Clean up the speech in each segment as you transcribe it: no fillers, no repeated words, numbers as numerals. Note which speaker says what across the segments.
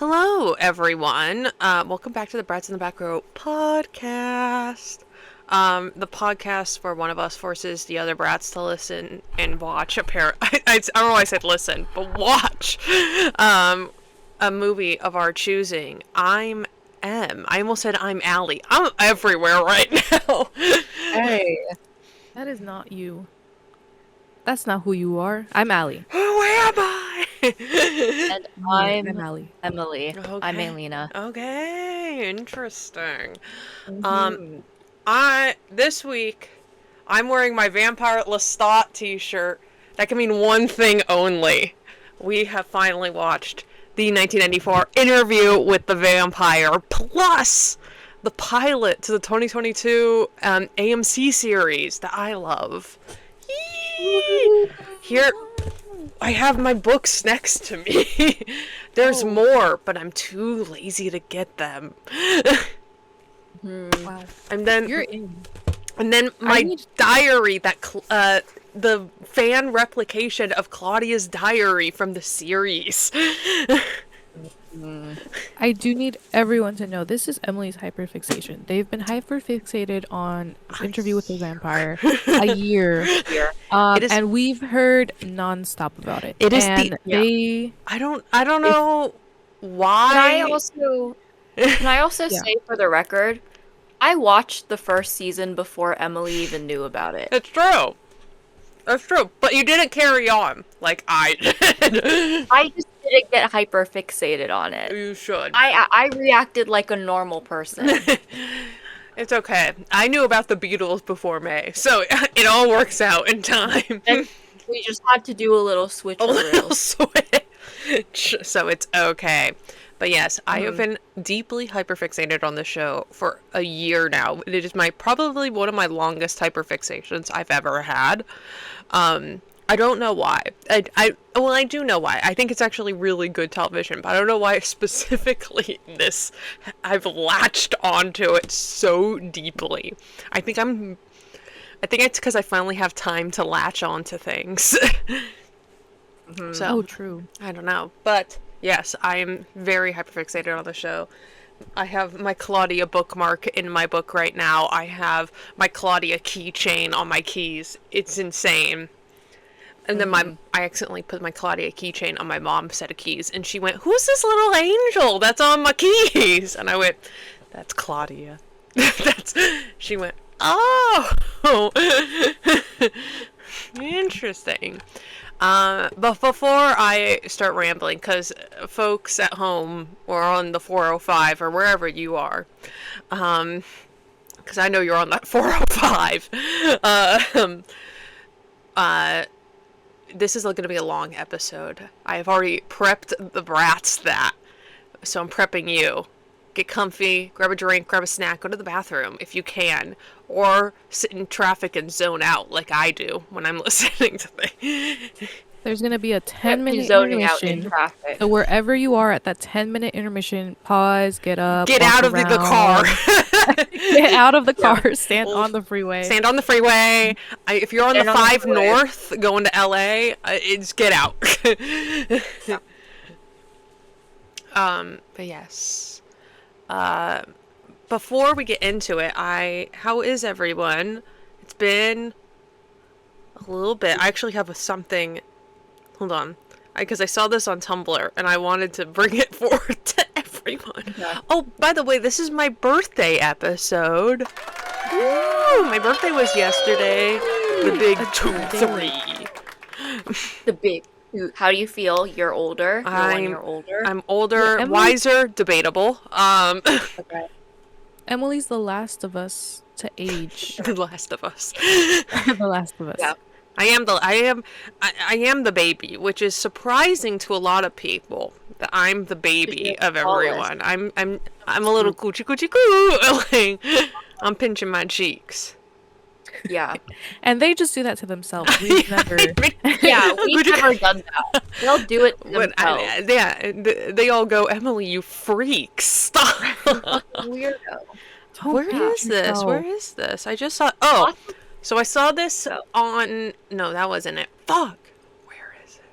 Speaker 1: Hello, everyone. Welcome back to the Brats in the Back Row podcast. The podcast where one of us forces the other brats to listen and watch I don't know why I said listen, but watch a movie of our choosing. I'm M. I almost said I'm Allie. I'm everywhere right now.
Speaker 2: Hey.
Speaker 3: That is not you. That's not who you are. I'm Allie.
Speaker 1: Who am I?
Speaker 2: And
Speaker 3: I'm Allie.
Speaker 2: Emily.
Speaker 1: Okay.
Speaker 2: I'm Aelina.
Speaker 1: Okay, interesting.
Speaker 2: Mhm.
Speaker 1: This week I'm wearing my Vampire Lestat t-shirt. That can mean one thing only. We have finally watched the 1994 Interview with the Vampire plus the pilot to the 2022 AMC series that I love. Yee! Here I have my books next to me. There's more, but I'm too lazy to get them.
Speaker 3: Wow.
Speaker 1: And then
Speaker 3: You're in.
Speaker 1: my diary that the fan replication of Claudia's diary from the series.
Speaker 3: I do need everyone to know this is Emily's hyperfixation. They've been hyperfixated on Interview with the Vampire a year. And we've heard nonstop about it.
Speaker 1: It is
Speaker 3: and
Speaker 1: I don't know why.
Speaker 2: Can I also say for the record, I watched the first season before Emily even knew about it.
Speaker 1: It's true. That's true. But you didn't carry on like I did.
Speaker 2: I just didn't get hyper fixated on it.
Speaker 1: You should.
Speaker 2: I reacted like a normal person.
Speaker 1: It's okay. I knew about the Beatles before May, so it all works out in time.
Speaker 2: And we just had to do a little switch.
Speaker 1: A little switch. So it's okay. But yes, I have been deeply hyperfixated on the show for a year now. It is probably one of my longest hyperfixations I've ever had. I don't know why. I do know why. I think it's actually really good television, but I don't know why specifically I've latched onto it so deeply. I think it's because I finally have time to latch onto things. So,
Speaker 3: true.
Speaker 1: I don't know. But yes, I am very hyperfixated on the show. I have my Claudia bookmark in my book right now. I have my Claudia keychain on my keys. It's insane. And then I accidentally put my Claudia keychain on my mom's set of keys, and she went, "Who's this little angel that's on my keys?" And I went, "That's Claudia." She went, "Oh, interesting." But before I start rambling, because folks at home or on the 405 or wherever you are, because I know you're on that 405, this is going to be a long episode. I have already prepped the brats so I'm prepping you. Get comfy, grab a drink, grab a snack, go to the bathroom if you can, or sit in traffic and zone out like I do when I'm listening to things.
Speaker 3: There's going to be a 10-minute
Speaker 2: zoning out in
Speaker 3: intermission.
Speaker 2: traffic.
Speaker 3: So wherever you are at that 10-minute intermission, pause, get up,
Speaker 1: Get
Speaker 3: walk
Speaker 1: out of the car.
Speaker 3: Get out of the car, stand on the freeway.
Speaker 1: Stand on the freeway. If you're on the 5 North going to LA, it's get out. But yes. Before we get into it, how is everyone? It's been a little bit. I actually have something. Hold on. Because I saw this on Tumblr, and I wanted to bring it forward to everyone. Yeah. Oh, by the way, this is my birthday episode. Woo! My birthday was yesterday. The big 2-3.
Speaker 2: The big. How do you feel? You're older. You're older.
Speaker 1: I'm older, yeah, wiser, debatable.
Speaker 3: Okay. Emily's the last of us to age.
Speaker 1: The last of us.
Speaker 3: The last of us.
Speaker 2: Yeah.
Speaker 1: I am the baby, which is surprising to a lot of people that I'm the baby of everyone. I'm a little coochie coochie coo. Like, I'm pinching my cheeks.
Speaker 2: Yeah.
Speaker 3: And they just do that to themselves. We've never.
Speaker 2: Yeah, we've never done that. They'll do it themselves.
Speaker 1: They all go, "Emily, you freak! Stop!"
Speaker 2: Weirdo.
Speaker 1: Where is this? Where is this? I just saw. Oh. So I saw this on... No, that wasn't it. Fuck! Where is it?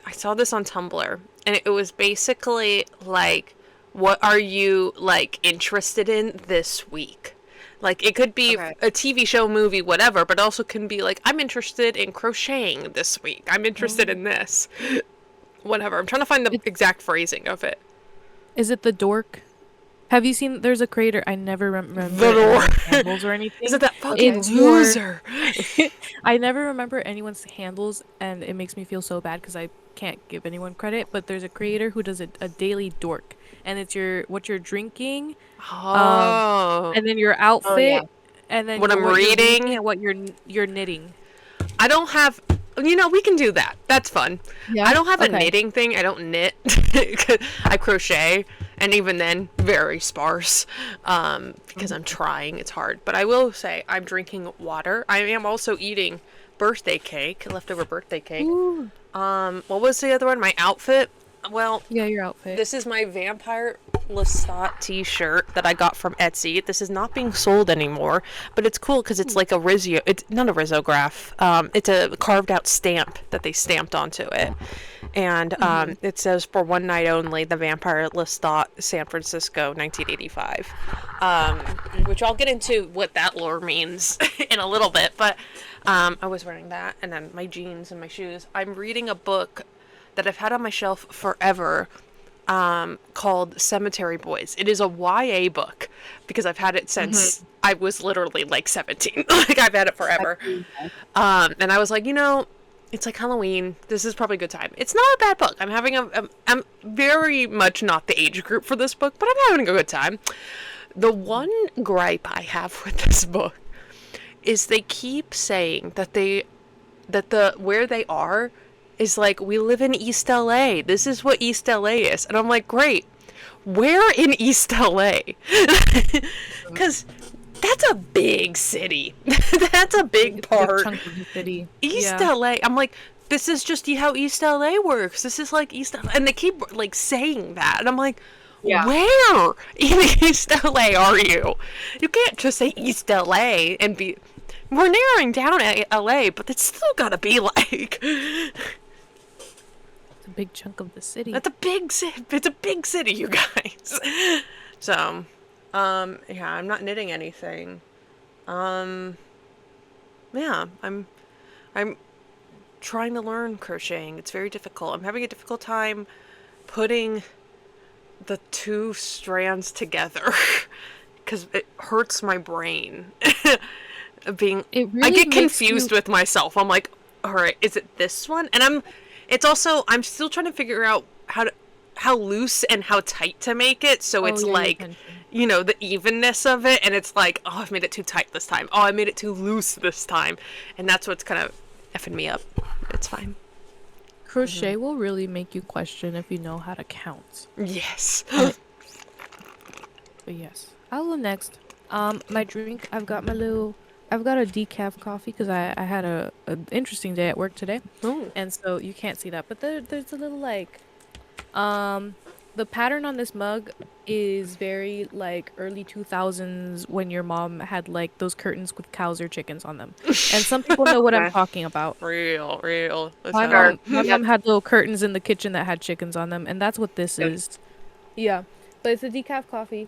Speaker 1: I saw this on Tumblr, and it was basically like, what are you like interested in this week? Like, it could be a TV show, movie, whatever, but it also can be like, I'm interested in crocheting this week. I'm interested in this. Whatever. I'm trying to find the exact phrasing of it.
Speaker 3: Is it the dork? Have you seen? There's a creator. I never remember
Speaker 1: The dork.
Speaker 3: handles or anything.
Speaker 1: Is it that fucking loser?
Speaker 3: I never remember anyone's handles, and it makes me feel so bad because I can't give anyone credit. But there's a creator who does a daily dork, and it's what you're drinking, and then your outfit, and then
Speaker 1: what I'm reading,
Speaker 3: and what you're knitting.
Speaker 1: I don't have. We can do that. That's fun.
Speaker 3: Yeah?
Speaker 1: I don't have a knitting thing. I don't knit. I crochet, and even then, very sparse. Because I'm trying. It's hard. But I will say, I'm drinking water. I am also eating birthday cake, leftover birthday cake.
Speaker 3: Ooh.
Speaker 1: What was the other one? My outfit. Well,
Speaker 3: yeah, your outfit.
Speaker 1: This is my Vampire Lestat t-shirt that I got from Etsy. This is not being sold anymore, but it's cool because it's like a Rizzo. It's not a risograph. It's a carved out stamp that they stamped onto it, and it says "For one night only, the Vampire Lestat, San Francisco, 1985," which I'll get into what that lore means in a little bit. But I was wearing that, and then my jeans and my shoes. I'm reading a book that I've had on my shelf forever, called Cemetery Boys. It is a YA book because I've had it since I was literally like 17. Like, I've had it forever. And I was like, it's like Halloween. This is probably a good time. It's not a bad book. I'm very much not the age group for this book, but I'm having a good time. The one gripe I have with this book is they keep saying that where they are is like, we live in East LA. This is what East LA is. And I'm like, great. Where in East LA? Because that's a big city. That's a big part.
Speaker 3: Chunk of the city.
Speaker 1: East LA. I'm like, this is just how East LA works. This is like East LA. And they keep like saying that. And I'm like, where in East LA are you? You can't just say East LA and be... We're narrowing down LA, but it's still gotta be like...
Speaker 3: a big chunk of the city.
Speaker 1: That's a big city. It's a big city, you guys. So, yeah, I'm not knitting anything. Yeah, I'm trying to learn crocheting. It's very difficult. I'm having a difficult time putting the two strands together because it hurts my brain. I get confused with myself. I'm like, all right, is it this one? And I'm still trying to figure out how loose and how tight to make it. So it's the evenness of it. And it's like, oh, I've made it too tight this time. Oh, I made it too loose this time. And that's what's kind of effing me up. It's fine.
Speaker 3: Crochet will really make you question if you know how to count.
Speaker 1: Yes.
Speaker 3: But yes. I'll go next. My drink, I've got a decaf coffee because I had an interesting day at work today.
Speaker 1: Ooh.
Speaker 3: And so you can't see that, but there's a little like the pattern on this mug is very like early 2000s when your mom had like those curtains with cows or chickens on them. And some people know what I'm talking about.
Speaker 1: Real.
Speaker 3: My mom had little curtains in the kitchen that had chickens on them, and that's what this is. Yeah, but it's a decaf coffee.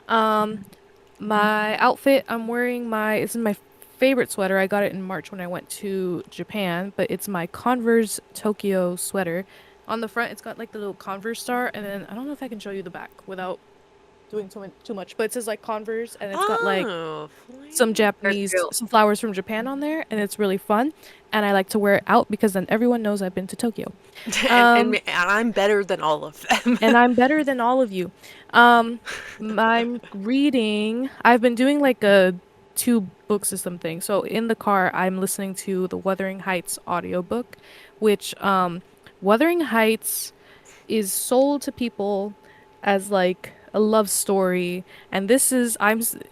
Speaker 3: My outfit, I'm wearing this is my favorite sweater. I got it in March when I went to Japan, but it's my Converse Tokyo sweater. On the front, it's got like the little Converse star, and then I don't know if I can show you the back without doing too much, but it says like Converse, and it's got like some some flowers from Japan on there, and it's really fun. And I like to wear it out because then everyone knows I've been to Tokyo.
Speaker 1: And I'm better than all of them.
Speaker 3: And I'm better than all of you. I'm reading. I've been doing like a 2 book system thing. So in the car, I'm listening to the Wuthering Heights audiobook, which Wuthering Heights is sold to people as like a love story, and this is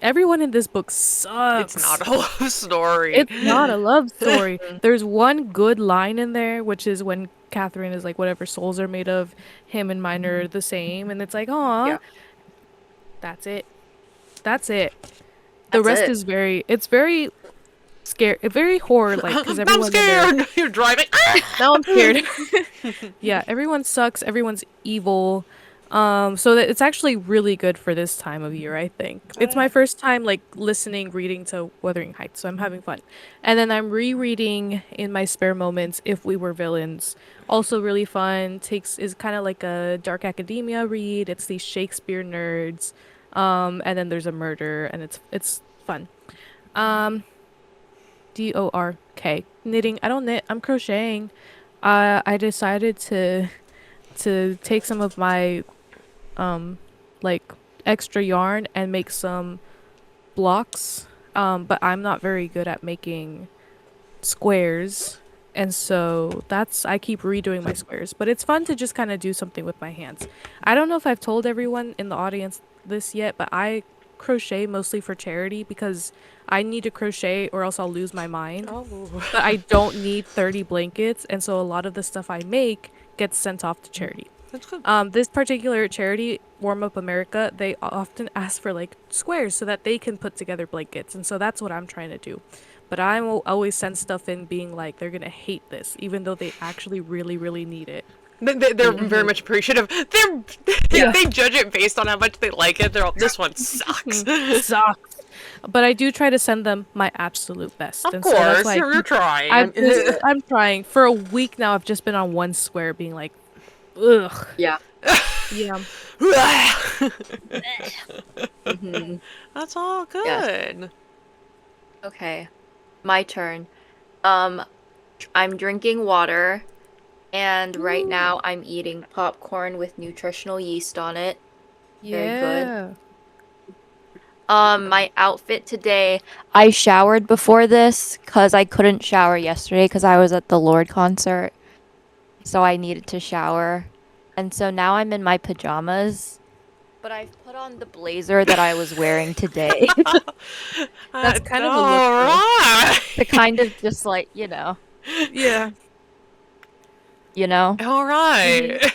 Speaker 3: everyone in this book sucks.
Speaker 1: It's not a love story.
Speaker 3: It's not a love story. There's one good line in there, which is when Catherine is like, whatever souls are made of, him and mine are the same, and it's like, aw. Yeah. That's it. The rest is very scared, very horror-like, because
Speaker 1: I'm
Speaker 3: everyone's in there.
Speaker 1: scared. You're driving.
Speaker 3: Now I'm scared. Yeah, everyone sucks. Everyone's evil. So that it's actually really good for this time of year, I think. It's my first time like reading to Wuthering Heights, so I'm having fun. And then I'm rereading in my spare moments If We Were Villains. Also really fun. Is kind of like a dark academia read. It's these Shakespeare nerds. And then there's a murder and it's fun. DORK. Knitting. I don't knit. I'm crocheting. I decided to take some of my like extra yarn and make some blocks. But I'm not very good at making squares. And so I keep redoing my squares, but it's fun to just kind of do something with my hands. I don't know if I've told everyone in the audience this yet, but I crochet mostly for charity because I need to crochet or else I'll lose my mind.
Speaker 1: Oh.
Speaker 3: But I don't need 30 blankets, and so a lot of the stuff I make gets sent off to charity.
Speaker 1: That's good.
Speaker 3: This particular charity, Warm Up America, they often ask for like squares so that they can put together blankets, and so that's what I'm trying to do. But I will always send stuff in being like, they're gonna hate this, even though they actually really, really need it.
Speaker 1: They're very much appreciative. They judge it based on how much they like it. They're all, this one sucks.
Speaker 3: Sucks. But I do try to send them my absolute best.
Speaker 1: Of
Speaker 3: and
Speaker 1: course,
Speaker 3: so that's why
Speaker 1: you're trying.
Speaker 3: I'm trying. For a week now, I've just been on one square being like, ugh.
Speaker 2: Yeah.
Speaker 3: Yeah.
Speaker 1: That's all good.
Speaker 2: Yes. Okay. My turn. I'm drinking water, and right now I'm eating popcorn with nutritional yeast on it. Very good. My outfit today, I showered before this because I couldn't shower yesterday because I was at the Lorde concert. So I needed to shower. And so now I'm in my pajamas. But I've put on the blazer that I was wearing today.
Speaker 3: That's kind of a
Speaker 1: all
Speaker 3: look.
Speaker 1: right.
Speaker 2: To kind of just like,
Speaker 3: Yeah.
Speaker 1: All right.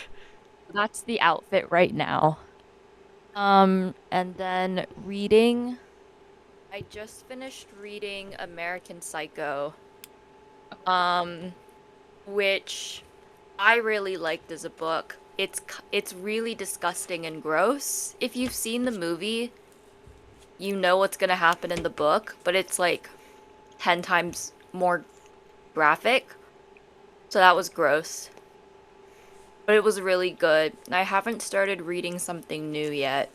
Speaker 2: That's the outfit right now. And then reading. I just finished reading American Psycho. Which I really liked as a book. It's really disgusting and gross. If you've seen the movie, you know what's gonna happen in the book, but it's like 10 times more graphic. So that was gross. But it was really good. I haven't started reading something new yet.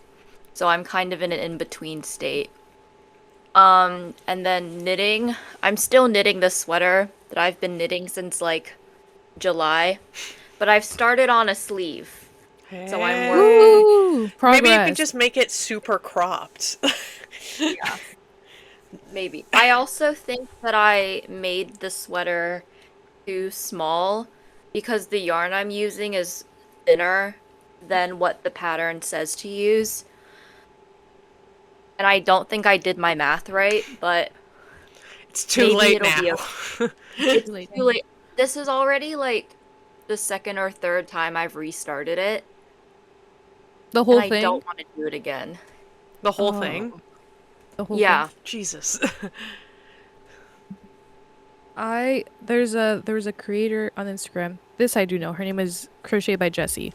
Speaker 2: So I'm kind of in an in-between state. And then knitting. I'm still knitting the sweater that I've been knitting since like July. But I've started on a sleeve. So I'm working.
Speaker 3: Ooh, progress.
Speaker 1: Maybe you could just make it super cropped.
Speaker 2: Yeah. Maybe. I also think that I made the sweater too small because the yarn I'm using is thinner than what the pattern says to use. And I don't think I did my math right, but
Speaker 1: It's too late now.
Speaker 2: It's too late. This is already like the second or third time I've restarted it.
Speaker 3: The whole
Speaker 2: and
Speaker 3: thing?
Speaker 2: I don't want to do it again.
Speaker 1: The whole thing?
Speaker 3: The whole
Speaker 2: Yeah.
Speaker 3: thing?
Speaker 1: Jesus.
Speaker 3: There was a creator on Instagram. This I do know. Her name is Crochet by Jessie.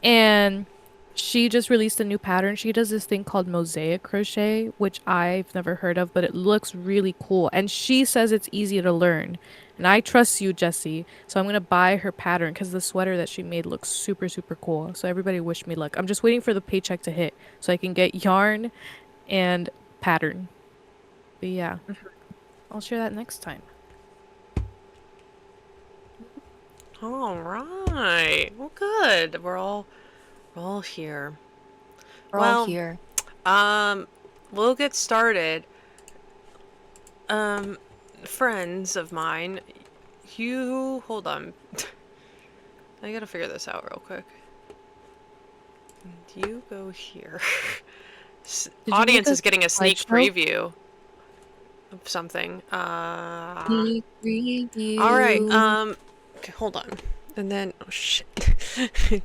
Speaker 3: And she just released a new pattern. She does this thing called mosaic crochet, which I've never heard of, but it looks really cool. And she says it's easy to learn. And I trust you, Jessie. So I'm going to buy her pattern because the sweater that she made looks super, super cool. So everybody wish me luck. I'm just waiting for the paycheck to hit so I can get yarn and pattern. But yeah, I'll share that next time.
Speaker 1: All right. Well, good. We're all here.
Speaker 2: We're all here.
Speaker 1: We'll get started. Friends of mine, hold on. I gotta figure this out real quick. You go here. Audience is getting a sneak preview of something.
Speaker 2: Sneak preview.
Speaker 1: All right. Okay, hold on. And then, oh shit.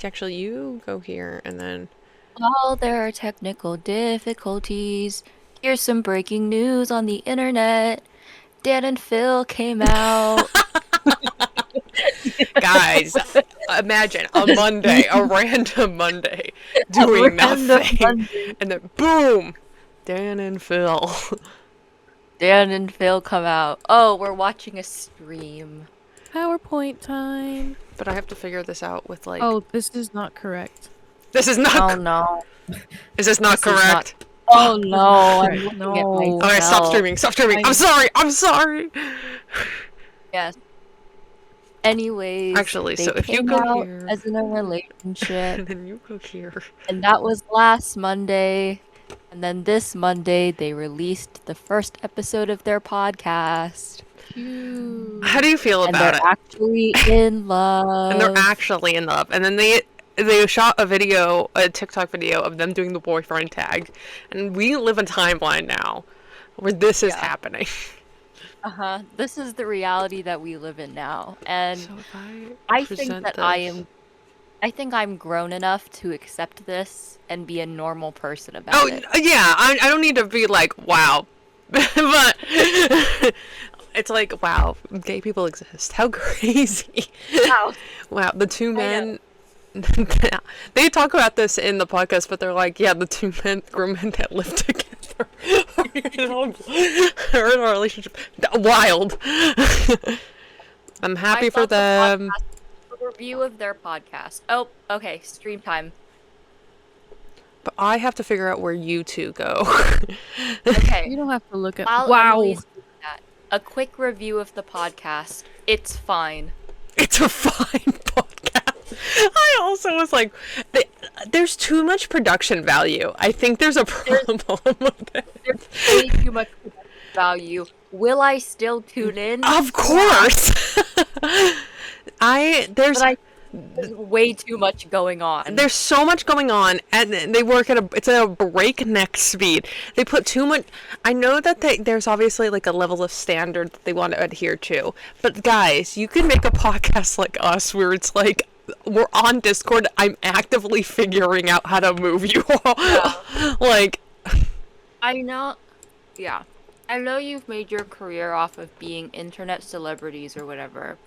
Speaker 1: Actually, you go here, and then.
Speaker 2: While there are technical difficulties, here's some breaking news on the internet. Dan and Phil came out.
Speaker 1: Guys, imagine a Monday, a random Monday, doing
Speaker 2: Random
Speaker 1: nothing,
Speaker 2: Monday.
Speaker 1: and then boom, Dan and Phil.
Speaker 2: Dan and Phil come out. Oh, we're watching a stream.
Speaker 3: PowerPoint time.
Speaker 1: But I have to figure this out with like.
Speaker 3: Oh, this is not correct.
Speaker 1: This is not.
Speaker 2: Oh no.
Speaker 1: Is this not
Speaker 2: This is not-
Speaker 1: correct?
Speaker 2: Oh no. I'm looking
Speaker 3: No.
Speaker 2: at myself.
Speaker 1: Alright, stop streaming. Stop streaming. I'm sorry. I'm sorry.
Speaker 2: Yes. Anyways,
Speaker 1: Actually,
Speaker 2: they
Speaker 1: so if you
Speaker 2: came
Speaker 1: go
Speaker 2: out
Speaker 1: here-
Speaker 2: as in a relationship,
Speaker 1: And then you go here.
Speaker 2: and that was last Monday. And then this Monday, they released the first episode of their podcast,
Speaker 3: Cute.
Speaker 1: How do you feel
Speaker 2: and
Speaker 1: about
Speaker 2: they're
Speaker 1: it?
Speaker 2: actually in love.
Speaker 1: And they're actually in love. And then they shot a video, a TikTok video of them doing the boyfriend tag. And we live in a timeline now where this is
Speaker 2: Yeah.
Speaker 1: happening.
Speaker 2: This is the reality that we live in now, and
Speaker 1: So if
Speaker 2: I think
Speaker 1: present
Speaker 2: that I think I'm grown enough to accept this and be a normal person about
Speaker 1: Oh,
Speaker 2: it.
Speaker 1: yeah. I don't need to be like, wow. But it's like, wow, gay people exist. How crazy.
Speaker 2: Wow.
Speaker 1: Wow, the two
Speaker 2: I
Speaker 1: men. They talk about this in the podcast, but they're like, yeah, the two grown men that live together are in a relationship. Wild. I'm happy
Speaker 2: I
Speaker 1: for
Speaker 2: thought the
Speaker 1: them.
Speaker 2: podcast- a review of their podcast. Oh, okay, stream time.
Speaker 1: But I have to figure out where you two go.
Speaker 2: Okay.
Speaker 3: You don't have to look at.
Speaker 2: While
Speaker 3: Wow.
Speaker 2: Emily's doing that, a quick review of the podcast. It's fine.
Speaker 1: It's a fine podcast. I also was like, there's too much production value. I think there's a problem with it.
Speaker 2: There's way too much value. Will I still tune in?
Speaker 1: Of course.
Speaker 2: There's way too much going on.
Speaker 1: There's so much going on, and they work at it's at a breakneck speed. They put too much. I know that there's obviously like a level of standard that they want to adhere to, but guys, you can make a podcast like us where it's like we're on Discord. I'm actively figuring out how to move you all.
Speaker 2: Yeah.
Speaker 1: Like,
Speaker 2: I know. Yeah. I know you've made your career off of being internet celebrities or whatever,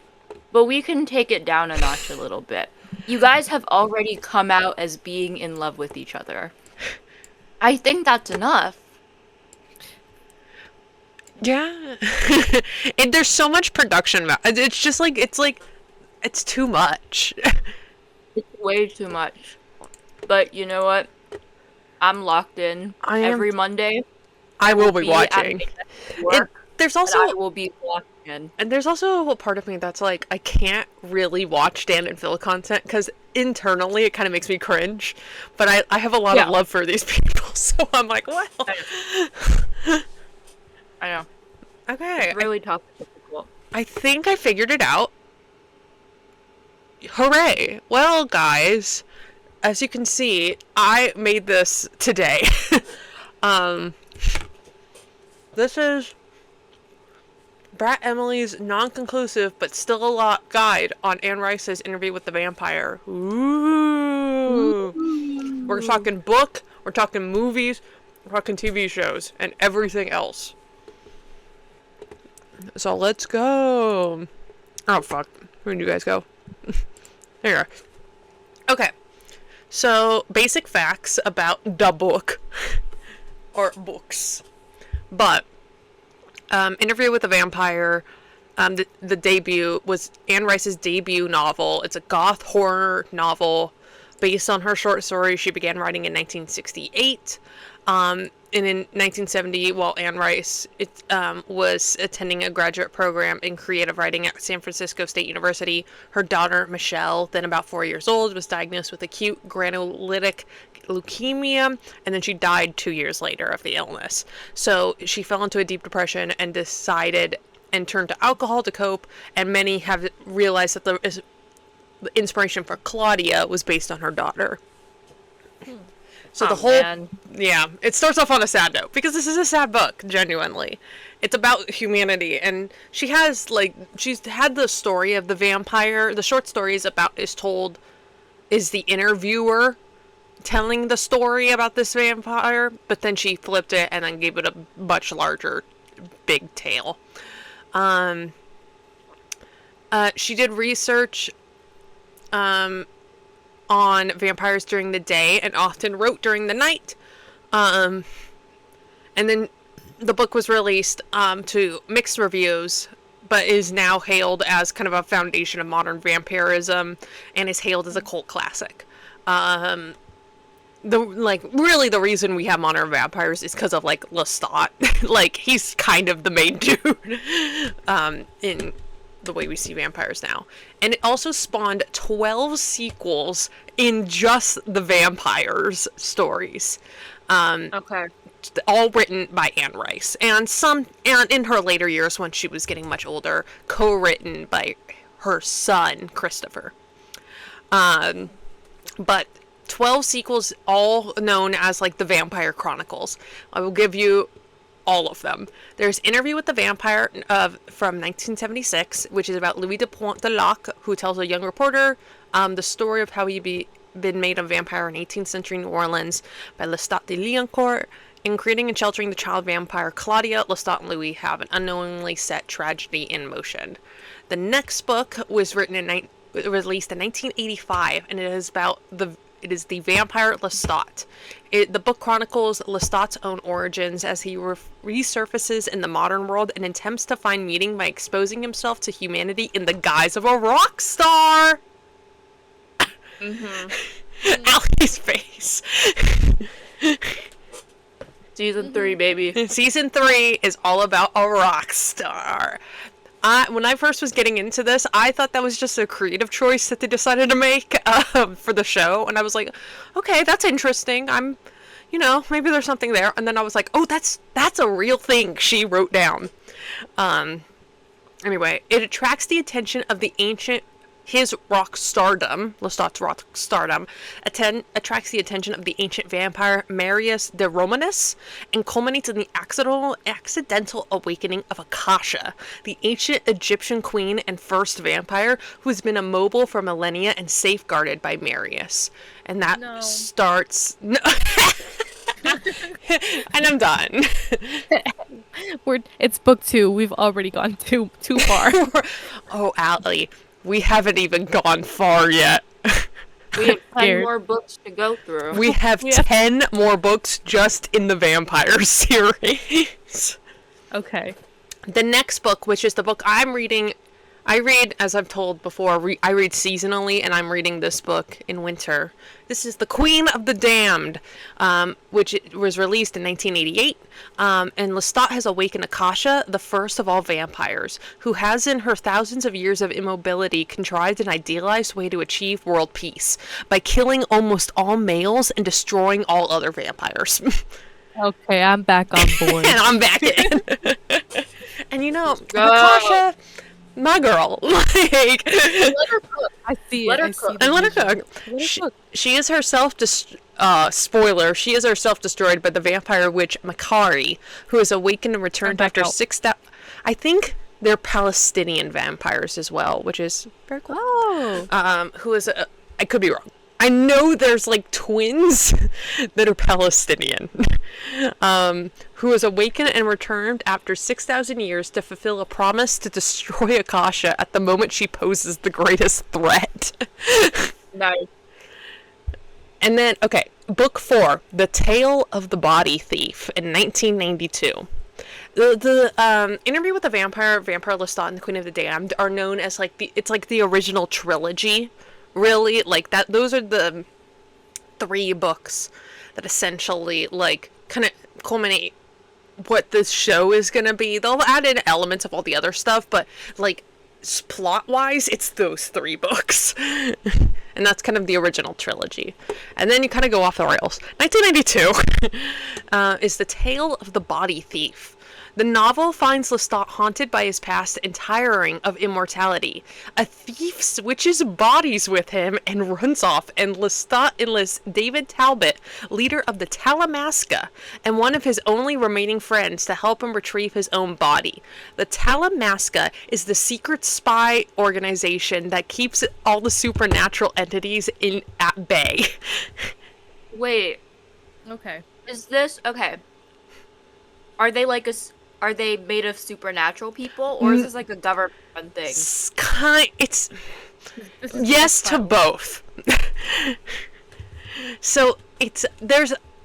Speaker 2: but we can take it down a notch a little bit. You guys have already come out as being in love with each other. I think that's enough.
Speaker 1: yeah, there's so much production. It's just like it's too much.
Speaker 2: It's way too much. But you know what? I'm locked in.
Speaker 1: I am-
Speaker 2: Every Monday.
Speaker 1: I will be
Speaker 2: be at
Speaker 1: watching.
Speaker 2: Work,
Speaker 1: There's
Speaker 2: and
Speaker 1: also
Speaker 2: I will be watching.
Speaker 1: And there's also a part of me that's like, I can't really watch Dan and Phil content because internally it kind of makes me cringe. But I have a lot of love for these people, so I'm like, well.
Speaker 2: I know.
Speaker 1: Okay,
Speaker 2: It's really tough. and difficult.
Speaker 1: I think I figured it out. Hooray. Well, guys, as you can see, I made this today. This is Brat Emily's non-conclusive but still a lot guide on Anne Rice's Interview with the Vampire. Ooh. We're talking book, we're talking movies, we're talking TV shows, and everything else. So let's go. Oh fuck. Where did you guys go? There you are. Okay. So, basic facts about the book. Or books. But Interview with the Vampire, the debut was Anne Rice's debut novel. It's a goth horror novel based on her short story she began writing in 1968. And in 1970, while Anne Rice was attending a graduate program in creative writing at San Francisco State University, her daughter, Michelle, then about 4 years old, was diagnosed with acute granulocytic leukemia, and then she died 2 years later of the illness. So she fell into a deep depression and decided and turned to alcohol to cope, and many have realized that the inspiration for Claudia was based on her daughter. So the whole, yeah, it starts off on a sad note, because this is a sad book, genuinely. It's about humanity, and she's had the story of the vampire, the short stories is the interviewer telling the story about this vampire, but then she flipped it and then gave it a much larger, big tale. She did research on vampires during the day and often wrote during the night. And then the book was released to mixed reviews, but is now hailed as kind of a foundation of modern vampirism and is hailed as a cult classic. The reason we have modern vampires is because of like Lestat. Like, he's kind of the main dude in the way we see vampires now. And it also spawned 12 sequels in just the vampires stories.
Speaker 2: Okay.
Speaker 1: All written by Anne Rice, and in her later years when she was getting much older, co-written by her son Christopher. But 12 sequels, all known as like the Vampire Chronicles. I will give you all of them. There's Interview with the Vampire from 1976, which is about Louis de Pont de Lac, who tells a young reporter the story of how he been made a vampire in 18th century New Orleans by Lestat de Liancourt. In creating and sheltering the child vampire Claudia, Lestat and Louis have an unknowingly set tragedy in motion. The next book was released in 1985, and it is the vampire Lestat. The book chronicles Lestat's own origins as he resurfaces in the modern world and attempts to find meaning by exposing himself to humanity in the guise of a rock star. Allie's face.
Speaker 2: Season 3, baby.
Speaker 1: Season 3 is all about a rock star. When I first was getting into this, I thought that was just a creative choice that they decided to make for the show. And I was like, okay, that's interesting. Maybe there's something there. And then I was like, oh, that's a real thing she wrote down. Anyway, it attracts the attention of the ancient... His rock stardom, Lestat's rock stardom, attracts the attention of the ancient vampire Marius de Romanus, and culminates in the accidental awakening of Akasha, the ancient Egyptian queen and first vampire who has been immobile for millennia and safeguarded by Marius. And that starts... No. And I'm done.
Speaker 3: It's book 2. We've already gone too far.
Speaker 1: Oh, Allie. We haven't even gone far yet.
Speaker 2: We have 10 more books to go through.
Speaker 1: We have 10 more books just in the vampire series.
Speaker 3: Okay.
Speaker 1: The next book, which is the book I'm reading, I read, as I've told before, I read seasonally, and I'm reading this book in winter. This is The Queen of the Damned, which was released in 1988. And Lestat has awakened Akasha, the first of all vampires, who has in her thousands of years of immobility contrived an idealized way to achieve world peace by killing almost all males and destroying all other vampires.
Speaker 3: Okay, I'm back on board.
Speaker 1: And I'm back in. And Akasha... My girl, like,
Speaker 2: Let her cook.
Speaker 3: I see
Speaker 2: Let
Speaker 3: it.
Speaker 2: her
Speaker 3: I see
Speaker 2: cook.
Speaker 3: the
Speaker 1: and let her
Speaker 3: vision.
Speaker 1: cook. She is herself spoiler. She is herself destroyed by the vampire witch Makari, who is awakened and returned after 6,000. I think they're Palestinian vampires as well, which is very cool.
Speaker 3: Oh.
Speaker 1: Who is I could be wrong. I know there's like twins that are Palestinian, who was awakened and returned after 6,000 years to fulfill a promise to destroy Akasha at the moment she poses the greatest threat.
Speaker 2: Nice.
Speaker 1: And then, okay, book 4, The Tale of the Body Thief in 1992. The Interview with the Vampire, Vampire Lestat, and the Queen of the Damned are known as like the original trilogy. Really, like that. Those are the 3 books that essentially like kind of culminate what this show is gonna be. They'll add in elements of all the other stuff, but like plot wise, it's those 3 books, and that's kind of the original trilogy. And then you kind of go off the rails. 1992 is The Tale of the Body Thief. The novel finds Lestat haunted by his past and tiring of immortality. A thief switches bodies with him and runs off, and Lestat enlists David Talbot, leader of the Talamasca, and one of his only remaining friends to help him retrieve his own body. The Talamasca is the secret spy organization that keeps all the supernatural entities at bay.
Speaker 2: Wait,
Speaker 3: Okay.
Speaker 2: is this okay? Are Are they made of supernatural people, or is this like a government thing?
Speaker 1: It's yes to both. So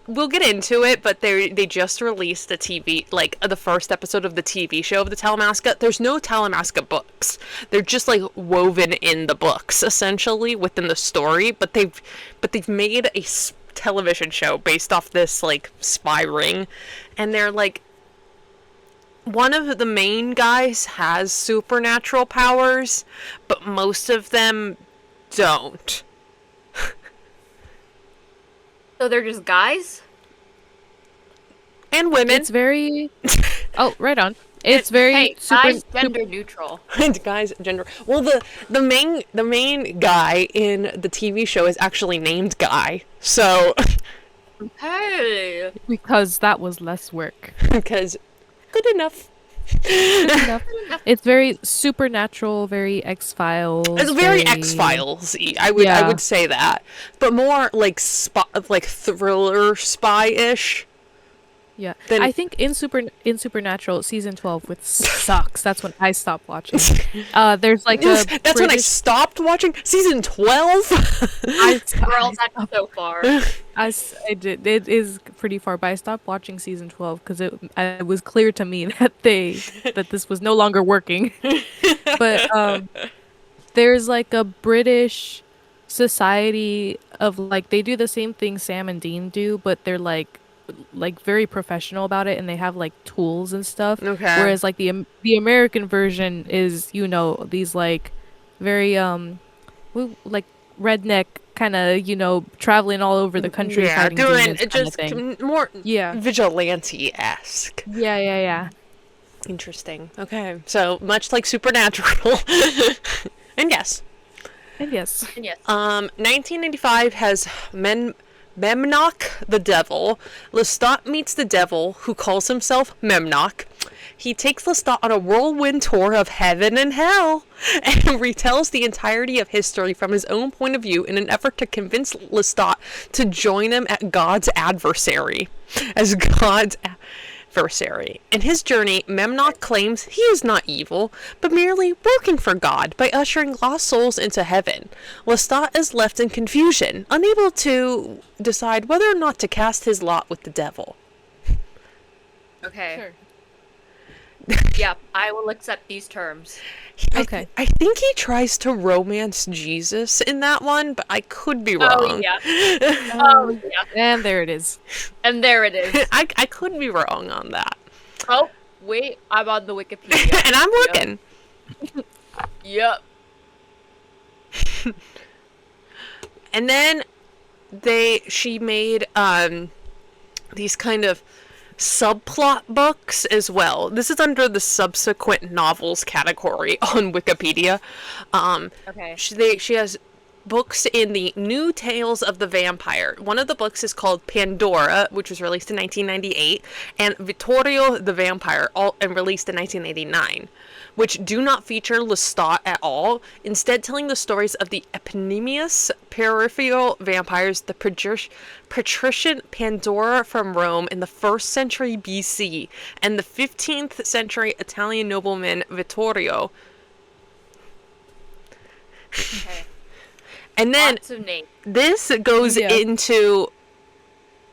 Speaker 1: we'll get into it, but they just released the TV, like the first episode of the TV show of the Talamasca. There's no Talamasca books. They're just like woven in the books, essentially within the story. But they've made a television show based off this like spy ring, and they're like, one of the main guys has supernatural powers, but most of them don't.
Speaker 2: So they're just guys?
Speaker 1: And women.
Speaker 3: It's very... Oh, right on. It's very
Speaker 2: guys gender neutral.
Speaker 1: Guys gender. Well, the main guy in the TV show is actually named Guy. So
Speaker 2: Hey.
Speaker 3: because that was less work.
Speaker 1: because good enough.
Speaker 3: Enough. It's very supernatural, very X-Files.
Speaker 1: It's very X-Files-y. I would say that, but more like like thriller spy-ish.
Speaker 3: Yeah,
Speaker 1: Then
Speaker 3: I think in Supernatural season 12, which sucks. That's when I stopped watching. There's like
Speaker 1: yes,
Speaker 3: a
Speaker 1: that's when I stopped watching season 12.
Speaker 2: Girls, that's so far.
Speaker 3: I did. It is pretty far, but I stopped watching season 12 because it was clear to me that this was no longer working. But there's like a British society of like, they do the same thing Sam and Dean do, but they're like very professional about it, and they have like tools and stuff.
Speaker 1: Okay.
Speaker 3: Whereas like the American version is, these like very like redneck kind of, traveling all over the country fighting
Speaker 1: doing
Speaker 3: demons
Speaker 1: it
Speaker 3: kind of
Speaker 1: just
Speaker 3: thing.
Speaker 1: more
Speaker 3: Yeah.
Speaker 1: vigilante-esque.
Speaker 3: Yeah.
Speaker 1: Interesting. Okay, so much like Supernatural. And yes.
Speaker 3: And yes.
Speaker 1: 1995 has Memnoch the Devil. Lestat meets the devil, who calls himself Memnoch. He takes Lestat on a whirlwind tour of heaven and hell, and retells the entirety of history from his own point of view in an effort to convince Lestat to join him as God's adversary. In his journey, Memnoch claims he is not evil, but merely working for God by ushering lost souls into heaven. Lestat is left in confusion, unable to decide whether or not to cast his lot with the devil.
Speaker 2: Okay.
Speaker 3: Sure.
Speaker 2: Yeah, I will accept these terms.
Speaker 3: Okay.
Speaker 1: I think he tries to romance Jesus in that one, but I could be wrong.
Speaker 2: Oh yeah. Oh yeah.
Speaker 3: And there it is.
Speaker 2: And there it is.
Speaker 1: I could be wrong on that.
Speaker 2: Oh wait, I'm on the Wikipedia.
Speaker 1: And I'm looking.
Speaker 2: Yep.
Speaker 1: And then she made these kind of subplot books as well. This is under the subsequent novels category on Wikipedia.
Speaker 2: Okay.
Speaker 1: She has books in the New Tales of the Vampire. One of the books is called Pandora, which was released in 1998, and Vittorio the Vampire, and released in 1989, which do not feature Lestat at all, instead telling the stories of the eponymous peripheral vampires, the patrician Pandora from Rome in the 1st century BC, and the 15th century Italian nobleman Vittorio.
Speaker 2: Okay.
Speaker 1: And then
Speaker 2: Lots of names.
Speaker 1: this goes into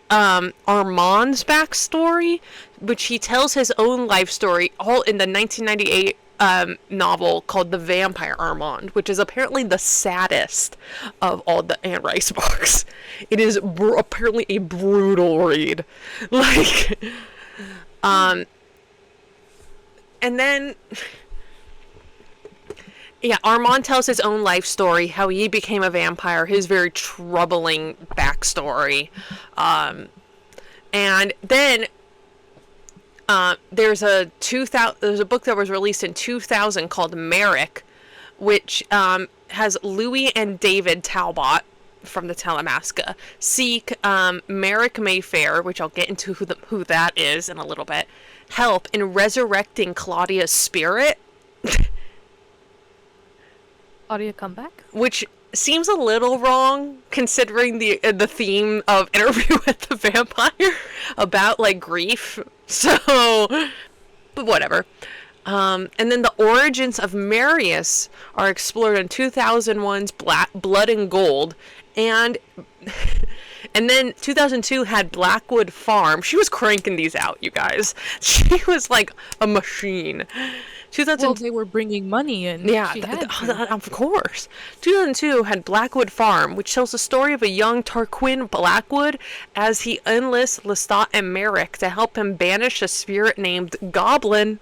Speaker 1: Armand's backstory, which he tells his own life story all in the 1998 novel called The Vampire Armand, which is apparently the saddest of all the Anne Rice books. It is apparently a brutal read. Like, and then... Yeah, Armand tells his own life story, how he became a vampire, his very troubling backstory. And then there's a book that was released in 2000 called Merrick, which has Louis and David Talbot from the Talamasca seek Merrick Mayfair, which I'll get into who that is in a little bit, help in resurrecting Claudia's spirit.
Speaker 3: Claudia come back?
Speaker 1: Which seems a little wrong, considering the theme of Interview with the Vampire about, like, grief. So, but whatever. And then the origins of Marius are explored in 2001's Blood and Gold, and and then 2002 had Blackwood Farm. She was cranking these out, you guys. She was like a machine.
Speaker 3: Well, they were bringing money in.
Speaker 1: Yeah,
Speaker 3: She had to.
Speaker 1: of course. 2002 had Blackwood Farm, which tells the story of a young Tarquin Blackwood as he enlists Lestat and Merrick to help him banish a spirit named Goblin.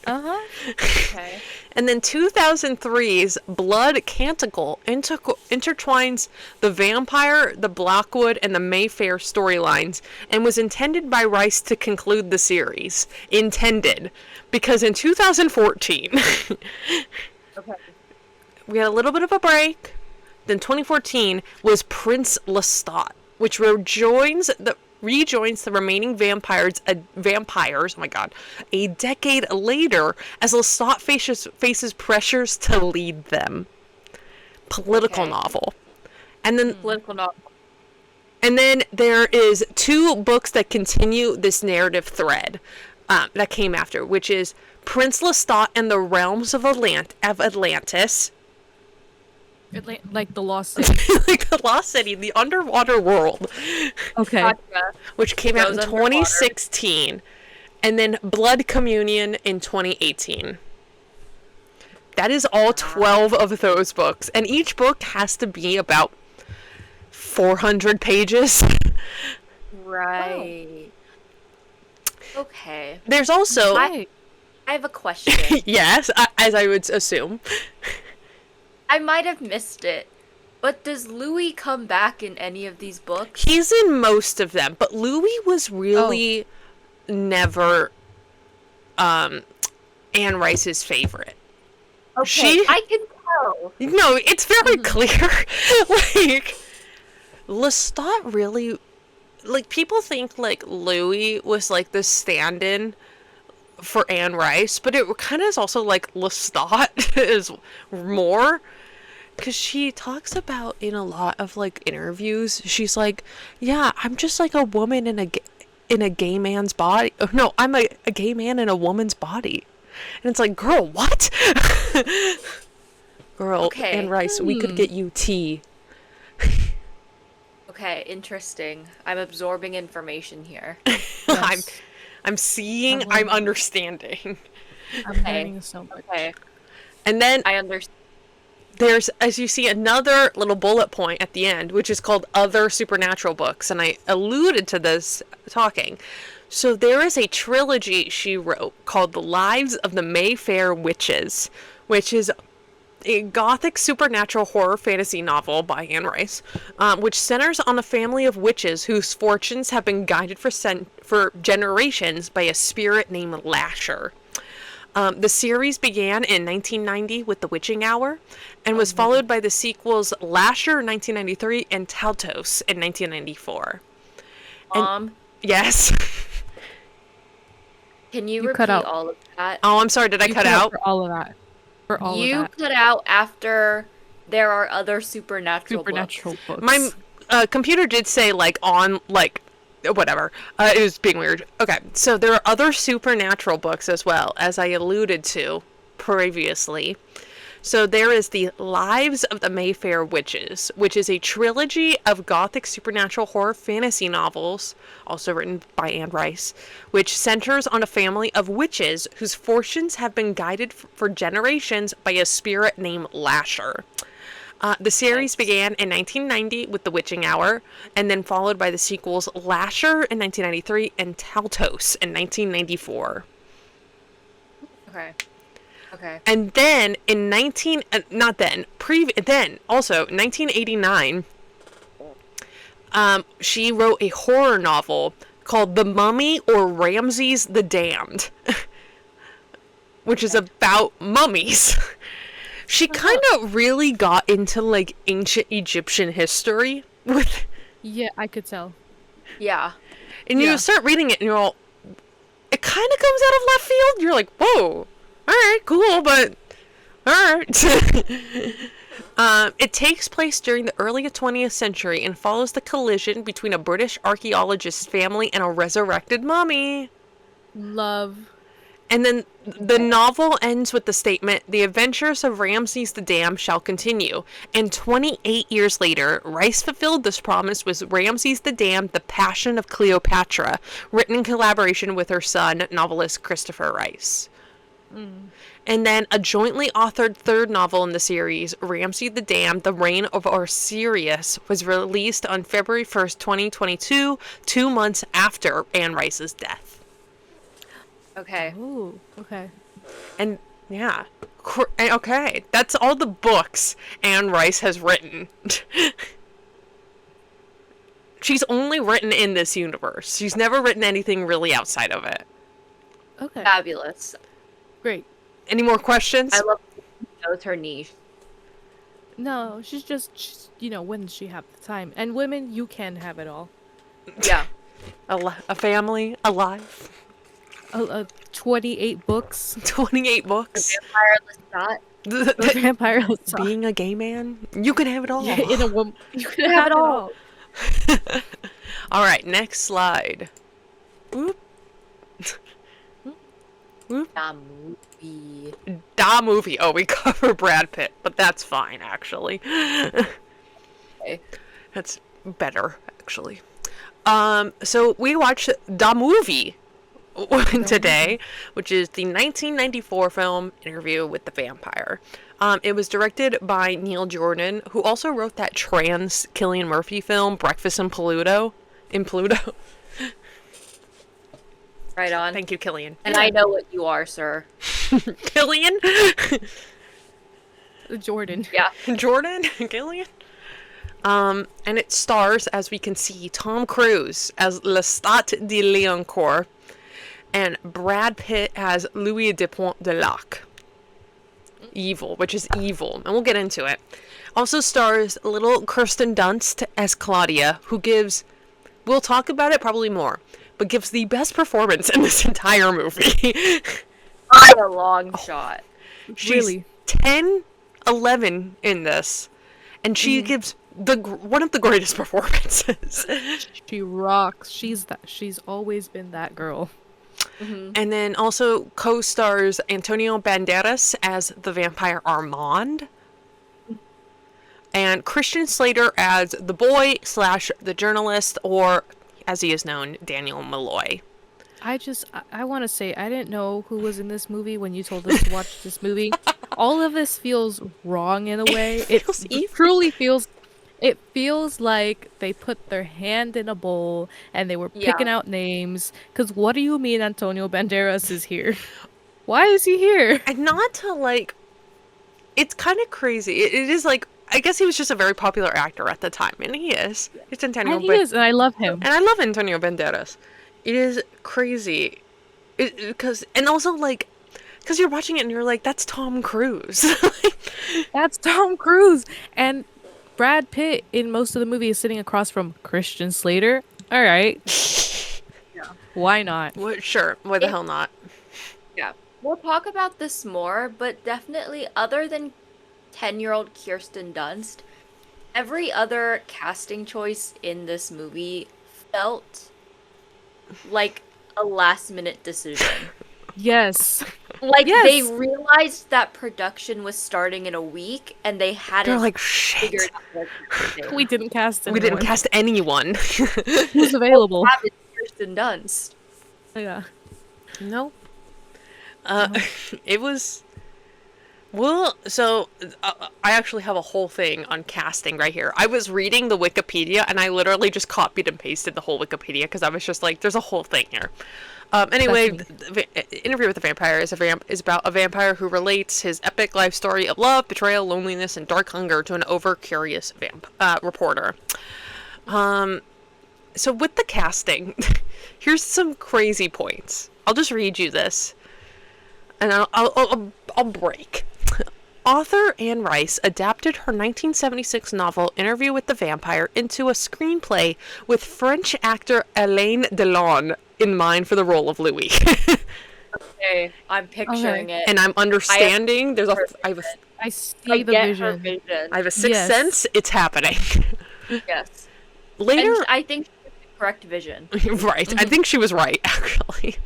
Speaker 2: Okay.
Speaker 1: And then 2003's Blood Canticle intertwines the vampire, the Blackwood, and the Mayfair storylines and was intended by Rice to conclude the series. Intended. Because in 2014,
Speaker 2: Okay.
Speaker 1: we had a little bit of a break. Then 2014 was Prince Lestat, which rejoins the remaining vampires, oh my god, a decade later as Lestat faces pressures to lead them. Political
Speaker 2: Okay.
Speaker 1: novel. And then
Speaker 2: Political novel.
Speaker 1: and then there is 2 books that continue this narrative thread that came after, which is Prince Lestat and the Realms of Atlantis.
Speaker 3: Like the Lost City.
Speaker 1: Like the Lost City, the underwater world.
Speaker 3: Okay.
Speaker 2: Gotcha.
Speaker 1: Which came out in
Speaker 2: Goes underwater.
Speaker 1: 2016, and then Blood Communion in 2018. That is all 12 of those books, and each book has to be about 400 pages.
Speaker 2: Right. Okay.
Speaker 1: There's also,
Speaker 2: I have a question.
Speaker 1: yes, as I would assume,
Speaker 2: I might have missed it, but does Louis come back in any of these books?
Speaker 1: he's in most of them, but Louis was really never Anne Rice's favorite.
Speaker 2: Okay,
Speaker 1: She-
Speaker 2: I can tell.
Speaker 1: No, it's very clear. Like, Lestat really, like, people think, like, Louis was, like, the stand-in for Anne Rice, but it kind of is also, like, Lestat is more, because she talks about in a lot of, like, interviews, she's like, yeah, I'm just, like, a woman in a gay man's body. Oh, no, I'm a gay man in a woman's body. And it's like, girl, what? Girl,
Speaker 2: Okay.
Speaker 1: Anne Rice, we could get you tea.
Speaker 2: Okay, interesting. I'm absorbing information here.
Speaker 1: I'm seeing, I'm understanding.
Speaker 3: I'm learning so much.
Speaker 2: Okay,
Speaker 1: And then
Speaker 2: I understand.
Speaker 1: there's, as you see, another little bullet point at the end, which is called Other Supernatural Books. And I alluded to this talking. So there is a trilogy she wrote called The Lives of the Mayfair Witches, which is a gothic supernatural horror fantasy novel by Anne Rice, which centers on a family of witches whose fortunes have been guided for generations by a spirit named Lasher. The series began in 1990 with The Witching Hour and was followed by the sequels Lasher in 1993 and Taltos in 1994. Yes.
Speaker 2: Can you
Speaker 3: You
Speaker 2: repeat
Speaker 3: cut out.
Speaker 2: all of that?
Speaker 1: Oh, I'm sorry. Did I
Speaker 3: You
Speaker 1: cut out?
Speaker 3: for all of that. For all
Speaker 2: You
Speaker 3: of that.
Speaker 2: cut out after there are other supernatural
Speaker 3: Supernatural books.
Speaker 1: My computer did say, like, on, like, whatever. It was being weird. Okay, so there are other supernatural books as well, as I alluded to previously. So there is the Lives of the Mayfair Witches, which is a trilogy of gothic supernatural horror fantasy novels, also written by Anne Rice, which centers on a family of witches whose fortunes have been guided for generations by a spirit named Lasher. The series began in 1990 with The Witching Hour, and then followed by the sequels Lasher in 1993 and Taltos in 1994.
Speaker 2: Okay. Okay.
Speaker 1: And then in 1989, she wrote a horror novel called The Mummy or Ramses the Damned, which is about mummies. She kind of really got into, like, ancient Egyptian history with,
Speaker 3: Yeah, I could tell.
Speaker 2: Yeah.
Speaker 1: and you
Speaker 3: Yeah.
Speaker 1: start reading it and you're all, it kind of comes out of left field. You're like, whoa, all right, cool, but all right. It takes place during the early 20th century and follows the collision between a British archaeologist's family and a resurrected mummy.
Speaker 3: Love.
Speaker 1: And then the novel ends with the statement, "The adventures of Ramses the Dam shall continue." And 28 years later, Rice fulfilled this promise with Ramses the Dam, The Passion of Cleopatra, written in collaboration with her son, novelist Christopher Rice. And then a jointly authored third novel in the series, Ramses the Dam, The Reign of Osiris, was released on February 1st, 2022, 2 months after Anne Rice's death.
Speaker 2: Okay.
Speaker 3: Ooh, okay.
Speaker 1: And yeah, okay, that's all the books Anne Rice has written. She's only written in this universe. She's never written anything really outside of it.
Speaker 3: Okay.
Speaker 2: Fabulous.
Speaker 3: Great.
Speaker 1: Any more questions?
Speaker 2: I love that she knows her niche.
Speaker 3: No, she's, when does she have the time? And women, you can have it all.
Speaker 2: Yeah.
Speaker 1: A family, alive.
Speaker 3: 28 books.
Speaker 1: 28 books.
Speaker 2: Vampire Lestat.
Speaker 3: The vampire Lestat.
Speaker 1: Being a gay man, you can have it all.
Speaker 3: Yeah, in a woman. You can have it all.
Speaker 1: All right, next slide. Whoop. Whoop.
Speaker 2: That movie.
Speaker 1: Da movie. Oh, we cover Brad Pitt, but that's fine, actually.
Speaker 2: Okay.
Speaker 1: That's better, actually. So we watched Da Movie today, which is the 1994 film Interview with the Vampire. It was directed by Neil Jordan, who also wrote that trans Cillian Murphy film, Breakfast in Pluto.
Speaker 2: Right on.
Speaker 1: Thank you, Cillian.
Speaker 2: And I know what you are, sir.
Speaker 1: Cillian?
Speaker 3: Jordan.
Speaker 2: Yeah.
Speaker 1: Jordan? Cillian? And it stars, as we can see, Tom Cruise as Lestat de Liancourt and Brad Pitt as Louis Dupont de Lac. Evil, which is evil, and we'll get into it. Also stars little Kirsten Dunst as Claudia, who gives, we'll talk about it probably more, but gives the best performance in this entire movie.
Speaker 2: By a long shot.
Speaker 1: She's
Speaker 3: Really?
Speaker 1: 10, 11 in this, and she gives one of the greatest performances.
Speaker 3: She rocks. She's always been that girl.
Speaker 1: And then also co-stars Antonio Banderas as the vampire Armand, and Christian Slater as the boy / the journalist, or as he is known, Daniel Malloy.
Speaker 3: I want to say, I didn't know who was in this movie when you told us to watch this movie. All of this feels wrong in a way. It
Speaker 1: feels evil.
Speaker 3: truly feels. It feels like they put their hand in a bowl and they were picking out names. Because what do you mean Antonio Banderas is here? Why is he here?
Speaker 1: And not to it's kind of crazy. It is I guess he was just a very popular actor at the time, and he is. It's Antonio.
Speaker 3: And he is, and I love him.
Speaker 1: And I love Antonio Banderas. It is crazy, because you're watching it and you're like, that's Tom Cruise.
Speaker 3: That's Tom Cruise. And Brad Pitt in most of the movie is sitting across from Christian Slater. All right.
Speaker 2: Yeah.
Speaker 3: Why not?
Speaker 1: Well, sure. Why the hell not?
Speaker 2: Yeah. We'll talk about this more, but definitely other than 10-year-old Kirsten Dunst, every other casting choice in this movie felt like a last-minute decision.
Speaker 3: Yes.
Speaker 2: Yes. They realized that production was starting in a week, and they hadn't
Speaker 1: They're like, shit.
Speaker 2: figured out what
Speaker 3: We didn't cast anyone.
Speaker 1: We didn't cast anyone.
Speaker 3: Who's available?
Speaker 2: have is Kirsten Dunst.
Speaker 3: Yeah.
Speaker 1: Nope. It was. Well, so I actually have a whole thing on casting right here. I was reading the Wikipedia, and I literally just copied and pasted the whole Wikipedia because I was just like, "There's a whole thing here." Anyway, Interview with the Vampire is about a vampire who relates his epic life story of love, betrayal, loneliness, and dark hunger to an over-curious reporter. So with the casting, here's some crazy points. I'll just read you this, and I'll break. Author Anne Rice adapted her 1976 novel Interview with the Vampire into a screenplay with French actor Alain Delon in mind for the role of Louis.
Speaker 2: Okay, I'm picturing it.
Speaker 1: And I'm understanding.
Speaker 3: I see
Speaker 2: I
Speaker 3: the
Speaker 2: get
Speaker 3: vision.
Speaker 2: her vision.
Speaker 1: I have a sixth sense. It's happening.
Speaker 2: Yes.
Speaker 1: Later,
Speaker 2: And I think she's correct vision.
Speaker 1: Right. I think she was right, actually.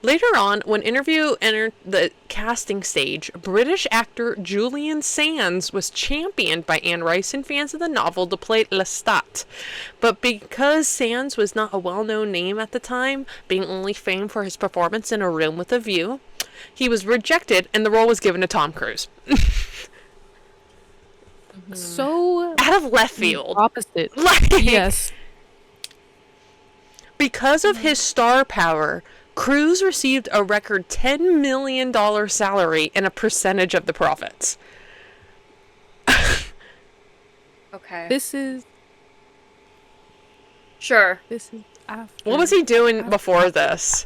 Speaker 1: Later on, when Interview entered the casting stage, British actor Julian Sands was championed by Anne Rice and fans of the novel to play Lestat. But because Sands was not a well-known name at the time, being only famed for his performance in A Room with a View, he was rejected and the role was given to Tom Cruise.
Speaker 3: So
Speaker 1: Out of left field.
Speaker 3: opposite.
Speaker 1: Like,
Speaker 3: Yes.
Speaker 1: because of his star power, Cruise received a record $10 million salary and a percentage of the profits.
Speaker 2: Okay.
Speaker 3: This is
Speaker 2: Sure.
Speaker 3: after.
Speaker 1: What was he doing before this?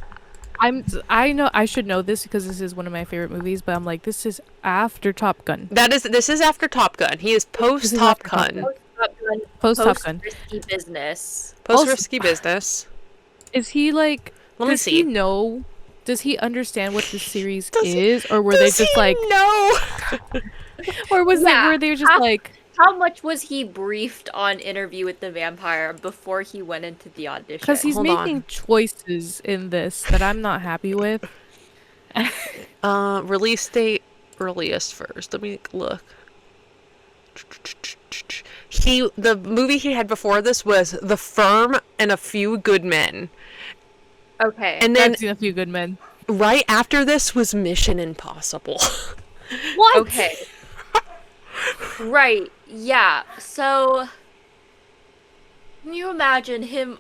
Speaker 3: I know I should know this because this is one of my favorite movies, but I'm like, this is after Top Gun.
Speaker 1: This is after Top Gun. He is post Top
Speaker 3: after Top
Speaker 1: Gun.
Speaker 3: Gun.
Speaker 2: Post
Speaker 3: Post Top Gun.
Speaker 2: risky business.
Speaker 1: Post risky business.
Speaker 3: Is he like?
Speaker 1: Let me
Speaker 3: does
Speaker 1: see.
Speaker 3: he know? Does he understand what this series
Speaker 1: Does he-
Speaker 3: is, or were they
Speaker 1: Does
Speaker 3: just
Speaker 1: he
Speaker 3: like,
Speaker 1: no?
Speaker 3: or was
Speaker 2: Yeah.
Speaker 3: it were they just like?
Speaker 2: How much was he briefed on Interview with the Vampire before he went into the audition?
Speaker 3: Because he's
Speaker 1: Hold
Speaker 3: making
Speaker 1: on.
Speaker 3: choices in this that I'm not happy with.
Speaker 1: Release date earliest first. Let me look. The movie he had before this was The Firm and A Few Good Men.
Speaker 2: Okay.
Speaker 1: And then
Speaker 3: I've seen A Few Good Men.
Speaker 1: right after this was Mission Impossible.
Speaker 3: What?
Speaker 2: Okay. Right. Yeah. So, can you imagine him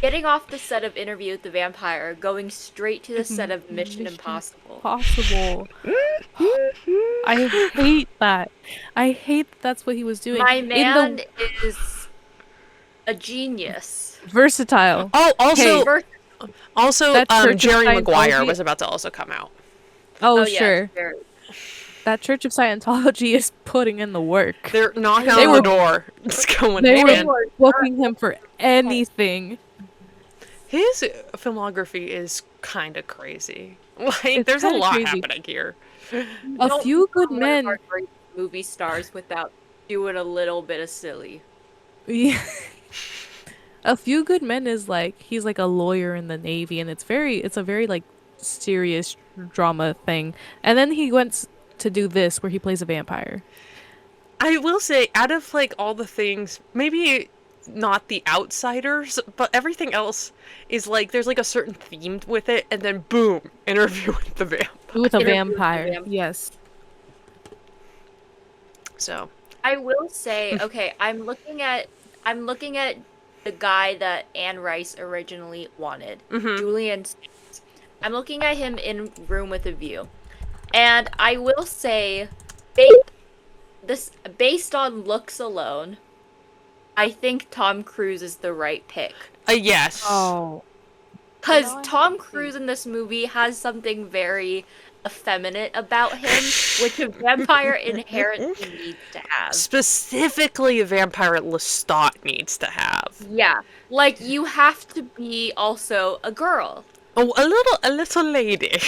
Speaker 2: getting off the set of Interview with the Vampire, going straight to the set of Mission Impossible?
Speaker 3: Possible. I hate that. I hate that's what he was doing.
Speaker 2: My
Speaker 3: In the-
Speaker 2: man is a genius.
Speaker 3: versatile.
Speaker 1: Oh,
Speaker 3: Hey,
Speaker 1: also,
Speaker 3: That Church of
Speaker 1: Jerry Maguire
Speaker 3: Scientology-
Speaker 1: was about to also come out.
Speaker 3: Oh,
Speaker 2: yeah,
Speaker 3: sure.
Speaker 2: very.
Speaker 3: That Church of Scientology is putting in the work.
Speaker 1: They're knocking
Speaker 3: They
Speaker 1: on
Speaker 3: were-
Speaker 1: the door. It's going,
Speaker 3: They
Speaker 1: hey,
Speaker 3: were
Speaker 1: man.
Speaker 3: booking him for anything.
Speaker 1: His filmography is kind of crazy. Like,
Speaker 3: It's
Speaker 1: there's a
Speaker 3: kinda
Speaker 1: lot
Speaker 3: crazy.
Speaker 1: happening here.
Speaker 3: A
Speaker 2: Don't
Speaker 3: Few Good
Speaker 2: become one of
Speaker 3: Men.
Speaker 2: our great movie stars without doing a little bit of silly.
Speaker 3: Yeah. A Few Good Men is like he's like a lawyer in the Navy, and it's a very like serious drama thing. And then he went to do this where he plays a vampire.
Speaker 1: I will say, out of like all the things, maybe not The Outsiders, but everything else is like there's like a certain theme with it, and then boom, Interview with the Vampire.
Speaker 3: With a
Speaker 2: Interview with the
Speaker 3: vampire.
Speaker 2: Vampire.
Speaker 3: Yes.
Speaker 1: So
Speaker 2: I will say, okay, I'm looking at the guy that Anne Rice originally wanted, Julian. Sands. I'm looking at him in Room with a View, and I will say, based on looks alone, I think Tom Cruise is the right pick.
Speaker 1: yes.
Speaker 3: Oh.
Speaker 2: Because
Speaker 3: No, I
Speaker 2: Tom
Speaker 3: haven't seen
Speaker 2: Cruise in this movie has something very effeminate about him, which a vampire inherently needs to have.
Speaker 1: Specifically, a vampire Lestat needs to have.
Speaker 2: Yeah. Like, you have to be also a girl.
Speaker 1: Oh, a little lady,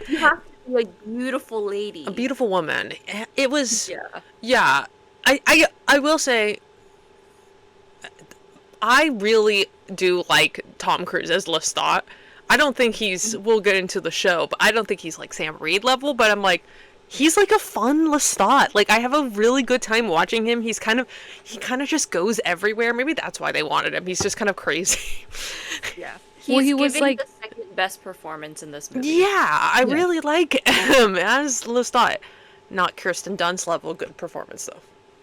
Speaker 2: You have to be a beautiful lady.
Speaker 1: a beautiful woman. It was.
Speaker 2: Yeah.
Speaker 1: Yeah, I will say, I really do like Tom Cruise as Lestat. I don't think we'll get into the show, but I don't think he's like Sam Reed level, but I'm like, he's like a fun Lestat. Like, I have a really good time watching him. He kind of just goes everywhere. Maybe that's why they wanted him. He's just kind of crazy.
Speaker 2: Yeah.
Speaker 3: Well,
Speaker 2: He's
Speaker 3: he was,
Speaker 2: giving
Speaker 3: like-
Speaker 2: the second best performance in this movie.
Speaker 1: Yeah, I
Speaker 3: Yeah.
Speaker 1: really like him as Lestat. Not Kirsten Dunst level good performance, though.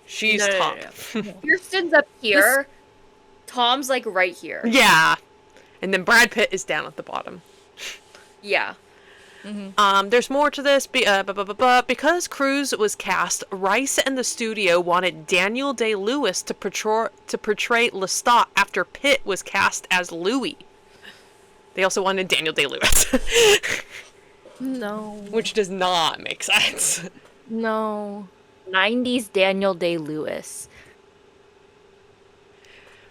Speaker 1: She's
Speaker 2: No, no,
Speaker 1: top.
Speaker 2: no, Kirsten's up here. Tom's like right here.
Speaker 1: Yeah. And then Brad Pitt is down at the bottom.
Speaker 2: Yeah.
Speaker 1: There's more to this, but because Cruise was cast, Rice and the studio wanted Daniel Day-Lewis to portray Lestat after Pitt was cast as Louis. They also wanted Daniel Day-Lewis,
Speaker 3: No.
Speaker 1: which does not make sense.
Speaker 3: No.
Speaker 2: 90s Daniel Day-Lewis.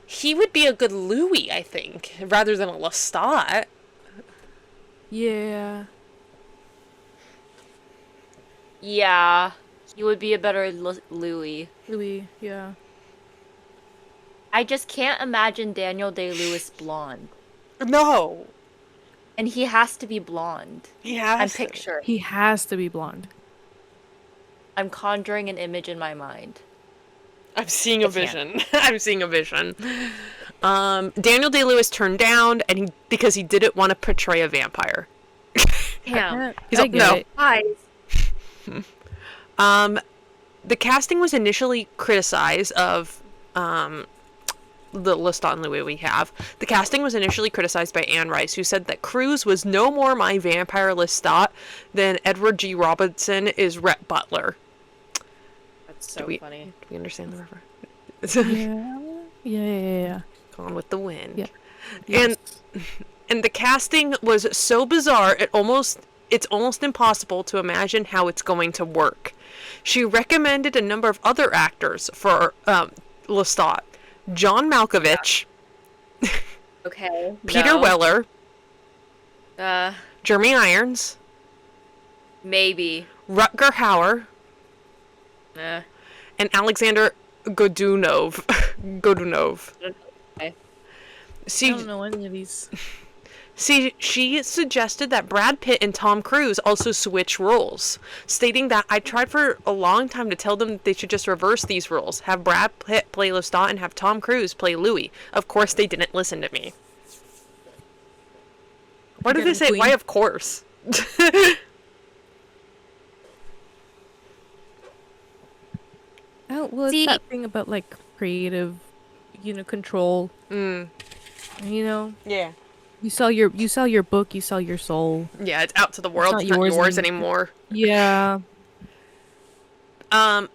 Speaker 1: He would be a good Louis, I think, rather than a Lestat.
Speaker 3: Yeah.
Speaker 2: Yeah. He would be a better Louis.
Speaker 3: Louis, yeah.
Speaker 2: I just can't imagine Daniel Day-Lewis blonde.
Speaker 1: No.
Speaker 2: And he has to be blonde.
Speaker 1: He has
Speaker 2: I'm
Speaker 1: to.
Speaker 2: picturing.
Speaker 3: He has to be blonde.
Speaker 2: I'm conjuring an image in my mind.
Speaker 1: I'm seeing a vision. I'm seeing a vision. Daniel Day-Lewis turned down because he didn't want to portray a vampire.
Speaker 2: Damn.
Speaker 1: He's like, no.
Speaker 2: Guys.
Speaker 1: The casting was initially criticized of the Lestat and Louis we have. The casting was initially criticized by Anne Rice, who said that Cruise was no more my vampire Lestat than Edward G. Robinson is Rhett Butler.
Speaker 2: That's so funny.
Speaker 1: Do we understand the reference?
Speaker 3: Yeah.
Speaker 1: Gone with the Wind.
Speaker 3: Yeah. Yes.
Speaker 1: And the casting was so bizarre, it's almost impossible to imagine how it's going to work. She recommended a number of other actors for Lestat. John Malkovich.
Speaker 2: Okay.
Speaker 1: Peter Weller.
Speaker 2: Uh,
Speaker 1: Jeremy Irons.
Speaker 2: maybe.
Speaker 1: Rutger Hauer. And Alexander Godunov.
Speaker 2: Okay.
Speaker 3: I don't know any of these.
Speaker 1: See, she suggested that Brad Pitt and Tom Cruise also switch roles, stating that I tried for a long time to tell them that they should just reverse these roles, have Brad Pitt play Lestat and have Tom Cruise play Louis. Of course, they didn't listen to me. Why did they say, why of course?
Speaker 3: Oh, well, it's that thing about, like, creative, control.
Speaker 1: Mm. Yeah.
Speaker 3: You sell your book, you sell your soul.
Speaker 1: Yeah, it's out to the world. It's not yours anymore.
Speaker 3: Yeah.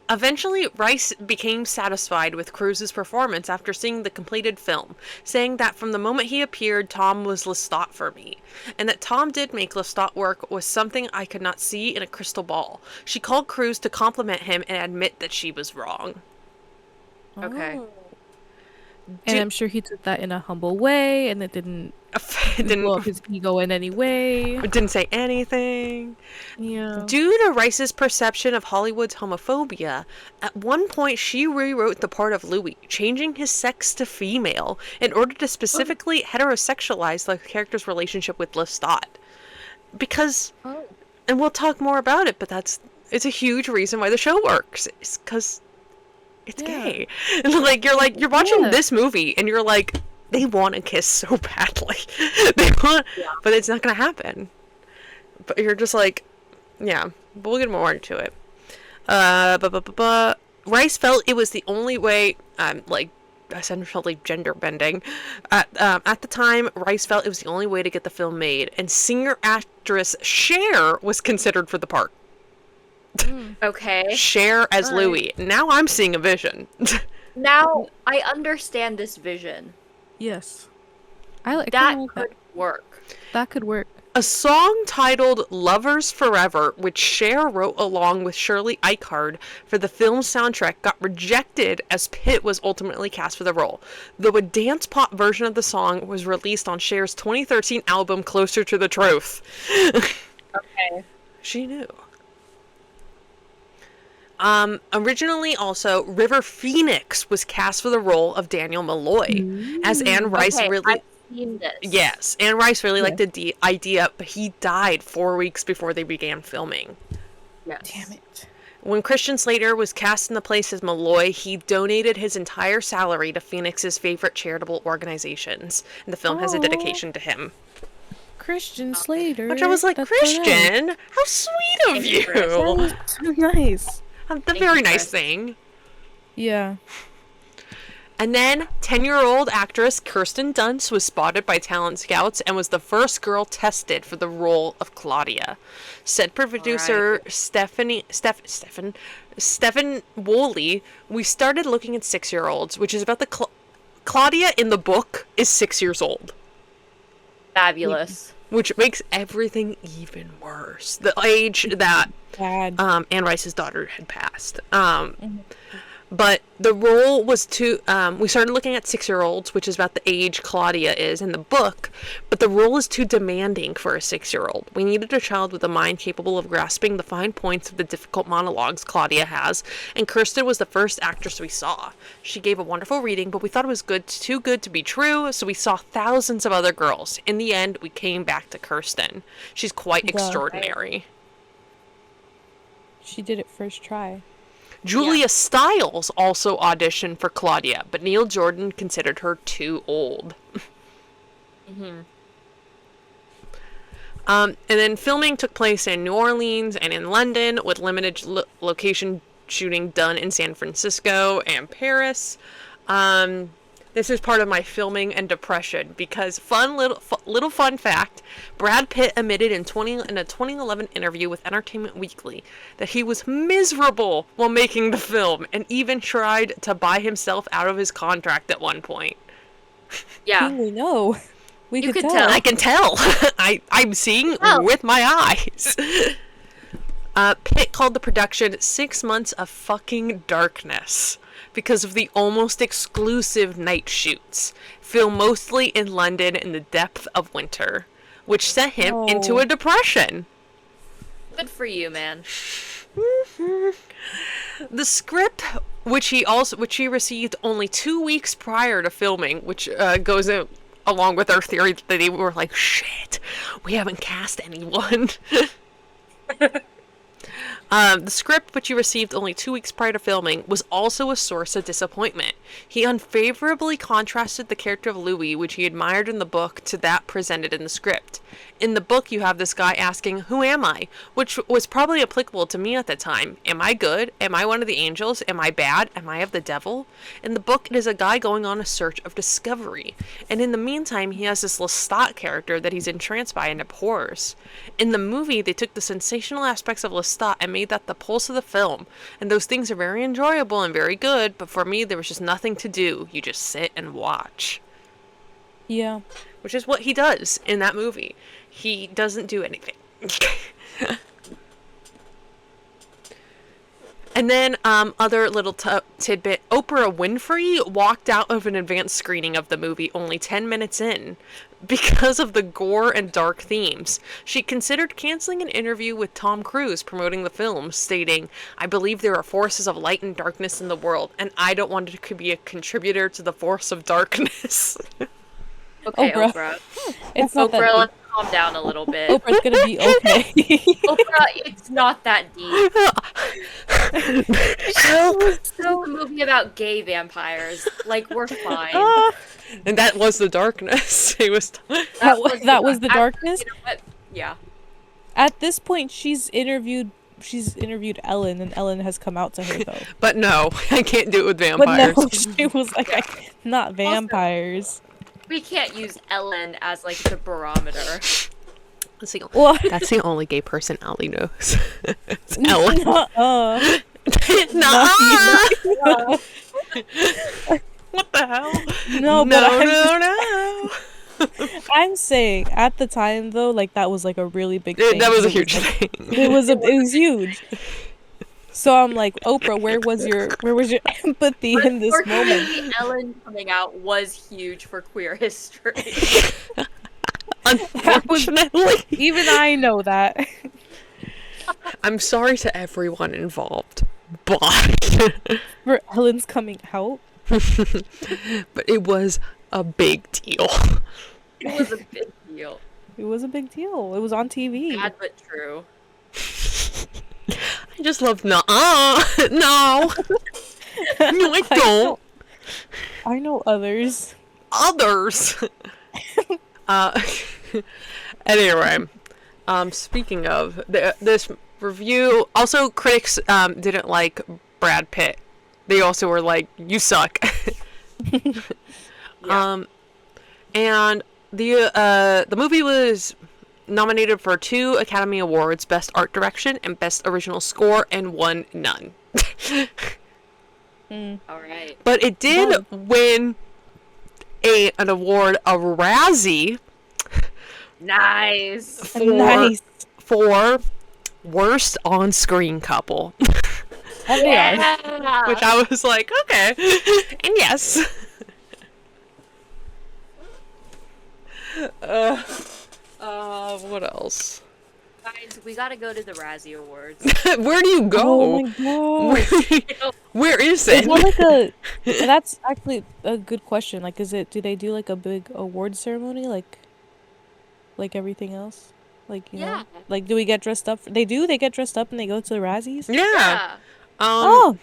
Speaker 1: Eventually, Rice became satisfied with Cruise's performance after seeing the completed film, saying that from the moment he appeared, Tom was Lestat for me, and that Tom did make Lestat work was something I could not see in a crystal ball. She called Cruise to compliment him and admit that she was wrong.
Speaker 2: Okay.
Speaker 3: And I'm sure he took that in a humble way, and it didn't blow up his ego in any way.
Speaker 1: Didn't say anything.
Speaker 3: Yeah.
Speaker 1: Due to Rice's perception of Hollywood's homophobia, at one point she rewrote the part of Louis, changing his sex to female in order to specifically heterosexualize the character's relationship with Lestat. Because, and we'll talk more about it, but it's a huge reason why the show works. It's because it's gay. And you're watching this movie and you're like, they want to kiss so badly. But it's not going to happen. But you're just like, yeah, but we'll get more into it. Rice felt it was the only way, essentially gender bending. At the time, Rice felt it was the only way to get the film made, and singer-actress Cher was considered for the part.
Speaker 2: Okay.
Speaker 1: Cher as Louis. Now I'm seeing a vision.
Speaker 2: Now I understand this vision.
Speaker 3: Yes.
Speaker 2: That could work.
Speaker 3: That could work.
Speaker 1: A song titled Lovers Forever, which Cher wrote along with Shirley Eichard for the film's soundtrack, got rejected as Pitt was ultimately cast for the role, though a dance pop version of the song was released on Cher's 2013 album Closer to the Truth.
Speaker 2: Okay.
Speaker 1: She knew. Originally also, River Phoenix was cast for the role of Daniel Malloy, as Anne Rice
Speaker 2: I've seen this.
Speaker 1: Yes, Anne Rice really liked the idea, but he died 4 weeks before they began filming.
Speaker 2: Yes.
Speaker 3: Damn it.
Speaker 1: When Christian Slater was cast in the place as Malloy, he donated his entire salary to Phoenix's favorite charitable organizations, and the film has a dedication to him.
Speaker 3: Christian Slater.
Speaker 1: Which I was like, that's Christian, how sweet of you!
Speaker 3: That's so nice.
Speaker 1: The very nice thing.
Speaker 3: Yeah.
Speaker 1: And then, 10-year-old actress Kirsten Dunst was spotted by talent scouts and was the first girl tested for the role of Claudia. Said producer Stephen Woolley, we started looking at 6-year-olds, which is about the Claudia in the book is 6 years old.
Speaker 2: Fabulous.
Speaker 1: Which makes everything even worse. The age that Anne Rice's daughter had passed. But the role was too. We started looking at 6-year-olds, which is about the age Claudia is in the book. But the role is too demanding for a 6-year-old. We needed a child with a mind capable of grasping the fine points of the difficult monologues Claudia has. And Kirsten was the first actress we saw. She gave a wonderful reading, but we thought it was too good to be true. So we saw thousands of other girls. In the end, we came back to Kirsten. She's quite extraordinary.
Speaker 3: She did it first try.
Speaker 1: Julia Stiles also auditioned for Claudia, but Neil Jordan considered her too old. And then filming took place in New Orleans and in London, with limited location shooting done in San Francisco and Paris. This is part of my filming and depression, because little fun fact, Brad Pitt admitted in a 2011 interview with Entertainment Weekly that he was miserable while making the film, and even tried to buy himself out of his contract at one point.
Speaker 2: Yeah.
Speaker 3: We know.
Speaker 2: You could tell.
Speaker 1: I can tell. I'm seeing with my eyes. Pitt called the production 6 months of fucking darkness, because of the almost exclusive night shoots, filmed mostly in London in the depth of winter, which sent him into a depression.
Speaker 2: Good for you, man.
Speaker 1: The script, which he received only 2 weeks prior to filming, which goes along with our theory that they were like, shit, we haven't cast anyone. The script, which he received only 2 weeks prior to filming, was also a source of disappointment. He unfavorably contrasted the character of Louis, which he admired in the book, to that presented in the script. In the book, you have this guy asking, "Who am I?" which was probably applicable to me at the time. Am I good? Am I one of the angels? Am I bad? Am I of the devil? In the book, it is a guy going on a search of discovery. And in the meantime, he has this Lestat character that he's entranced by and abhors. In the movie, they took the sensational aspects of Lestat and made that the pulse of the film. And those things are very enjoyable and very good, but for me, there was just nothing to do. You just sit and watch.
Speaker 3: Yeah.
Speaker 1: Which is what he does in that movie. He doesn't do anything. And then, other little tidbit, Oprah Winfrey walked out of an advanced screening of the movie only 10 minutes in because of the gore and dark themes. She considered canceling an interview with Tom Cruise promoting the film, stating, "I believe there are forces of light and darkness in the world, and I don't want it to be a contributor to the force of darkness."
Speaker 2: Okay,
Speaker 3: Oprah.
Speaker 2: Oprah.
Speaker 3: It's not that
Speaker 2: Oprah,
Speaker 3: deep.
Speaker 2: let's calm down a little bit.
Speaker 3: Oprah's gonna be okay.
Speaker 2: Oprah, it's not that deep. It's still a movie about gay vampires. Like, we're fine.
Speaker 1: And that was the darkness. It was.
Speaker 3: That was the darkness.
Speaker 2: You know what? Yeah.
Speaker 3: At this point, she's interviewed Ellen, and Ellen has come out to her though.
Speaker 1: But no, I can't do it with
Speaker 3: But
Speaker 1: vampires.
Speaker 3: no, she was like, not vampires.
Speaker 2: We can't use Ellen as, like, the barometer.
Speaker 1: That's the only gay person Allie knows. It's Ellen.
Speaker 3: Nuh-uh.
Speaker 1: What the hell?
Speaker 3: No, but
Speaker 1: no.
Speaker 3: I'm saying at the time though, like that was like a really big thing.
Speaker 1: That was a huge thing.
Speaker 3: It was huge. So I'm like, Oprah, where was your empathy in this moment?
Speaker 2: Unfortunately, Ellen coming out was huge for queer history.
Speaker 1: Unfortunately.
Speaker 3: Even I know that.
Speaker 1: I'm sorry to everyone involved, but
Speaker 3: For Ellen's coming out.
Speaker 1: but it was a big deal.
Speaker 2: It was a big deal.
Speaker 3: It was a big deal. It was on TV.
Speaker 2: Sad but true.
Speaker 1: I just love no. No, I don't.
Speaker 3: I know others.
Speaker 1: Others. Anyway, speaking of this review, also critics didn't like Brad Pitt. They also were like, "You suck."
Speaker 2: Yeah.
Speaker 1: And the movie was nominated for 2 Academy Awards: Best Art Direction and Best Original Score, and won none.
Speaker 2: All right.
Speaker 1: But it did win an award, a Razzie,
Speaker 2: Nice.
Speaker 3: Nice.
Speaker 1: for worst on-screen couple.
Speaker 3: They are.
Speaker 1: Which I was like, okay. And yes. What else?
Speaker 2: Guys, we gotta go to the Razzie Awards.
Speaker 1: Where do you go?
Speaker 3: Oh my god.
Speaker 1: Where is
Speaker 3: Is
Speaker 1: it?
Speaker 3: that like a? That's actually a good question. Like, is it? Do they do like a big award ceremony, like everything else? Like, you know, like, do we get dressed up? They do. They get dressed up and they go to the Razzies.
Speaker 1: Yeah.
Speaker 3: Oh,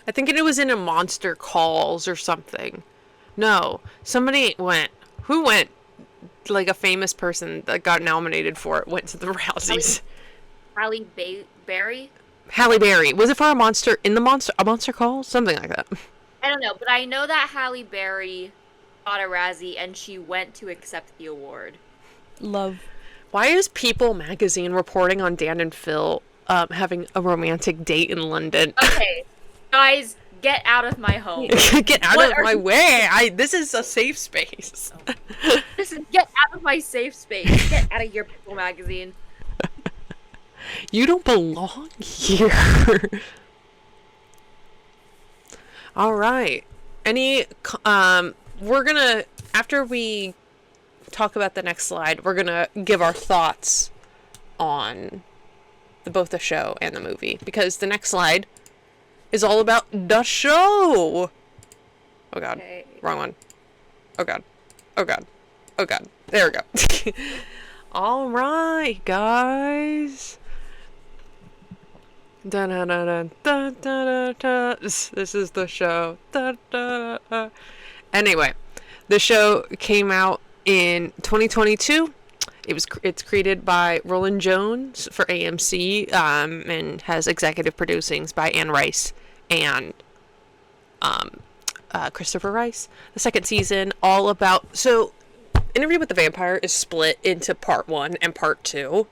Speaker 1: I think it was in a Monster Calls or something. No, somebody went. Who went? Like a famous person that got nominated for it went to the Razzies.
Speaker 2: Halle Berry?
Speaker 1: Halle Berry. Was it for a monster in the monster call? Something like that.
Speaker 2: I don't know, but I know that Halle Berry got a Razzie and she went to accept the award.
Speaker 3: love.
Speaker 1: Why is People magazine reporting on Dan and Phil having a romantic date in London?
Speaker 2: Okay, guys, get out of my home.
Speaker 1: Get out of my way. This is a safe space.
Speaker 2: Get out of my safe space. Get out of your People magazine.
Speaker 1: You don't belong here. All right. We're gonna, after we talk about the next slide, we're gonna give our thoughts on both the show and the movie, because the next slide is all about the show. Oh god.
Speaker 2: Okay.
Speaker 1: Wrong one. Oh god. Oh god. Oh god. There we go. All right, guys. Dun, dun, dun, dun, dun, dun, dun. This is the show. Dun, dun, dun. Anyway, the show came out in 2022. It's created by Roland Jones for AMC, and has executive producings by Anne Rice and Christopher Rice. The second season, all about... So, Interview with the Vampire is split into part 1 and part 2.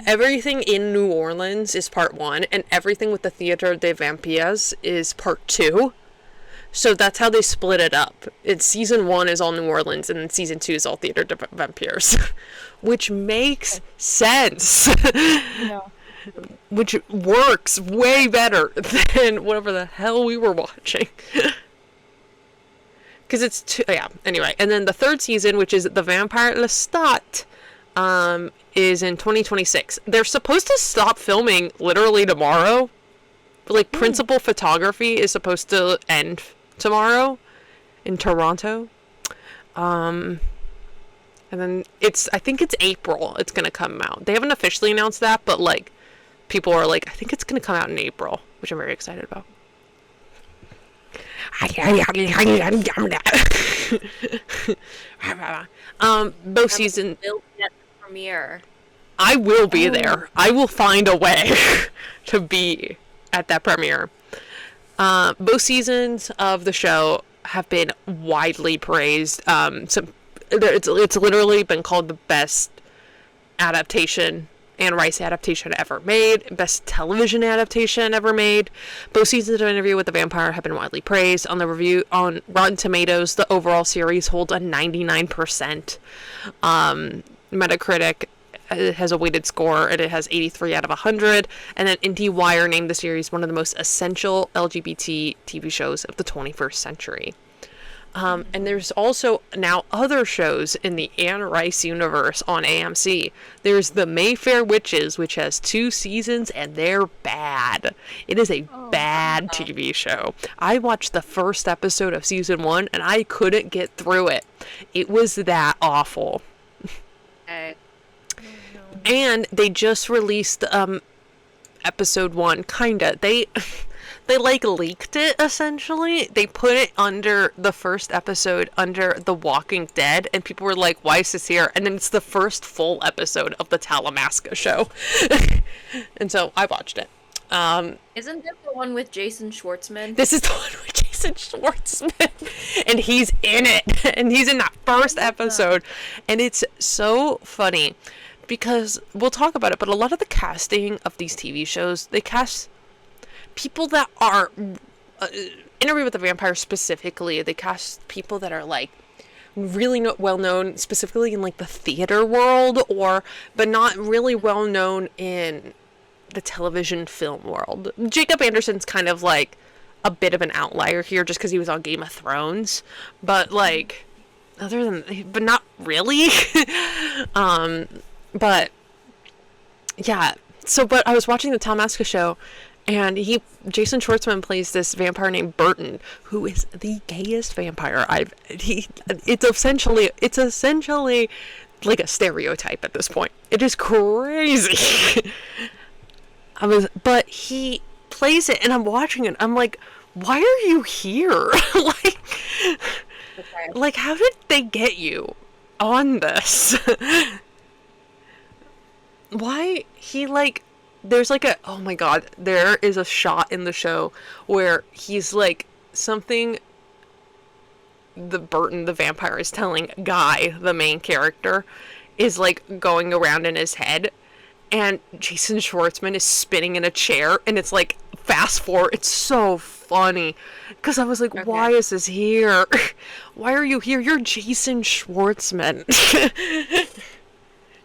Speaker 1: Everything in New Orleans is part 1, and everything with the Theatre des Vampires is part 2. So that's how they split it up. Season 1 is all New Orleans, and then season 2 is all Theatre des Vampires. Which makes sense.
Speaker 3: Yeah.
Speaker 1: Which works way better than whatever the hell we were watching. Because it's anyway. And then the third season, which is The Vampire Lestat, is in 2026. They're supposed to stop filming literally tomorrow. But, like, principal photography is supposed to end tomorrow in Toronto. And then I think it's April it's gonna come out. They haven't officially announced that, but, like, people are like, I think it's gonna come out in April, which I'm very excited about. Both seasons.
Speaker 2: Premiere.
Speaker 1: I will be there. I will find a way to be at that premiere. Both seasons of the show have been widely praised. It's literally been called the best adaptation, Anne Rice adaptation ever made, best television adaptation ever made. Both seasons of Interview with the Vampire have been widely praised. On Rotten Tomatoes, the overall series holds a 99%. Metacritic has a weighted score, and it has 83 out of 100. And then IndieWire named the series one of the most essential LGBT TV shows of the 21st century. And there's also now other shows in the Anne Rice universe on AMC. There's The Mayfair Witches, which has 2 seasons, and they're bad. It is a bad TV show. I watched the first episode of season 1, and I couldn't get through it. It was that awful.
Speaker 2: Okay.
Speaker 1: And they just released episode 1, kinda. They like leaked it, essentially. They put it under the first episode under The Walking Dead, and people were like, why is this here? And then it's the first full episode of the Talamasca show. And so I watched it.
Speaker 2: Isn't this the one with Jason Schwartzman?
Speaker 1: This is the one with Jason Schwartzman, and he's in it, and he's in that first episode, and it's so funny, because we'll talk about it, but a lot of the casting of these TV shows, they cast people that are, Interview with the Vampire specifically, they cast people that are, like, really well known, specifically in, like, the theater world, but not really well known in the television film world. Jacob Anderson's kind of like a bit of an outlier here just because he was on Game of Thrones, but like but not really. But yeah, but I was watching the Talamasca show, and Jason Schwartzman plays this vampire named Burton, who is the gayest vampire it's essentially like a stereotype at this point. It is crazy. But he plays it, and I'm watching it. I'm like, why are you here? Like, how did they get you on this? Why there's like oh my god, there is a shot in the show where he's like something Burton the vampire is telling Guy, the main character, is like going around in his head, and Jason Schwartzman is spinning in a chair, and it's like fast forward. It's so funny because I was like, why is this here? Why are you here? You're Jason Schwartzman.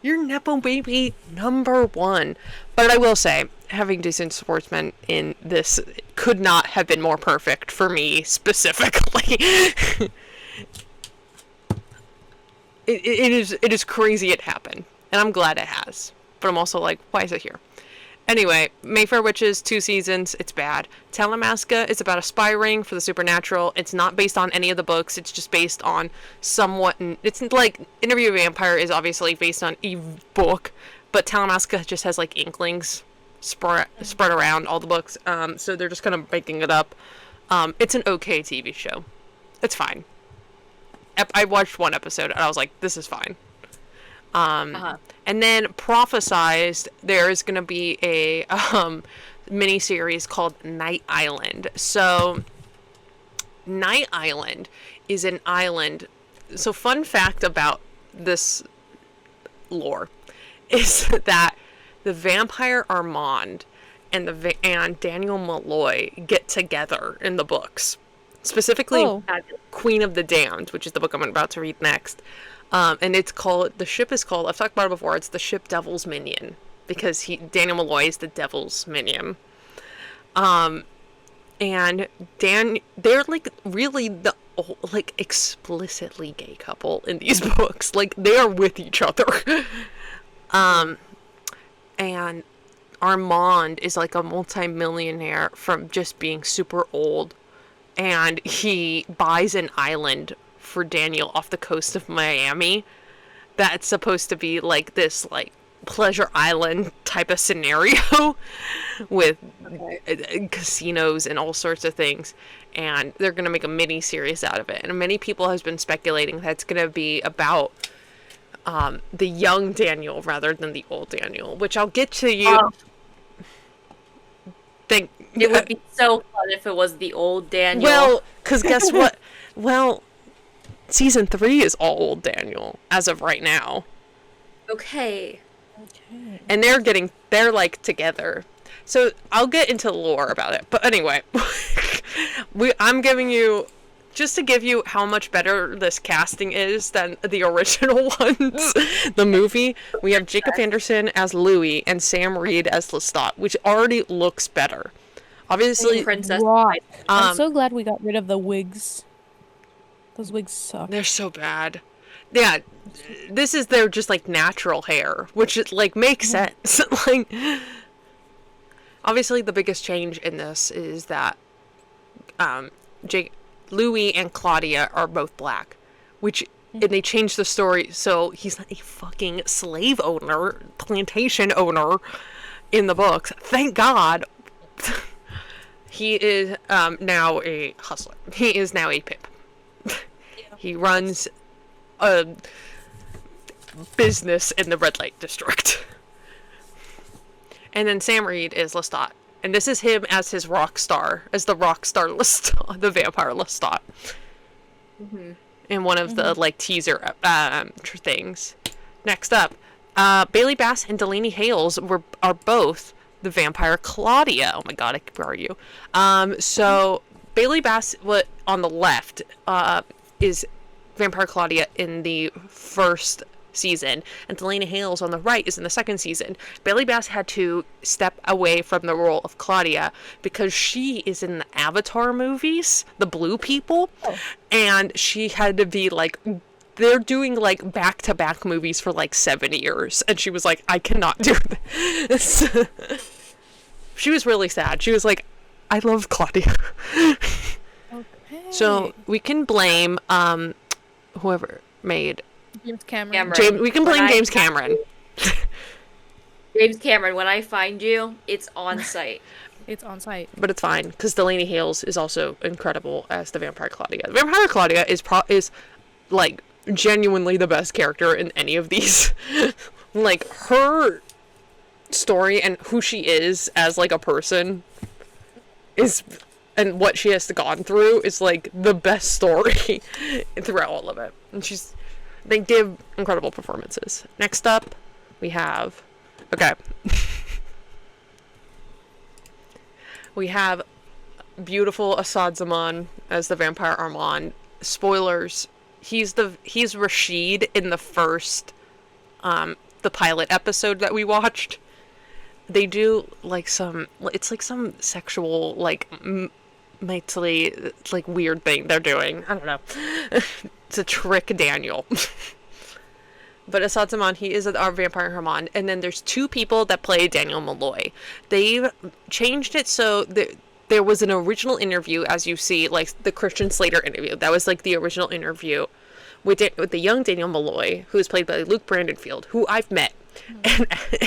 Speaker 1: You're Nepo baby #1. But I will say, having Jason Schwartzman in this could not have been more perfect for me specifically. It is crazy it happened, and I'm glad it has. But I'm also like, why is it here? Anyway, Mayfair Witches, 2 seasons. It's bad. Talamasca is about a spy ring for the supernatural. It's not based on any of the books. It's just based on somewhat. It's like Interview with a Vampire is obviously based on a book, but Talamasca just has like inklings spread around all the books. So they're just kind of making it up. It's an okay TV show. It's fine. I watched 1 episode and I was like, this is fine. And then prophesized there is going to be a mini-series called Night Island. So Night Island is an island. So fun fact about this lore is that the vampire Armand and Daniel Malloy get together in the books. Specifically, Queen of the Damned, which is the book I'm about to read next. And the ship is called, I've talked about it before, it's the ship Devil's Minion, because Daniel Malloy is the Devil's Minion. And they're like really the like explicitly gay couple in these books. Like, they are with each other. And Armand is like a multi-millionaire from just being super old, and he buys an island for Daniel off the coast of Miami that's supposed to be like this like pleasure island type of scenario with casinos and all sorts of things, and they're gonna make a mini series out of it. And many people has been speculating that it's gonna be about the young Daniel rather than the old Daniel, which I'll get to you.
Speaker 2: It would be so fun if it was the old Daniel.
Speaker 1: Well, because guess what? Well, season 3 is all old Daniel as of right now.
Speaker 2: Okay.
Speaker 1: And they're like together. So I'll get into lore about it. But anyway, I'm giving you, just to give you how much better this casting is than the original ones, the movie, we have Jacob Anderson as Louis and Sam Reed as Lestat, which already looks better. Obviously,
Speaker 2: Princess.
Speaker 3: I'm so glad we got rid of the wigs. Those wigs suck.
Speaker 1: They're so bad. Yeah, this is their just like natural hair, which it like makes sense. Like, obviously, the biggest change in this is that Louis and Claudia are both black, and they changed the story so he's not a fucking slave owner, plantation owner in the books. Thank God. He is now a hustler. He is now a pimp. He runs a business in the red light district. And then Sam Reed is Lestat. And this is him as his rock star, as the rock star Lestat, the vampire Lestat. In one of the like teaser things. Next up, Bailey Bass and Delaney Hales are both the vampire Claudia. Oh my god, where are you? So Bailey Bass, on the left, is vampire Claudia in the first season, and Delaney Hales on the right is in the second season. Bailey Bass had to step away from the role of Claudia because she is in the Avatar movies, the blue people, and she had to be like, they're doing like back-to-back movies for like 7 years, and she was like, I cannot do this. She was really sad. She was like, I love Claudia.
Speaker 3: Okay.
Speaker 1: So we can blame whoever made
Speaker 3: James Cameron.
Speaker 1: we can blame James Cameron.
Speaker 2: James Cameron, when I find you, it's on site.
Speaker 3: It's on site.
Speaker 1: But it's fine because Delaney Hales is also incredible as the Vampire Claudia. The Vampire Claudia is like genuinely the best character in any of these. Like, her story and who she is as like a person is, and what she has gone through is like the best story throughout all of it. And they give incredible performances. Next up, we have, we have beautiful Assad Zaman as the vampire Armand. Spoilers, he's Rashid in the first, the pilot episode that we watched. They do like it's like some sexual, like, mightily, like, weird thing they're doing. I don't know. To trick Daniel. But Assad Zaman, he is our vampire Armand. And then there's two people that play Daniel Malloy. They've changed it so there was an original interview, as you see, like the Christian Slater interview. That was like the original interview with the young Daniel Malloy, who is played by Luke Brandonfield, who I've met.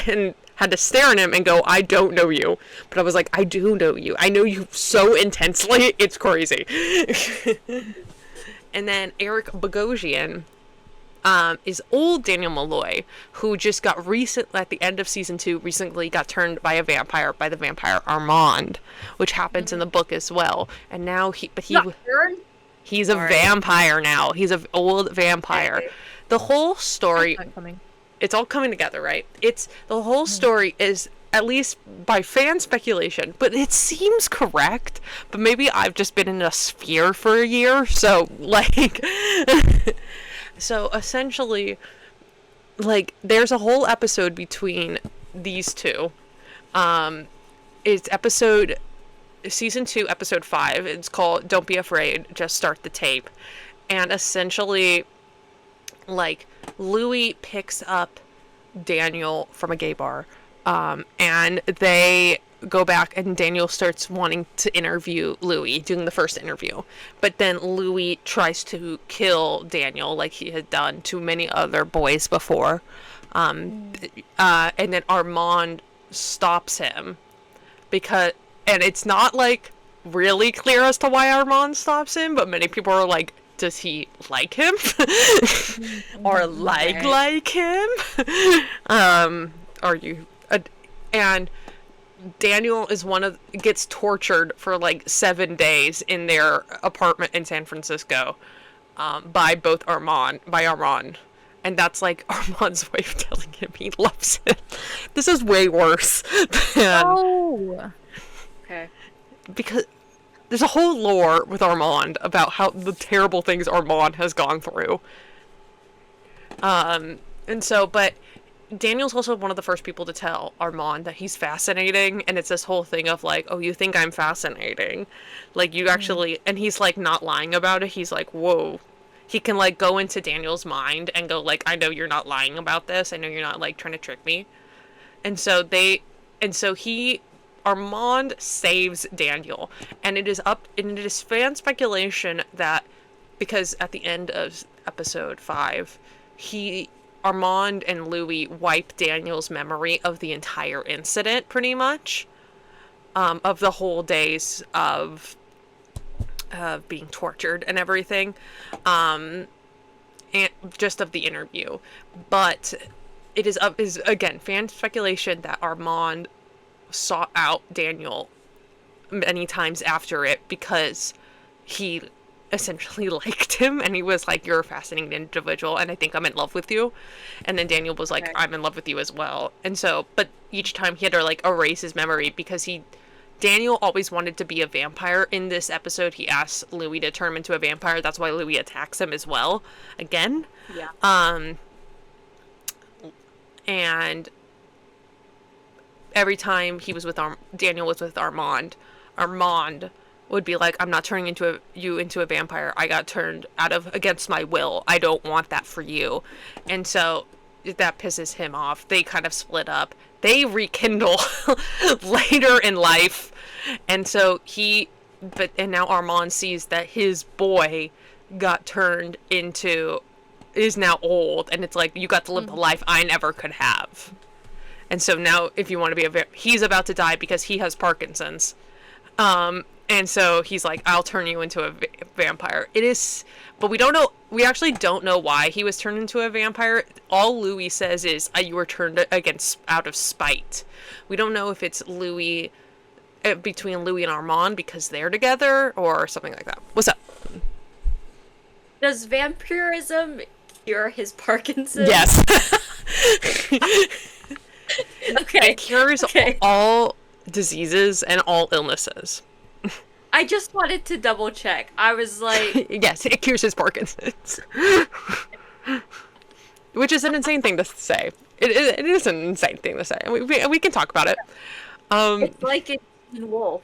Speaker 1: And had to stare at him and go, I don't know you. But I was like, I do know you. I know you so intensely. It's crazy. And then Eric Bogosian is old Daniel Malloy, who just got at the end of season 2, recently got turned by the vampire Armand, which happens in the book as well. And now he's a vampire now. He's an old vampire. The whole story, it's all coming together, right? The whole story is, at least by fan speculation, but it seems correct, but maybe I've just been in a sphere for a year, so, like, so essentially, like, there's a whole episode between these two. It's season 2, episode 5, it's called Don't Be Afraid, Just Start the Tape, and essentially, like, Louis picks up Daniel from a gay bar, and they go back, and Daniel starts wanting to interview Louis, doing the first interview. But then Louis tries to kill Daniel, like he had done to many other boys before. And then Armand stops him, and it's not, like, really clear as to why Armand stops him, but many people are like, does he like him? Or like him? Are you... and Daniel is gets tortured for like 7 days in their apartment in San Francisco, by Armand. And that's like Armand's way of telling him he loves him. This is way worse than...
Speaker 3: Oh!
Speaker 2: Okay.
Speaker 1: Because there's a whole lore with Armand about how the terrible things Armand has gone through. And so, but Daniel's also one of the first people to tell Armand that he's fascinating, and it's this whole thing of like, oh, you think I'm fascinating? Like, you actually... And he's, like, not lying about it. He's like, whoa. He can, like, go into Daniel's mind and go, like, I know you're not lying about this. I know you're not, like, trying to trick me. And so Armand saves Daniel, and it is fan speculation that, because at the end of episode 5, Armand and Louis wipe Daniel's memory of the entire incident, pretty much, of the whole days of being tortured and everything, and just of the interview. But it is again fan speculation that Armand sought out Daniel many times after it because he essentially liked him, and he was like, you're a fascinating individual, and I think I'm in love with you. And then Daniel was like, okay, I'm in love with you as well. And so, but each time he had to, like, erase his memory because Daniel always wanted to be a vampire. In this episode, he asks Louis to turn him into a vampire. That's why Louis attacks him as well, again.
Speaker 2: Yeah.
Speaker 1: and every time he was with Daniel was with Armand would be like, I'm not turning you into a vampire. I got turned out of against my will. I don't want that for you. And so that pisses him off. They kind of split up. They rekindle later in life. And so and now Armand sees that his boy got turned into, is now old. And it's like, you got to live the life I never could have. And so now if you want to be he's about to die because he has Parkinson's. And so he's like, I'll turn you into a vampire. It is, but we don't know, we actually don't know why he was turned into a vampire. All Louis says is, you were turned out of spite. We don't know if it's Louis, between Louis and Armand because they're together or something like that. What's up?
Speaker 2: Does vampirism cure his Parkinson's?
Speaker 1: Yes.
Speaker 2: Okay.
Speaker 1: It cures all diseases and all illnesses.
Speaker 2: I just wanted to double check. I was like...
Speaker 1: Yes, it cures his Parkinson's. Which is an insane thing to say. It is an insane thing to say. We can talk about it.
Speaker 2: It's like in Teen Wolf.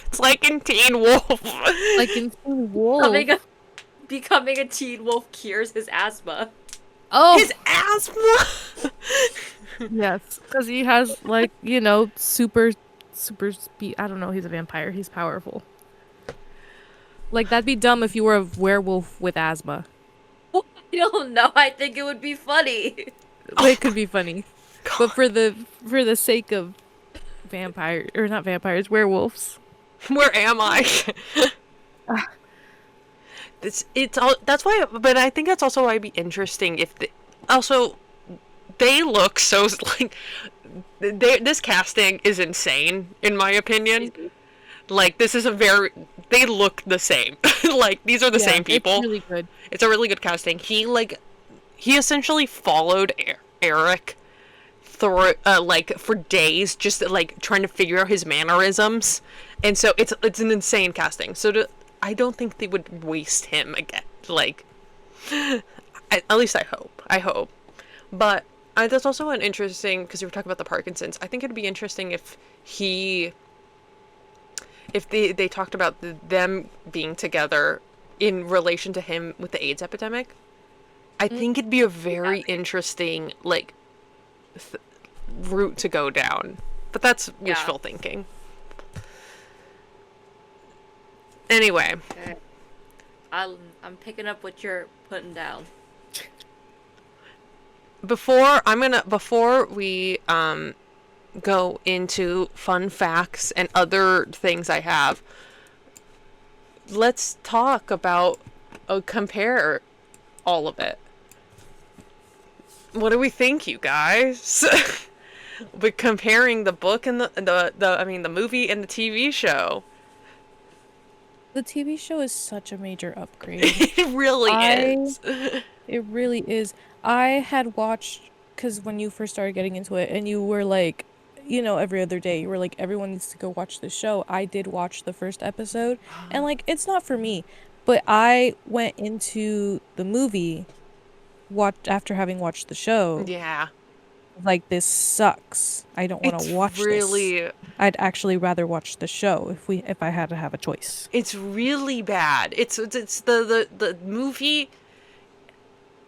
Speaker 1: It's like in Teen Wolf.
Speaker 3: Like in Teen Wolf.
Speaker 2: Becoming a Teen Wolf cures his asthma.
Speaker 3: Oh!
Speaker 1: His asthma?
Speaker 3: Yes, because he has, like, super speed. I don't know, he's a vampire. He's powerful. Like, that'd be dumb if you were a werewolf with asthma.
Speaker 2: I don't know. I think it would be funny.
Speaker 3: It could be funny. God. But for the sake of not vampires, werewolves.
Speaker 1: Where am I? That's why, but I think that's also why it'd be interesting if they look so like this casting is insane in my opinion. Like this is they look the same. Like these are the same people.
Speaker 3: It's really good.
Speaker 1: It's a really good casting. He essentially followed Eric through for days, just like trying to figure out his mannerisms, and so it's an insane casting. So I don't think they would waste him again. Like, at least I hope. But that's also an interesting, because you were talking about the Parkinson's. I think it'd be interesting if they talked about them being together in relation to him with the AIDS epidemic. I think it'd be a very interesting route to go down. But that's wishful thinking. Anyway,
Speaker 2: okay. I'm picking up what you're putting down.
Speaker 1: Before we go into fun facts and other things I have, let's talk about compare all of it. What do we think, you guys? But comparing the book and the movie and the TV show.
Speaker 3: The TV show is such a major upgrade.
Speaker 1: It really is.
Speaker 3: It really is. I had watched, because when you first started getting into it, and you were like, every other day, you were like, everyone needs to go watch the show. I did watch the first episode, and like, it's not for me. But I went into the movie, after having watched the show.
Speaker 1: Yeah.
Speaker 3: Like, this sucks. I don't want to watch this. I'd actually rather watch the show if I had to have a choice.
Speaker 1: It's really bad. It's the movie.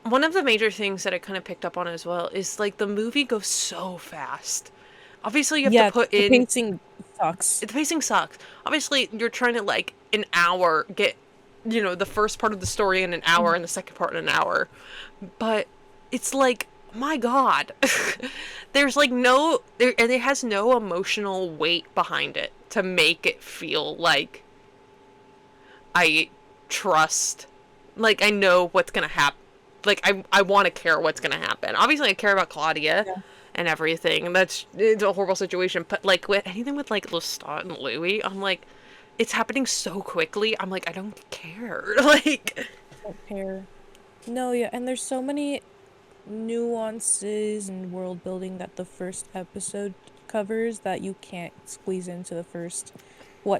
Speaker 1: One of the major things that I kind of picked up on as well is like the movie goes so fast. Obviously, you have to put in.
Speaker 3: The pacing sucks.
Speaker 1: The pacing sucks. Obviously, you're trying to like an hour get, the first part of the story in an hour and the second part in an hour, but it's like, my God, there's like and it has no emotional weight behind it to make it feel like I trust, like I know what's gonna happen. Like I want to care what's gonna happen. Obviously, I care about Claudia and everything, and it's a horrible situation. But like with anything with like Lestat and Louis, I'm like, it's happening so quickly. I'm like, I don't care. Like,
Speaker 3: I don't care. No, yeah, and there's so many nuances and world building that the first episode covers that you can't squeeze into the first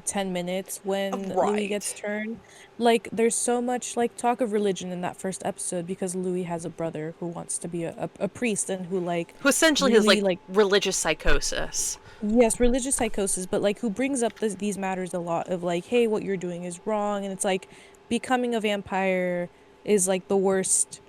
Speaker 3: 10 minutes when Louis gets turned. Like, there's so much like talk of religion in that first episode because Louis has a brother who wants to be a priest and who
Speaker 1: who essentially
Speaker 3: really,
Speaker 1: has like religious psychosis.
Speaker 3: Yes, religious psychosis, but like who brings up these matters a lot of like, hey, what you're doing is wrong, and it's like becoming a vampire is like the worst.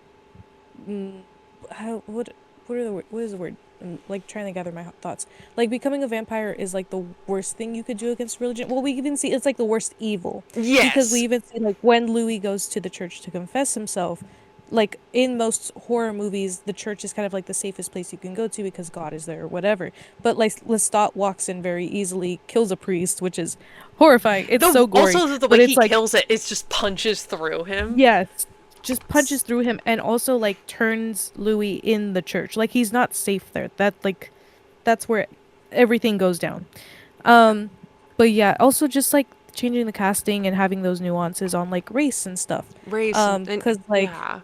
Speaker 3: What is the word? I'm like trying to gather my thoughts. Like becoming a vampire is like the worst thing you could do against religion. Well, we even see it's like the worst evil.
Speaker 1: Yes.
Speaker 3: Because we even see like when Louis goes to the church to confess himself, like in most horror movies, the church is kind of like the safest place you can go to because God is there or whatever. But like Lestat walks in very easily, kills a priest, which is horrifying. It's so gory.
Speaker 1: Also, the way he kills it, it just punches through him.
Speaker 3: Yes. Just punches through him and also like turns Louis in the church. Like he's not safe there. That's where everything goes down. But yeah, also just like changing the casting and having those nuances on like race and stuff. Because like
Speaker 1: yeah.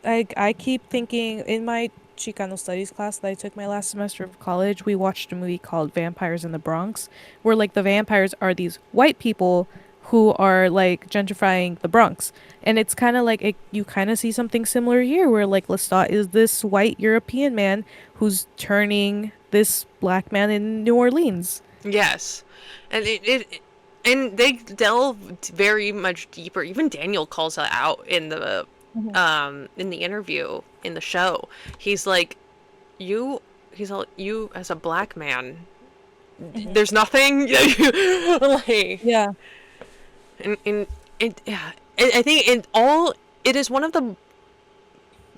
Speaker 3: I keep thinking in my Chicano studies class that I took my last semester of college, we watched a movie called Vampires in the Bronx, where like the vampires are these white people who are like gentrifying the Bronx. And it's kind of like you kind of see something similar here where like Lestat is this white European man who's turning this black man in New Orleans.
Speaker 1: Yes. And and they delve very much deeper. Even Daniel calls it out in the interview in the show. He's like, you as a black man, there's nothing like,
Speaker 3: yeah.
Speaker 1: And yeah, I think it is one of the,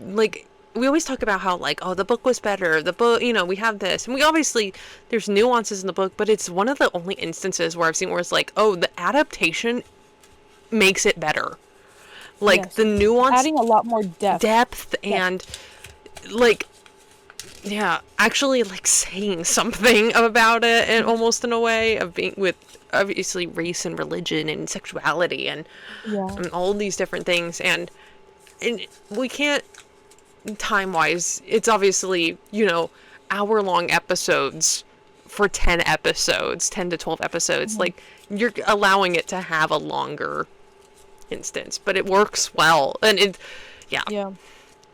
Speaker 1: like, we always talk about how like, oh, the book was better, the book, we have this, and we obviously there's nuances in the book, but it's one of the only instances where I've seen where it's like, oh, the adaptation makes it better, like yes. The nuance,
Speaker 3: adding a lot more depth
Speaker 1: and like, yeah, actually like saying something about it, and almost in a way of being with obviously race and religion and sexuality and all these different things, and we can't, time-wise, it's obviously, hour-long episodes for 10 to 12 episodes. Like, you're allowing it to have a longer instance, but it works well. And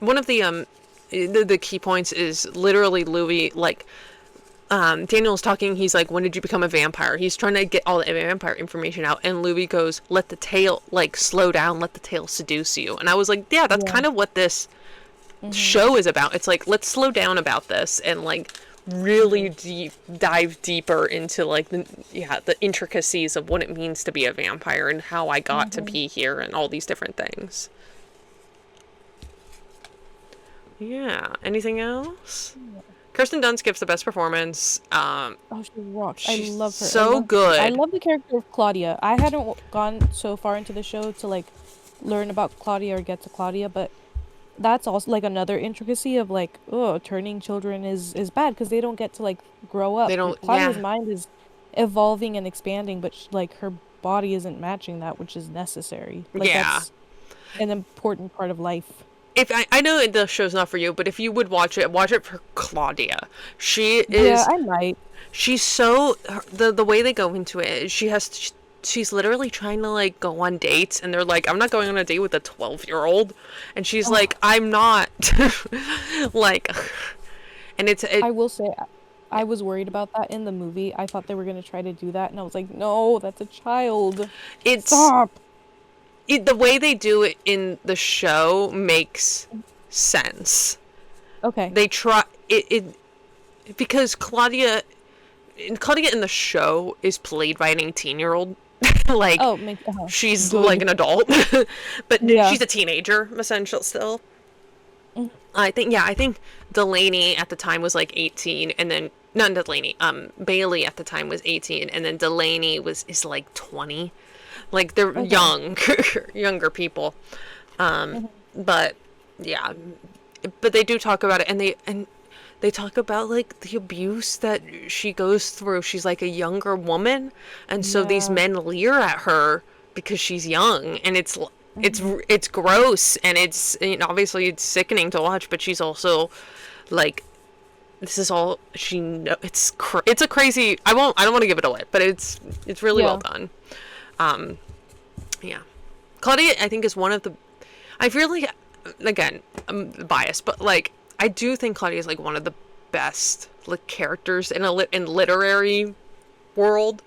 Speaker 1: one of the key points is literally Louis, like, Daniel's talking, he's like, when did you become a vampire? He's trying to get all the vampire information out, and Louis goes, let the tale, like, slow down, let the tale seduce you. And I was like, yeah, that's kind of what this show is about. It's like, let's slow down about this and like really dive deeper into like the intricacies of what it means to be a vampire and how I got to be here and all these different things. Yeah. Anything else? Kirsten Dunst gives the best performance.
Speaker 3: She rocks. I love her.
Speaker 1: So good.
Speaker 3: I love the character of Claudia. I hadn't gone so far into the show to like learn about Claudia or get to Claudia, but that's also like another intricacy of like, turning children is bad because they don't get to like grow up.
Speaker 1: They don't.
Speaker 3: Claudia's mind is evolving and expanding, but like her body isn't matching that, which is necessary. Like, that's an important part of life.
Speaker 1: If I know the show's not for you, but if you would watch it for Claudia. She is.
Speaker 3: Yeah, I might.
Speaker 1: She's so the way they go into it. She's literally trying to like go on dates, and they're like, I'm not going on a date with a 12-year-old, and she's like, I'm not, like, and
Speaker 3: I will say, I was worried about that in the movie. I thought they were gonna try to do that, and I was like, no, that's a child. Stop.
Speaker 1: The way they do it in the show makes sense.
Speaker 3: Okay.
Speaker 1: They try it because Claudia in the show is played by an 18-year-old. Like, she's good. Like an adult, but she's a teenager essentially still. I think Delaney at the time was like 18, and then not Delaney, Bailey at the time was 18, and then Delaney is like 20. Like, they're younger people. But yeah, but they do talk about it, and they talk about like the abuse that she goes through. She's like a younger woman, and so these men leer at her because she's young, and it's gross, and it's obviously it's sickening to watch, but she's also like this is all she know. It's a crazy. I don't want to give it away, but it's really well done. Yeah, Claudia, I think, is one of the. I really, again, I'm biased, but like I do think Claudia is like one of the best like characters in in literary world,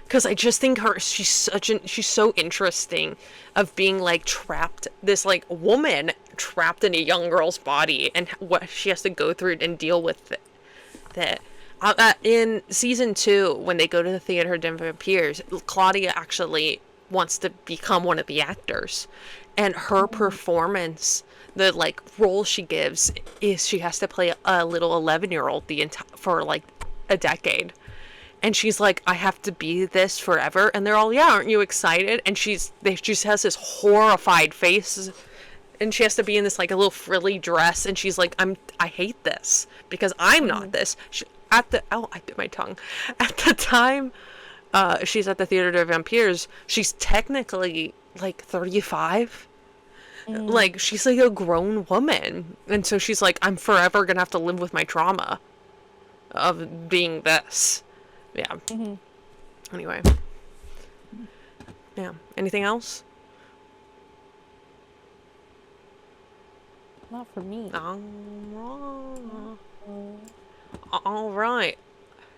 Speaker 1: because I just think she's so interesting, of being like trapped, this like woman trapped in a young girl's body, and what she has to go through and deal with that. In season 2, when they go to the Theater of Vampires, Claudia actually wants to become one of the actors, and her performance, the like role she gives, is she has to play a little 11-year-old for like a decade. And she's like, I have to be this forever. And they're all, yeah, aren't you excited? And she just has this horrified face. And she has to be in this like a little frilly dress. And she's like, I hate this because I'm not this. I bit my tongue. At the time, she's at the Theater of Vampires, she's technically like 35. Like, she's like a grown woman. And so she's like, I'm forever gonna have to live with my trauma of being this. Yeah. Anyway. Yeah. Anything else?
Speaker 3: Not for me.
Speaker 1: All right.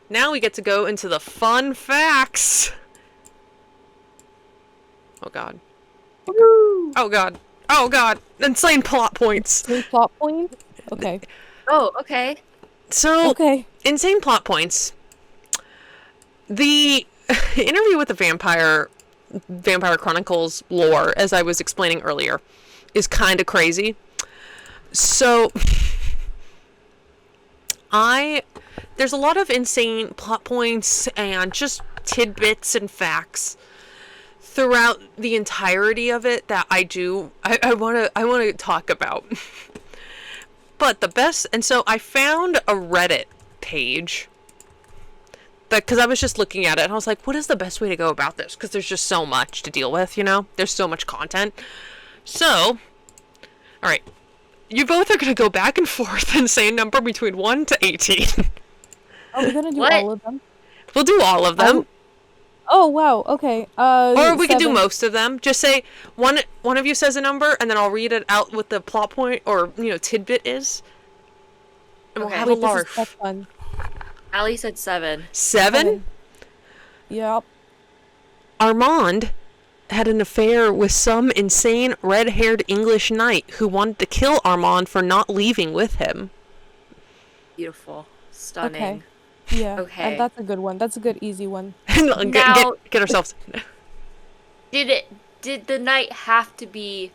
Speaker 1: Now we get to go into the fun facts. Oh god. Oh god. Oh god. Insane plot points.
Speaker 3: Insane plot points? Okay.
Speaker 2: Oh, okay.
Speaker 1: So, insane plot points. The interview with the Vampire Chronicles lore, as I was explaining earlier, is kind of crazy. So, there's a lot of insane plot points and just tidbits and facts throughout the entirety of it that I want to talk about. But the best, and so I found a Reddit page, because I was just looking at it and I was like, what is the best way to go about this? Because there's just so much to deal with, you know? There's so much content. So, alright. You both are going to go back and forth and say a number between 1 to 18.
Speaker 3: Are we going to do all of them?
Speaker 1: We'll do all of them.
Speaker 3: Oh, wow. Okay.
Speaker 1: Or we can do most of them. Just say one of you says a number, and then I'll read it out what the plot point or, tidbit is. And we'll have a lark.
Speaker 3: That's fun.
Speaker 2: Allie said 7.
Speaker 1: 7?
Speaker 3: Yep.
Speaker 1: Armand had an affair with some insane red-haired English knight who wanted to kill Armand for not leaving with him.
Speaker 2: Beautiful. Stunning.
Speaker 3: Okay. Yeah.
Speaker 2: Okay.
Speaker 3: That's a good one. That's a good easy one.
Speaker 2: Now,
Speaker 1: get ourselves.
Speaker 2: Did the knight have to be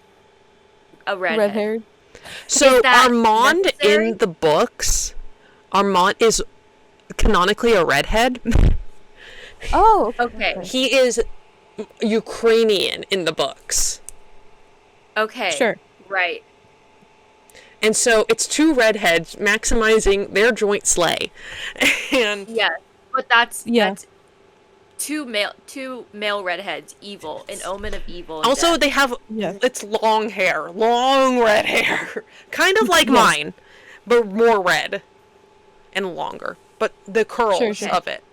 Speaker 2: a redhead?
Speaker 3: Red-haired.
Speaker 1: So Armand
Speaker 2: necessary?
Speaker 1: in the books, Armand is canonically a redhead.
Speaker 3: Oh.
Speaker 2: Okay.
Speaker 1: He is Ukrainian in the books.
Speaker 2: Okay.
Speaker 3: Sure.
Speaker 2: Right.
Speaker 1: And so it's 2 redheads maximizing their joint slay. And
Speaker 2: yeah, but that's two male redheads, evil, an omen of evil. And
Speaker 1: also
Speaker 2: death.
Speaker 1: they have it's long hair, long red hair, kind of like mine, but more red and longer. But the curls of it.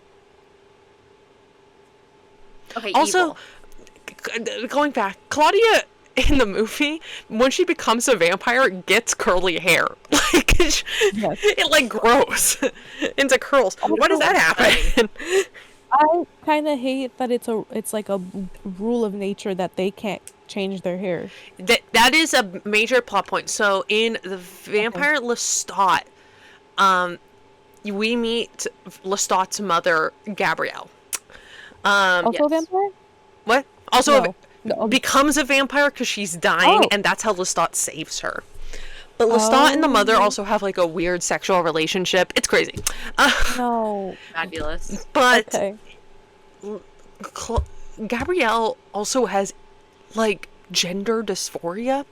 Speaker 2: Okay.
Speaker 1: Also, going back, Claudia in the movie, when she becomes a vampire, gets curly hair. Like it like grows into curls. Why does that happen?
Speaker 3: I kind of hate that it's like a rule of nature that they can't change their hair.
Speaker 1: That is a major plot point. So in the Vampire Lestat, we meet Lestat's mother, Gabrielle.
Speaker 3: Also a vampire?
Speaker 1: What? Also
Speaker 3: No.
Speaker 1: becomes a vampire because she's dying, and that's how Lestat saves her. But Lestat and the mother also have like a weird sexual relationship. It's crazy.
Speaker 3: No.
Speaker 2: Fabulous.
Speaker 1: But Gabrielle also has like gender dysphoria.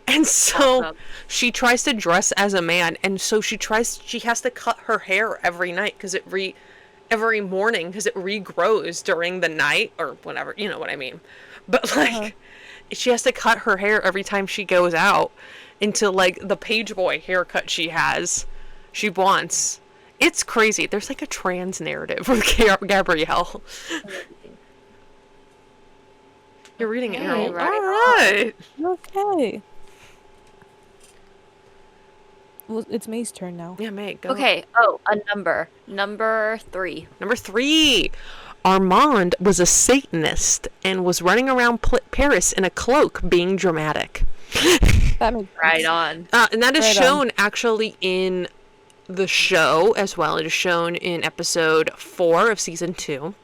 Speaker 1: And so she tries to dress as a man, and so she has to cut her hair every night because every morning because it regrows during the night or whatever, you know what I mean. But like she has to cut her hair every time she goes out into like the page boy haircut she has she wants. It's crazy. There's like a trans narrative with Gabrielle. You're reading it,
Speaker 2: Okay,
Speaker 1: Harold.
Speaker 2: right
Speaker 1: All right.
Speaker 3: Okay. Well, it's May's turn now.
Speaker 1: Yeah, May, go.
Speaker 2: Okay. Oh, a number. Number 3.
Speaker 1: Number 3. Armand was a Satanist and was running around Paris in a cloak being dramatic.
Speaker 3: That makes
Speaker 2: Right
Speaker 3: sense.
Speaker 2: on.
Speaker 1: And that is
Speaker 3: Right on.
Speaker 1: shown actually in the show as well. It is shown in episode 4 of season 2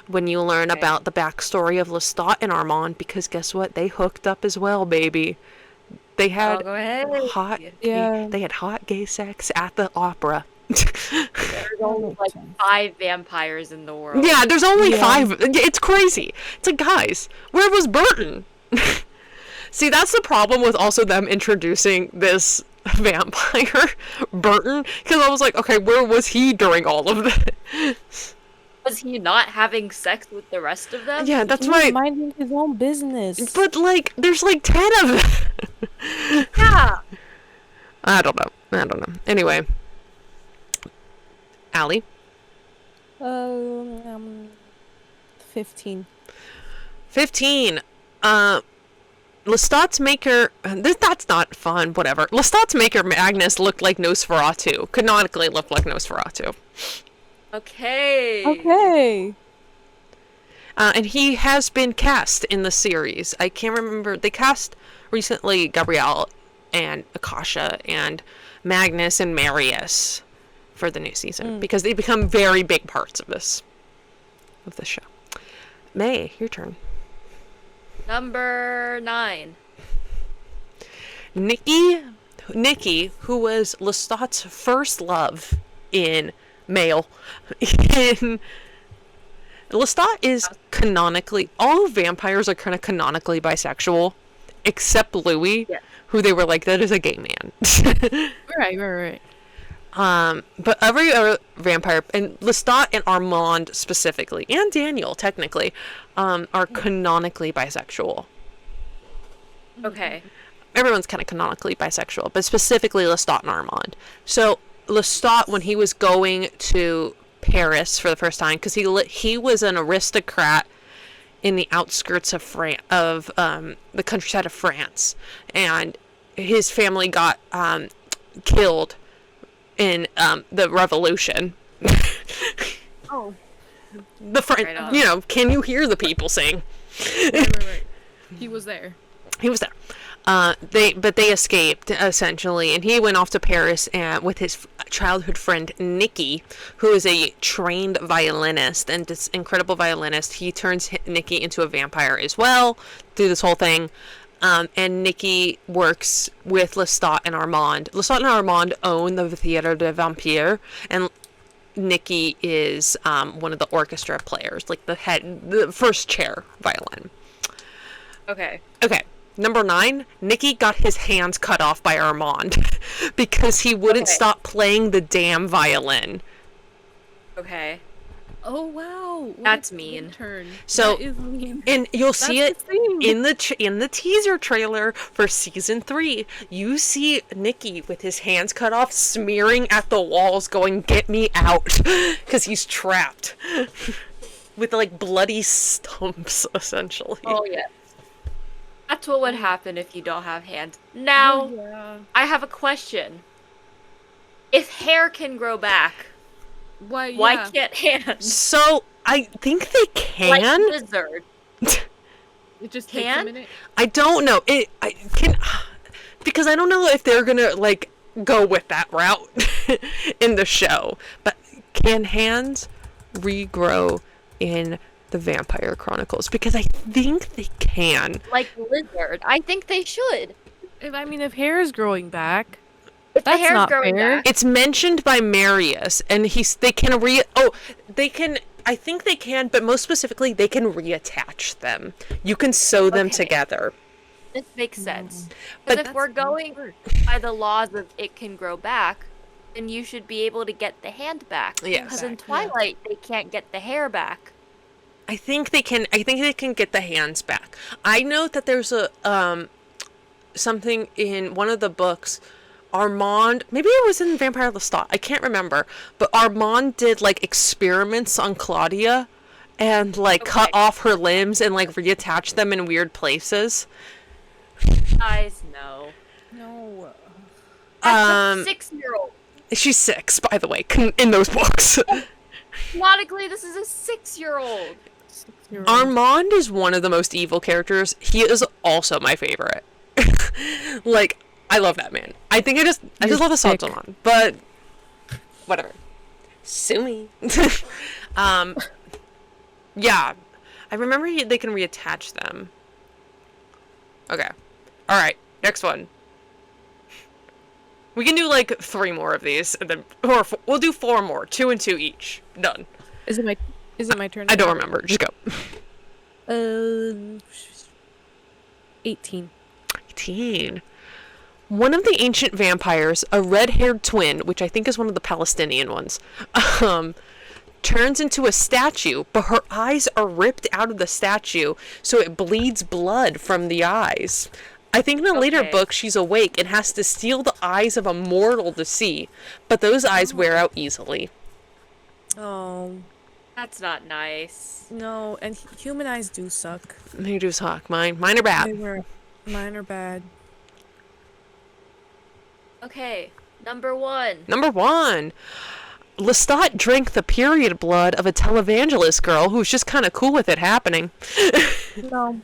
Speaker 1: when you learn
Speaker 2: Okay.
Speaker 1: about the backstory of Lestat and Armand, because guess what? They hooked up as well, baby. They had
Speaker 2: Oh, go ahead.
Speaker 1: hot
Speaker 3: Yeah.
Speaker 1: they had hot gay sex at the opera.
Speaker 2: There's only like 5 vampires in the world.
Speaker 1: Yeah, there's only
Speaker 3: Yeah.
Speaker 1: 5. It's crazy. It's like, guys, where was Burton? See, that's the problem with also them introducing this vampire, Burton, because I was like, okay, where was he during all of this?
Speaker 2: Was he not having sex with the rest of them?
Speaker 1: Yeah, that's
Speaker 3: He was
Speaker 1: right.
Speaker 3: minding his own business.
Speaker 1: But, like, there's like 10 of them.
Speaker 2: Yeah.
Speaker 1: I don't know. Anyway. Allie?
Speaker 3: 15.
Speaker 1: 15. Lestat's maker... That's not fun, whatever. Lestat's maker, Magnus, looked like Nosferatu. Canonically looked like Nosferatu.
Speaker 2: Okay.
Speaker 3: Okay.
Speaker 1: And he has been cast in the series. I can't remember. They cast recently Gabrielle and Akasha and Magnus and Marius for the new season because they become very big parts of this show. May, your turn.
Speaker 2: Number 9.
Speaker 1: Nikki, who was Lestat's first love in male, in Lestat is canonically, all vampires are kind of canonically bisexual, except Louis,
Speaker 2: Yeah.
Speaker 1: who they were like, that is a gay man.
Speaker 3: Right.
Speaker 1: But every other vampire, and Lestat and Armand specifically, and Daniel technically, are canonically bisexual.
Speaker 2: Okay.
Speaker 1: Everyone's kind of canonically bisexual, but specifically Lestat and Armand. So Lestat, when he was going to Paris for the first time, because he was an aristocrat in the outskirts of the countryside of France, and his family got killed in the revolution.
Speaker 3: Oh.
Speaker 1: The
Speaker 2: Right on.
Speaker 1: can you hear the people sing?
Speaker 3: Right. He was there.
Speaker 1: He was there. They escaped essentially, and he went off to Paris and with his childhood friend Nikki, who is a trained violinist and this incredible violinist. He turns Nikki into a vampire as well through this whole thing. And Nikki works with Lestat and Armand. Lestat and Armand own the Theatre des Vampires, and Nikki is one of the orchestra players, like the first chair violin.
Speaker 2: Okay.
Speaker 1: Okay. Number 9, Nikki got his hands cut off by Armand because he wouldn't
Speaker 2: Okay.
Speaker 1: stop playing the damn violin.
Speaker 2: Okay.
Speaker 3: Oh wow. What
Speaker 2: That's
Speaker 3: a
Speaker 2: mean.
Speaker 3: Turn.
Speaker 1: So-
Speaker 3: That is mean.
Speaker 1: And you'll see it
Speaker 3: That's the thing.
Speaker 1: in the teaser trailer for season 3. You see Nikki with his hands cut off, smearing at the walls, going, "Get me out," because he's trapped with like bloody stumps, essentially.
Speaker 2: Oh, yeah. That's what would happen if you don't have hands. Now,
Speaker 3: Yeah.
Speaker 2: I have a question. If hair can grow back,
Speaker 3: Why?
Speaker 2: why can't hands?
Speaker 1: So I think they
Speaker 2: Like
Speaker 1: can.
Speaker 2: lizard.
Speaker 3: It just
Speaker 2: Can?
Speaker 3: takes a minute.
Speaker 1: I don't know. I can because I don't know if they're gonna like go with that route in the show. But can hands regrow in the Vampire Chronicles? Because I think they can.
Speaker 2: Like lizard. I think they should.
Speaker 3: If hair is growing back,
Speaker 2: If the
Speaker 3: That's
Speaker 2: hair's
Speaker 3: not
Speaker 2: growing
Speaker 3: fair.
Speaker 2: back.
Speaker 1: It's mentioned by Marius, and they can they can. I think they can, but most specifically, they can reattach them. You can sew them
Speaker 2: Okay.
Speaker 1: together.
Speaker 2: This makes sense.
Speaker 1: But
Speaker 2: Because if we're going by the laws of it can grow back, then you should be able to get the hand back.
Speaker 1: Yes.
Speaker 2: Because in Twilight, they can't get the hair back.
Speaker 1: I think they can get the hands back. I know that there's a something in one of the books Armand, maybe it was in Vampire Lestat, I can't remember, but Armand did like experiments on Claudia and like cut off her limbs and like reattach them in weird places.
Speaker 2: Guys, no.
Speaker 3: No.
Speaker 2: That's a 6-year-old.
Speaker 1: She's 6, by the way, in those books.
Speaker 2: Logically, this is a 6-year-old.
Speaker 1: Armand is one of the most evil characters. He is also my favorite. Like, I love that man. I think I just love the songs on, but whatever. Sue me. Yeah, I remember they can reattach them. Okay, all right, next one. We can do like 3 more of these, and then we'll do 4 more, 2 and 2 each. Done.
Speaker 3: Is it my turn?
Speaker 1: I don't remember. Just go.
Speaker 3: 18.
Speaker 1: 18. One of the ancient vampires, a red-haired twin, which I think is one of the Palestinian ones, turns into a statue, but her eyes are ripped out of the statue, so it bleeds blood from the eyes. I think in a later book, she's awake and has to steal the eyes of a mortal to see, but those eyes wear out easily.
Speaker 3: Oh.
Speaker 2: That's not nice.
Speaker 3: No, and human eyes do suck.
Speaker 1: They do suck. Mine are bad.
Speaker 3: Mine are bad.
Speaker 2: Okay, number 1.
Speaker 1: Number 1. Lestat drank the period blood of a televangelist girl who's just kind of cool with it happening.
Speaker 3: No.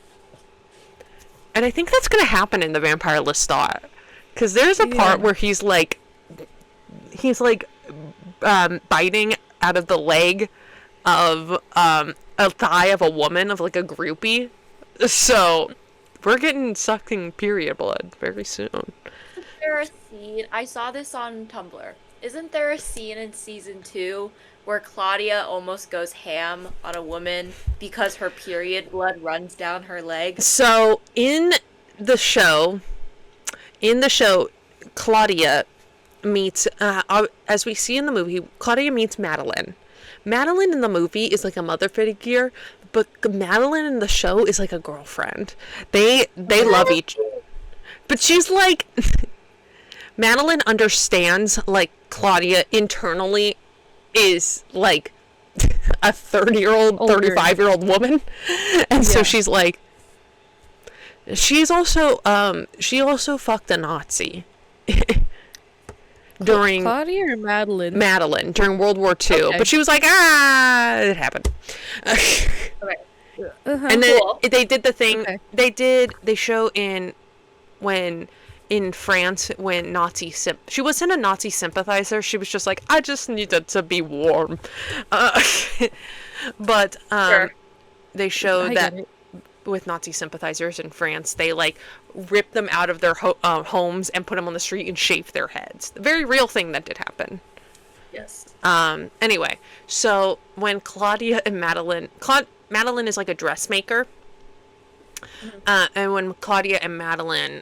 Speaker 1: And I think that's going to happen in the Vampire Lestat. Because there's a part where he's like biting out of the leg of a thigh of a woman, of like a groupie. So we're getting sucking period blood very soon.
Speaker 2: Isn't there a scene? I saw this on Tumblr. Isn't there a scene in season 2 where Claudia almost goes ham on a woman because her period blood runs down her leg?
Speaker 1: So in the show, Claudia meets, as we see in the movie, Claudia meets Madeline. Madeline in the movie is like a mother figure, but Madeline in the show is like a girlfriend. They love each, but she's like, Madeline understands like Claudia internally is like a 30-year-old, 35-year-old woman, and so she's like, she also fucked a Nazi. During
Speaker 3: Claudia or Madeline?
Speaker 1: Madeline during World War II, but she was like, it happened.
Speaker 2: Okay.
Speaker 1: And then they did the thing. They show in France when she wasn't a Nazi sympathizer. She was just like, I just needed to be warm. But they show that with Nazi sympathizers in France, they like rip them out of their homes and put them on the street and shave their heads. A very real thing that did happen.
Speaker 2: Yes.
Speaker 1: Anyway, so when Claudia and Madeline is like a dressmaker, and when Claudia and Madeline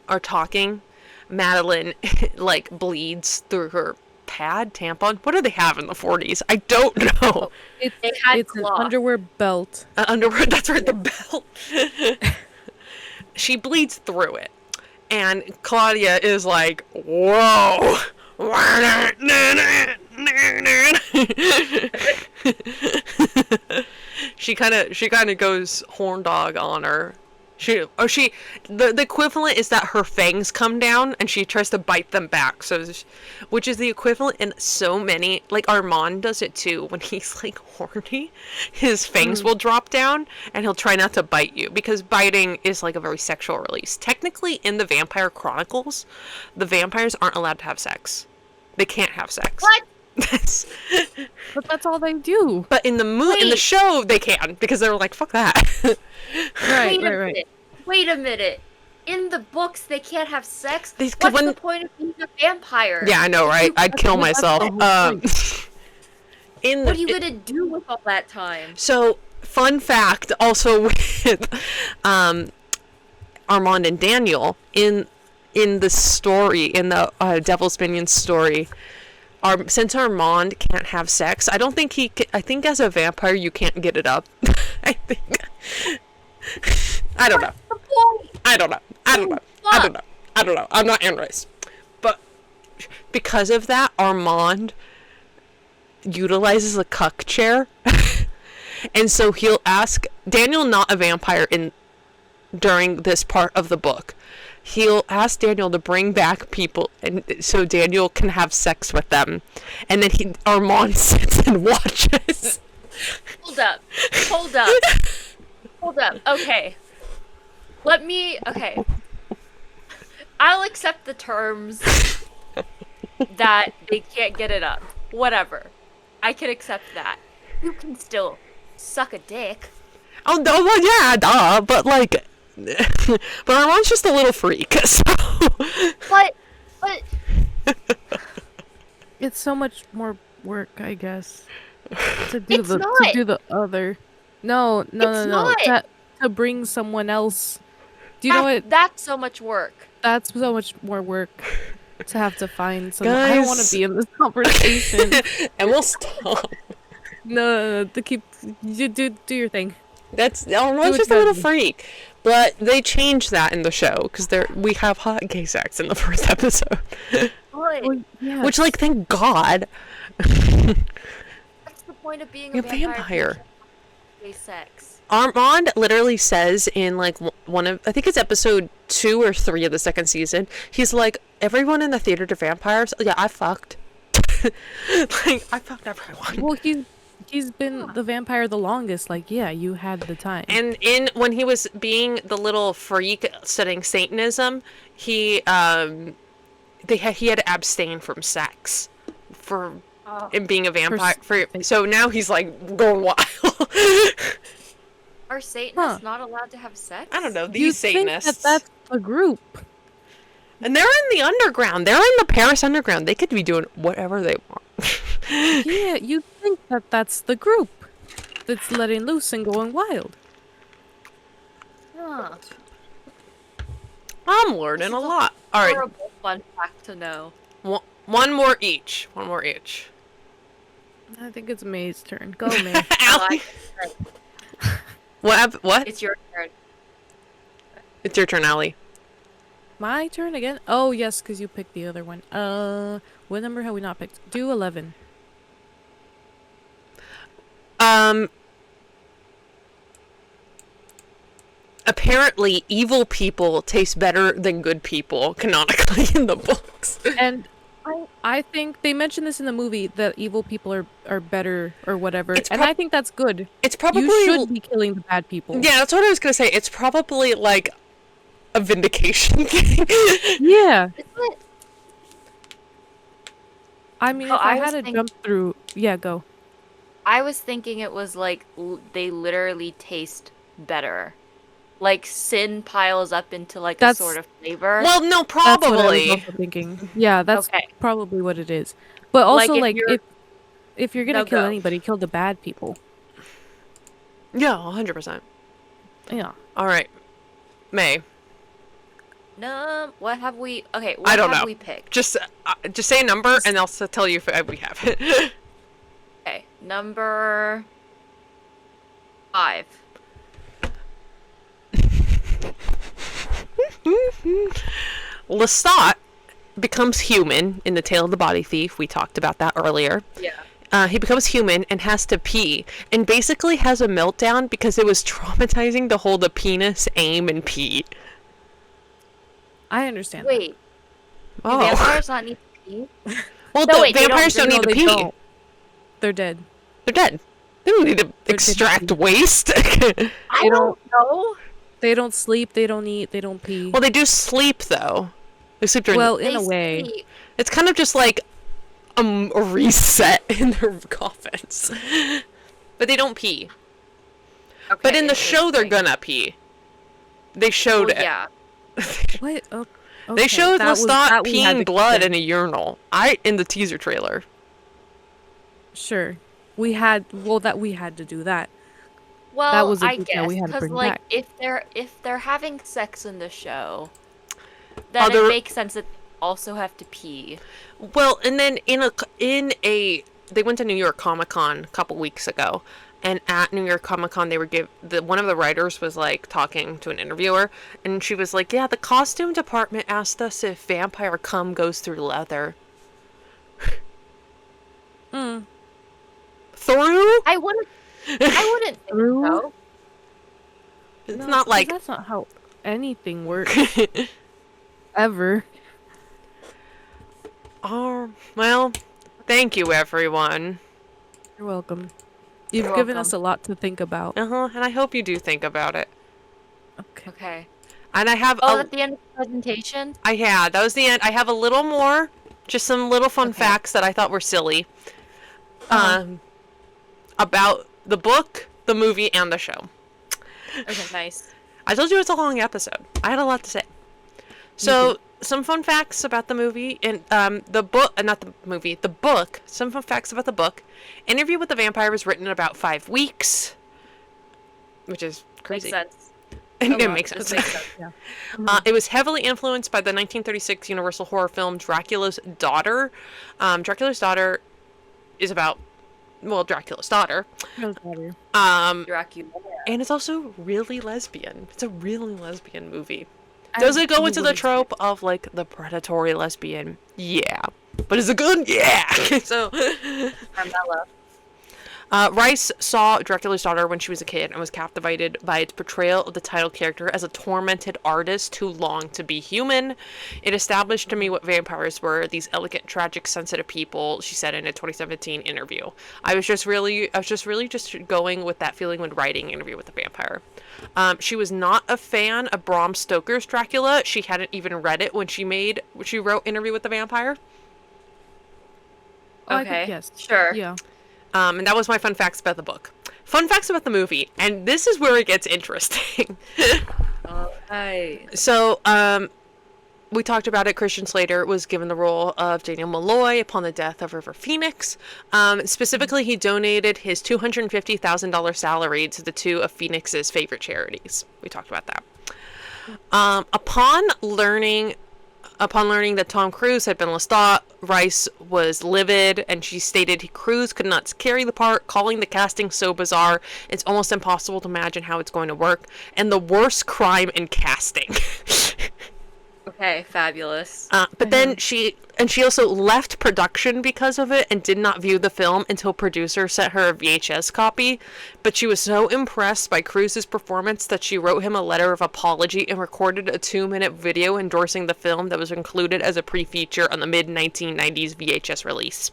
Speaker 1: are talking, Madeline like bleeds through her tampon. What do they have in the 40s? I don't know.
Speaker 3: It's an underwear belt.
Speaker 1: Underwear, that's right, the belt. She bleeds through it. And Claudia is like, whoa. She kind of goes horn dog on her. The equivalent is that her fangs come down and she tries to bite them back. So, which is the equivalent in so many, like Armand does it too. When he's like horny, his fangs will drop down and he'll try not to bite you because biting is like a very sexual release. Technically, in the Vampire Chronicles, the vampires aren't allowed to have sex. They can't have sex.
Speaker 2: What?
Speaker 3: But that's all they do.
Speaker 1: But in the show, they can because they're like, fuck that.
Speaker 3: Right.
Speaker 2: Wait a minute. In the books, they can't have sex? What's
Speaker 1: the
Speaker 2: point of being a vampire?
Speaker 1: Yeah, I know, right? I'd kill myself.
Speaker 2: What are you gonna do with all that time?
Speaker 1: So, fun fact, also with Armand and Daniel, in the story, in the Devil's Minion story, since Armand can't have sex, I don't think I think as a vampire you can't get it up. I think. I don't know. I'm not Anne Rice. because of that, Armand utilizes a cuck chair. And so he'll ask Daniel, not a vampire during this part of the book. He'll ask Daniel to bring back people, and so Daniel can have sex with them. And then Armand sits and watches.
Speaker 2: Hold up. Okay. Okay. I'll accept the terms that they can't get it up. Whatever. I can accept that. You can still suck a dick.
Speaker 1: Oh, no, well, yeah, duh, but like, but Armand's just a little freak, so.
Speaker 2: But.
Speaker 3: It's so much more work, I guess, to do
Speaker 2: It's not.
Speaker 3: the other. No.
Speaker 2: Not.
Speaker 3: To bring someone else. Do you know what?
Speaker 2: That's so much work.
Speaker 3: That's so much more work to have to find someone. I don't want to be in this conversation.
Speaker 1: And we'll stop.
Speaker 3: No, to keep you do your thing.
Speaker 1: Armand's just a little freak, but they changed that in the show because we have hot gay sex in the first episode.
Speaker 2: Well,
Speaker 3: yes.
Speaker 1: Which, like, thank God.
Speaker 2: What's the point of being a
Speaker 1: vampire?
Speaker 2: Gay sex.
Speaker 1: Armand literally says in like I think it's episode 2 or 3 of the second season, he's like, everyone in the theater to vampires, yeah, I fucked. Like, I fucked everyone.
Speaker 3: Well, he's been the vampire the longest. Like, yeah, you had the time.
Speaker 1: And when he was being the little freak studying Satanism, he had to abstain from sex in being a vampire. So now he's like going wild.
Speaker 2: Are Satanists not allowed to have sex?
Speaker 1: I don't know, these
Speaker 3: You
Speaker 1: Satanists.
Speaker 3: think that's a group.
Speaker 1: And they're in the underground. They're in the Paris underground. They could be doing whatever they want.
Speaker 3: Yeah, you think that's the group that's letting loose and going wild.
Speaker 2: Huh.
Speaker 1: I'm learning a lot. All right,
Speaker 2: Horrible fun fact to know.
Speaker 1: one more each. One more each.
Speaker 3: I think it's May's turn. Go, May.
Speaker 1: Allie. What?
Speaker 2: It's your turn.
Speaker 1: It's your turn, Allie.
Speaker 3: My turn again? Oh, yes, because you picked the other one. What number have we not picked? Do 11.
Speaker 1: Apparently, evil people taste better than good people, canonically, in the books.
Speaker 3: And I think they mentioned this in the movie that evil people are better or whatever. I think that's good.
Speaker 1: It's probably...
Speaker 3: You should be killing the bad people.
Speaker 1: Yeah, that's what I was going to say. It's probably, like, a vindication thing.
Speaker 3: Yeah.
Speaker 2: Isn't it?
Speaker 3: I mean,
Speaker 2: Oh,
Speaker 3: if I
Speaker 2: I
Speaker 3: had
Speaker 2: was
Speaker 3: to jump through... Yeah, go.
Speaker 2: I was thinking it was like they literally taste better. Like sin piles up into like
Speaker 3: That's-
Speaker 2: a sort of flavor.
Speaker 1: Well, no,
Speaker 3: That's what I was
Speaker 1: probably.
Speaker 3: also thinking. Yeah, that's
Speaker 2: Okay.
Speaker 3: probably what it is. But also,
Speaker 2: Like,
Speaker 3: like,
Speaker 2: if you're-
Speaker 3: if you're gonna
Speaker 2: No,
Speaker 3: kill
Speaker 2: go.
Speaker 3: anybody, kill the bad people.
Speaker 1: Yeah, 100%.
Speaker 3: Yeah.
Speaker 1: All right. May.
Speaker 2: No, what have we? Okay,
Speaker 1: I don't
Speaker 2: have
Speaker 1: know.
Speaker 2: we picked?
Speaker 1: Just say a number, and I'll tell you if we have it.
Speaker 2: Okay, number 5.
Speaker 1: Lestat becomes human in The Tale of the Body Thief. We talked about that earlier.
Speaker 2: Yeah.
Speaker 1: He becomes human and has to pee, and basically has a meltdown because it was traumatizing to hold a penis, aim, and pee.
Speaker 3: I understand.
Speaker 2: Wait, do
Speaker 1: Oh.
Speaker 2: vampires not need to pee?
Speaker 1: Well,
Speaker 2: No,
Speaker 1: the
Speaker 2: wait, they don't-
Speaker 1: vampires don't
Speaker 3: No,
Speaker 1: need to
Speaker 3: they
Speaker 1: pee.
Speaker 3: don't. They're dead.
Speaker 1: They're dead. They don't need to
Speaker 3: They're
Speaker 1: extract
Speaker 3: dead.
Speaker 1: waste.
Speaker 2: I don't know.
Speaker 3: They don't sleep. They don't eat. They don't pee.
Speaker 1: Well, they do sleep, though. They sleep during...
Speaker 3: Well, in
Speaker 2: They
Speaker 3: a way.
Speaker 2: sleep.
Speaker 1: It's kind of just like a reset in their coffins. But they don't pee.
Speaker 2: Okay,
Speaker 1: But in the show, they're
Speaker 2: interesting.
Speaker 1: gonna pee. They showed
Speaker 2: Well,
Speaker 1: it.
Speaker 2: yeah.
Speaker 3: What? Oh,
Speaker 1: They
Speaker 3: okay,
Speaker 1: showed
Speaker 3: that was-
Speaker 1: Lestat
Speaker 3: that we had
Speaker 1: peeing
Speaker 3: to
Speaker 1: blood
Speaker 3: consider.
Speaker 1: in a urinal. In the teaser trailer.
Speaker 3: Sure. We had to do that.
Speaker 2: Well,
Speaker 3: was a
Speaker 2: I
Speaker 3: detail
Speaker 2: guess
Speaker 3: we had to
Speaker 2: because
Speaker 3: bring
Speaker 2: like
Speaker 3: back.
Speaker 2: if they're having sex in the show, then
Speaker 1: Other-
Speaker 2: it makes sense that they also have to pee.
Speaker 1: Well, and then they went to New York Comic Con a couple weeks ago, and at New York Comic Con they were one of the writers was like talking to an interviewer, and she was like, "Yeah, the costume department asked us if vampire cum goes through leather." Through?
Speaker 2: I wouldn't think
Speaker 3: Through?
Speaker 2: so.
Speaker 1: It's
Speaker 3: No,
Speaker 1: not
Speaker 3: because
Speaker 1: like.
Speaker 3: that's not how anything works ever.
Speaker 1: Oh, well, thank you, everyone.
Speaker 3: You're welcome. You've
Speaker 2: You're
Speaker 3: given
Speaker 2: welcome.
Speaker 3: us a lot to think about.
Speaker 1: And I hope you do think about it.
Speaker 3: Okay.
Speaker 2: Okay.
Speaker 1: And I have
Speaker 2: Oh, at the end of the presentation?
Speaker 1: that was the end. I have a little more, just some little fun
Speaker 2: Okay.
Speaker 1: facts that I thought were silly.
Speaker 3: Uh-huh.
Speaker 1: About the book, the movie, and the show.
Speaker 2: Okay, nice.
Speaker 1: I told you it's a long episode. I had a lot to say. So, some fun facts about the movie and the book, not the movie, the book. Some fun facts about the book. Interview with the Vampire was written in about 5 weeks, which is crazy.
Speaker 2: Makes sense.
Speaker 1: It makes sense.
Speaker 2: Makes sense.
Speaker 3: Yeah.
Speaker 1: It was heavily influenced by the 1936 Universal horror film Dracula's Daughter. Dracula's Daughter is about, well, Dracula's daughter.
Speaker 3: Feels better.
Speaker 2: Dracula.
Speaker 1: And it's also really lesbian. It's a really lesbian movie.
Speaker 3: I
Speaker 1: Does it go
Speaker 3: really
Speaker 1: into the
Speaker 3: would
Speaker 1: trope of, like, the predatory lesbian? Yeah. But is it good? Yeah! So,
Speaker 2: Carmella.
Speaker 1: Rice saw Dracula's Daughter when she was a kid and was captivated by its portrayal of the title character as a tormented artist who longed to be human. It established to me what vampires were, these elegant, tragic, sensitive people, she said in a 2017 interview. I was just really going with that feeling when writing Interview with the Vampire. She was not a fan of Bram Stoker's Dracula. She hadn't even read it when she wrote Interview with the Vampire.
Speaker 3: Oh, I
Speaker 2: Okay.
Speaker 3: think yes.
Speaker 2: Sure.
Speaker 3: Yeah.
Speaker 1: And that was my fun facts about the book. Fun facts about the movie, and this is where it gets interesting.
Speaker 2: Okay.
Speaker 1: So, we talked about it. Christian Slater was given the role of Daniel Malloy upon the death of River Phoenix. Specifically, he donated his $250,000 salary to the two of Phoenix's favorite charities. We talked about that. Upon learning that Tom Cruise had been Lestat, Rice was livid, and she stated Cruise could not carry the part, calling the casting so bizarre, it's almost impossible to imagine how it's going to work, and the worst crime in casting.
Speaker 2: Okay, fabulous.
Speaker 1: But then she also left production because of it and did not view the film until producer sent her a VHS copy. But she was so impressed by Cruise's performance that she wrote him a letter of apology and recorded a 2-minute video endorsing the film that was included as a pre-feature on the mid-1990s VHS release.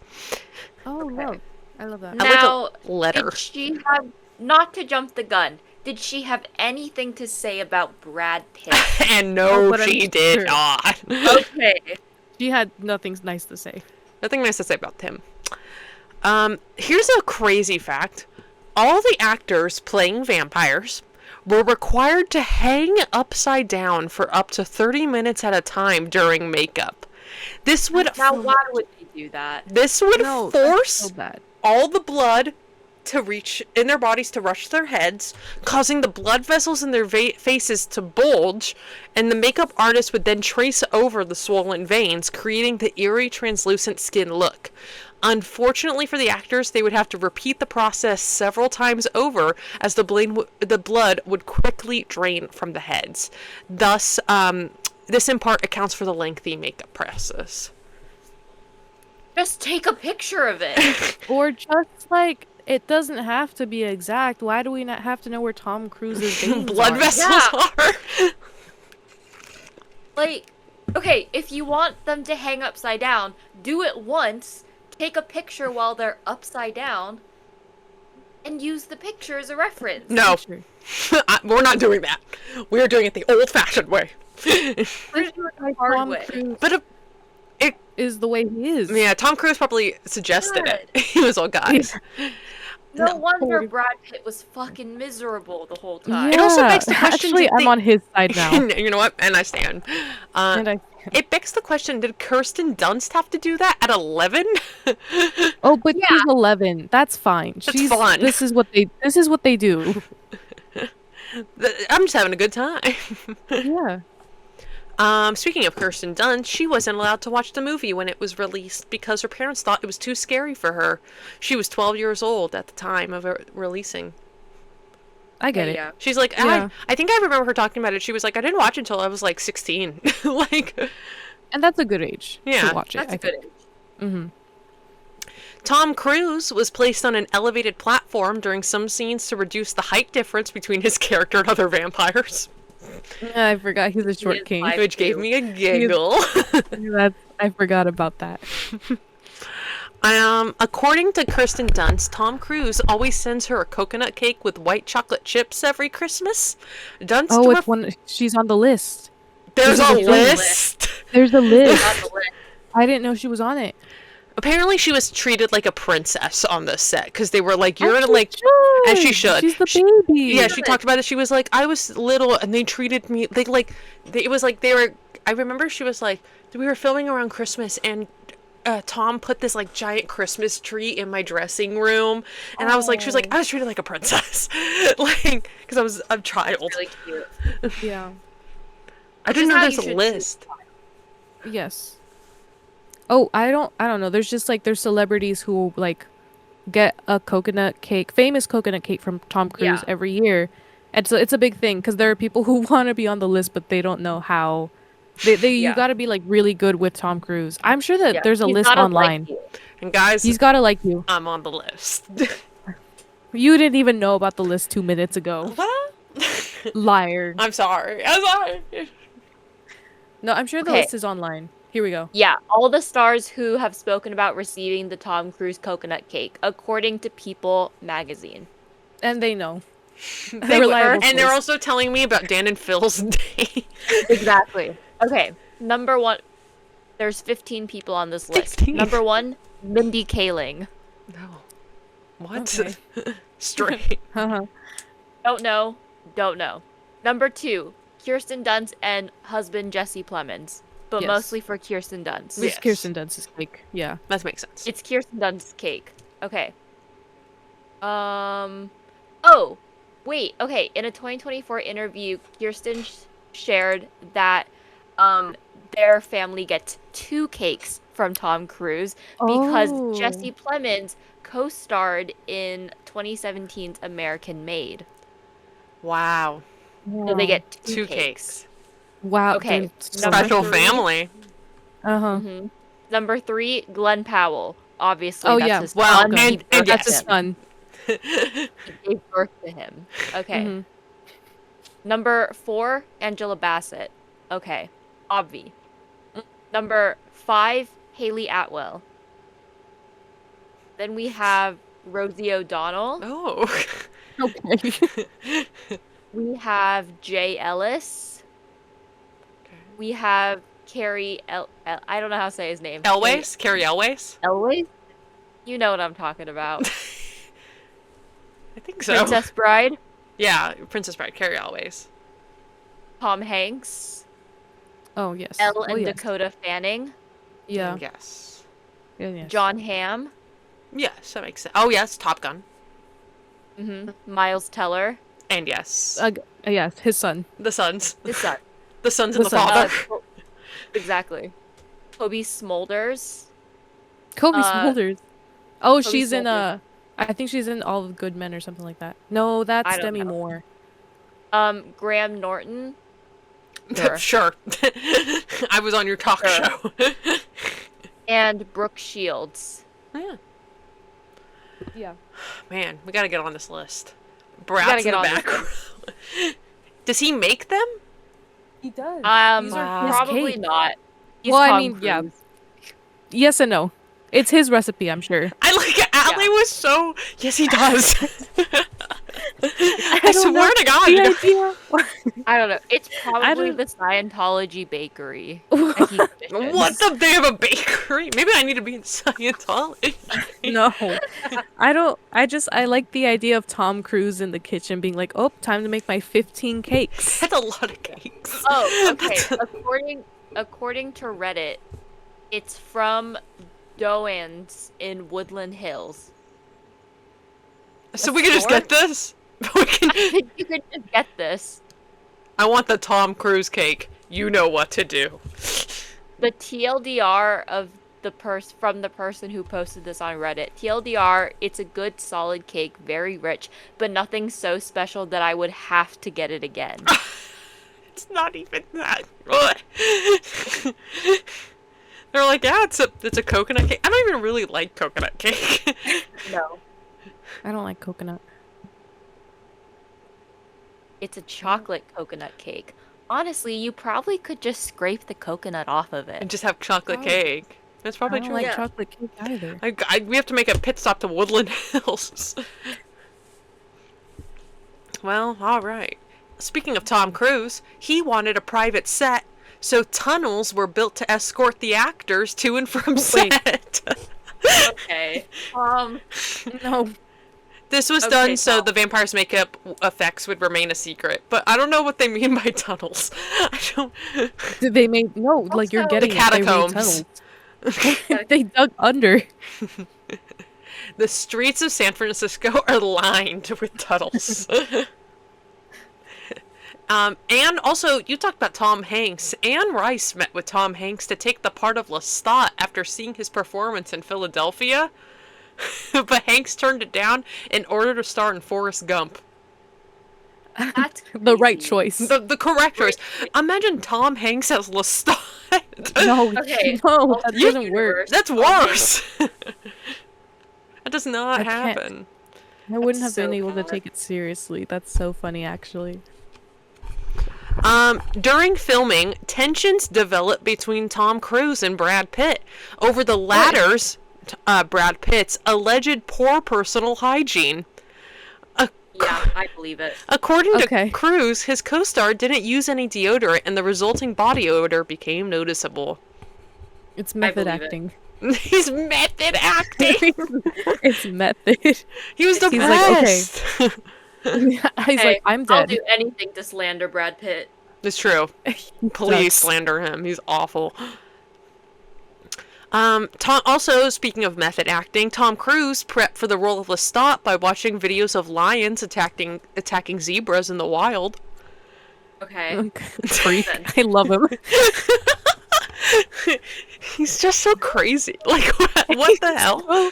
Speaker 3: Oh, love. I love that.
Speaker 1: I like
Speaker 2: Now,
Speaker 1: a letter.
Speaker 2: did she have, not to jump the gun, did she have anything to say about Brad Pitt?
Speaker 1: And no,
Speaker 3: but I'm
Speaker 1: she did
Speaker 3: sure.
Speaker 1: not.
Speaker 2: Okay.
Speaker 3: She had nothing nice to say.
Speaker 1: Nothing nice to say about him. Here's a crazy fact. All the actors playing vampires were required to hang upside down for up to 30 minutes at a time during makeup. This would
Speaker 2: Now, why would they do that?
Speaker 1: this would
Speaker 3: No, that's
Speaker 1: force
Speaker 3: so bad.
Speaker 1: all the blood to reach in their bodies to rush their heads, causing the blood vessels in their faces to bulge, and the makeup artist would then trace over the swollen veins, creating the eerie translucent skin look. Unfortunately for the actors, they would have to repeat the process several times over as the blood would quickly drain from the heads. Thus, this in part accounts for the lengthy makeup process.
Speaker 2: Just take a picture of it.
Speaker 3: Or just like, it doesn't have to be exact. Why do we not have to know where Tom Cruise's veins
Speaker 1: Blood
Speaker 3: are?
Speaker 1: vessels are.
Speaker 2: Like, okay, if you want them to hang upside down, do it once, take a picture while they're upside down, and use the picture as a reference.
Speaker 1: No,
Speaker 3: Sure.
Speaker 1: we're not doing that. We're doing it the old-fashioned way.
Speaker 2: We're doing it the hard
Speaker 3: Tom
Speaker 2: way.
Speaker 3: Cruise
Speaker 1: But
Speaker 3: is the way he is.
Speaker 1: yeah, Tom Cruise probably suggested it. He was all, guys.
Speaker 2: No wonder Brad Pitt was fucking miserable the whole time.
Speaker 1: It also begs the question,
Speaker 3: Actually,
Speaker 1: did
Speaker 3: I'm
Speaker 1: they-
Speaker 3: on his side now.
Speaker 1: You know what? And I stand.
Speaker 3: And
Speaker 1: It begs the question: did Kirsten Dunst have to do that at 11?
Speaker 3: Oh, but
Speaker 2: Yeah.
Speaker 3: she's 11. That's fine. She's
Speaker 1: fun.
Speaker 3: This is what they do.
Speaker 1: I'm just having a good time.
Speaker 3: Yeah.
Speaker 1: Speaking of Kirsten Dunst, she wasn't allowed to watch the movie when it was released because her parents thought it was too scary for her. She was 12 years old at the time of it releasing.
Speaker 3: I get it.
Speaker 2: Yeah.
Speaker 1: She's like,
Speaker 3: Yeah.
Speaker 1: I think I remember her talking about it. She was like, I didn't watch it until I was like 16. Like,
Speaker 3: And that's a good age
Speaker 1: Yeah,
Speaker 3: to watch it.
Speaker 2: That's
Speaker 3: I
Speaker 2: a good
Speaker 3: think.
Speaker 2: age.
Speaker 3: Mm-hmm.
Speaker 1: Tom Cruise was placed on an elevated platform during some scenes to reduce the height difference between his character and other vampires.
Speaker 3: I forgot he's a short king.
Speaker 1: Which gave me a giggle.
Speaker 3: I forgot about that.
Speaker 1: According to Kirsten Dunst, Tom Cruise always sends her a coconut cake with white chocolate chips every Christmas. Dunst
Speaker 3: she's on the list.
Speaker 1: There's a list.
Speaker 3: There's a list. I didn't know she was on it.
Speaker 1: Apparently, she was treated like a princess on the set because they were like, "You're gonna like," as she should.
Speaker 3: She's the baby.
Speaker 1: Yeah, she talked about it. She was like, "I was little, and they treated me it was like they were." I remember she was like, "We were filming around Christmas, and Tom put this like giant Christmas tree in my dressing room," and I was like, "She was like, I was treated like a princess, like because I was a child."
Speaker 2: Really cute.
Speaker 3: Yeah.
Speaker 1: I didn't know there's a list.
Speaker 3: Yes. Oh, I don't know. There's just like there's celebrities who like get a coconut cake, famous coconut cake from Tom Cruise every year. And so it's a big thing because there are people who want to be on the list but they don't know how. You got to be like really good with Tom Cruise. I'm sure that there's a list online.
Speaker 1: And guys,
Speaker 3: he's got to like you.
Speaker 1: I'm on the list.
Speaker 3: You didn't even know about the list 2 minutes ago.
Speaker 1: What?
Speaker 3: Liar.
Speaker 1: I'm sorry.
Speaker 3: No, I'm sure the list is online. Here we go.
Speaker 2: Yeah, all the stars who have spoken about receiving the Tom Cruise coconut cake, according to People magazine.
Speaker 3: And they know.
Speaker 1: They were, and they're also telling me about Dan and Phil's day.
Speaker 2: Exactly. Okay, number 1. There's 15 people on this list.
Speaker 1: 15.
Speaker 2: Number 1, Mindy Kaling.
Speaker 1: No. What?
Speaker 3: Okay.
Speaker 1: Straight.
Speaker 2: Don't know. Number 2, Kirsten Dunst and husband Jesse Plemons. But mostly for Kirsten Dunst.
Speaker 3: It's Kirsten Dunst's cake. Yeah.
Speaker 1: That makes sense.
Speaker 2: It's Kirsten Dunst's cake. Okay. Oh, wait. Okay. In a 2024 interview, Kirsten shared that their family gets 2 cakes from Tom Cruise because Jesse Plemons co-starred in 2017's American Made.
Speaker 1: Wow.
Speaker 2: So they get
Speaker 1: 2 cakes.
Speaker 3: Wow.
Speaker 2: Okay.
Speaker 1: Special family.
Speaker 3: Uh-huh.
Speaker 2: Number 3, Glenn Powell. Obviously, that's his
Speaker 1: well,
Speaker 2: son.
Speaker 1: and
Speaker 3: that's his son.
Speaker 2: He gave birth to him. Okay. Number 4, Angela Bassett. Okay. Obvi. Number 5, Haley Atwell. Then we have Rosie O'Donnell.
Speaker 1: Oh.
Speaker 3: Okay.
Speaker 2: We have Jay Ellis.
Speaker 1: Okay.
Speaker 2: We have Carrie I don't know how to say his name.
Speaker 1: Elways? Carrie Elways?
Speaker 2: Elways? You know what I'm talking about.
Speaker 1: I think so.
Speaker 2: Princess Bride.
Speaker 1: Yeah, Princess Bride, Carrie Elways.
Speaker 2: Tom Hanks.
Speaker 3: Oh, yes.
Speaker 2: Elle and Dakota Fanning.
Speaker 3: Yeah.
Speaker 1: Yes.
Speaker 3: Yes.
Speaker 2: John Hamm.
Speaker 1: Yes, that makes sense. Oh, yes, Top Gun.
Speaker 2: Miles Teller.
Speaker 1: And yes.
Speaker 3: Yes, his son.
Speaker 1: The sons.
Speaker 2: His son.
Speaker 1: The sons and the father.
Speaker 2: Exactly. Kobe Smulders.
Speaker 3: Kobe Smulders. Oh,
Speaker 2: Kobe
Speaker 3: she's in
Speaker 2: Smulders.
Speaker 3: I think she's in All the Good Men or something like that. No, that's Demi Moore.
Speaker 2: Graham Norton.
Speaker 1: Sure. I was on your talk show.
Speaker 2: And Brooke Shields.
Speaker 1: Yeah.
Speaker 3: Yeah.
Speaker 1: Man, we gotta get on this list. Brad's in the background. Does he make them?
Speaker 3: He does.
Speaker 2: These are probably not. He's
Speaker 3: well,
Speaker 2: Tom
Speaker 3: I mean,
Speaker 2: Cruise.
Speaker 3: yeah. Yes and no. It's his recipe, I'm sure.
Speaker 1: I like Allie was so. Yes, he does. I swear to God.
Speaker 3: The idea.
Speaker 2: I don't know. It's probably the Scientology bakery.
Speaker 1: What the? They have a bakery? Maybe I need to be in Scientology.
Speaker 3: No. I like the idea of Tom Cruise in the kitchen being like, oh, time to make my 15 cakes.
Speaker 1: That's a lot of cakes.
Speaker 2: Oh, okay. According to Reddit, it's from Doan's in Woodland Hills.
Speaker 1: So we can just get this? We can...
Speaker 2: I think you could just get this.
Speaker 1: I want the Tom Cruise cake. You know what to do.
Speaker 2: The TLDR of from the person who posted this on Reddit. TLDR, it's a good solid cake, very rich, but nothing so special that I would have to get it again.
Speaker 1: It's not even that. They're like, yeah, it's a coconut cake. I don't even really like coconut cake.
Speaker 2: No.
Speaker 3: I don't like coconut.
Speaker 2: It's a chocolate coconut cake. Honestly, you probably could just scrape the coconut off of
Speaker 1: And
Speaker 2: it.
Speaker 1: just have chocolate
Speaker 3: Oh.
Speaker 1: cake. That's
Speaker 3: I
Speaker 1: probably
Speaker 3: don't
Speaker 1: true.
Speaker 3: like
Speaker 2: Yeah.
Speaker 3: chocolate cake either.
Speaker 1: We have to make a pit stop to Woodland Hills. Well, all right. Speaking of Tom Cruise, he wanted a private set, so tunnels were built to escort the actors to and from
Speaker 3: Wait.
Speaker 1: set.
Speaker 2: Okay.
Speaker 3: No.
Speaker 1: This was
Speaker 2: Okay,
Speaker 1: done so
Speaker 2: Tom.
Speaker 1: the vampire's makeup effects would remain a secret, but I don't know what they mean by tunnels. I don't.
Speaker 3: Did they make no? Like you're
Speaker 2: Also-
Speaker 3: getting
Speaker 1: The
Speaker 3: it, they made
Speaker 1: catacombs.
Speaker 3: tunnels. They dug under.
Speaker 1: The streets of San Francisco are lined with tunnels. And also, you talked about Tom Hanks. Anne Rice met with Tom Hanks to take the part of Lestat after seeing his performance in Philadelphia. But Hanks turned it down in order to star in Forrest Gump.
Speaker 2: That's
Speaker 3: The right
Speaker 2: crazy.
Speaker 3: choice.
Speaker 1: The correct choice. Imagine Tom Hanks as Lestat.
Speaker 3: No,
Speaker 2: Okay,
Speaker 3: no, that
Speaker 2: You-
Speaker 3: doesn't work.
Speaker 1: That's worse. That does not
Speaker 3: I can't.
Speaker 1: happen.
Speaker 3: I wouldn't have
Speaker 2: so
Speaker 3: been able to
Speaker 2: bad.
Speaker 3: take it seriously. That's so funny, actually.
Speaker 1: During filming, tensions developed between Tom Cruise and Brad Pitt over the latter's, Brad Pitt's, alleged poor personal hygiene.
Speaker 2: Yeah, I believe it.
Speaker 1: According to
Speaker 3: Okay.
Speaker 1: Cruise, his co-star didn't use any deodorant and the resulting body odor became noticeable.
Speaker 3: It's method
Speaker 2: believe it.
Speaker 3: acting.
Speaker 1: He's method acting.
Speaker 3: It's method.
Speaker 1: He was the
Speaker 3: He's like, okay.
Speaker 1: best.
Speaker 3: He's
Speaker 2: Hey,
Speaker 3: like, I'm
Speaker 2: I'll
Speaker 3: dead.
Speaker 2: do anything to slander Brad Pitt.
Speaker 1: It's true. Please slander him. He's awful. Also, speaking of method acting, Tom Cruise prepped for the role of Lestat by watching videos of lions attacking zebras in the wild.
Speaker 2: Okay.
Speaker 3: Freak.
Speaker 2: Listen.
Speaker 3: I love him.
Speaker 1: He's just so crazy. Like, what the hell?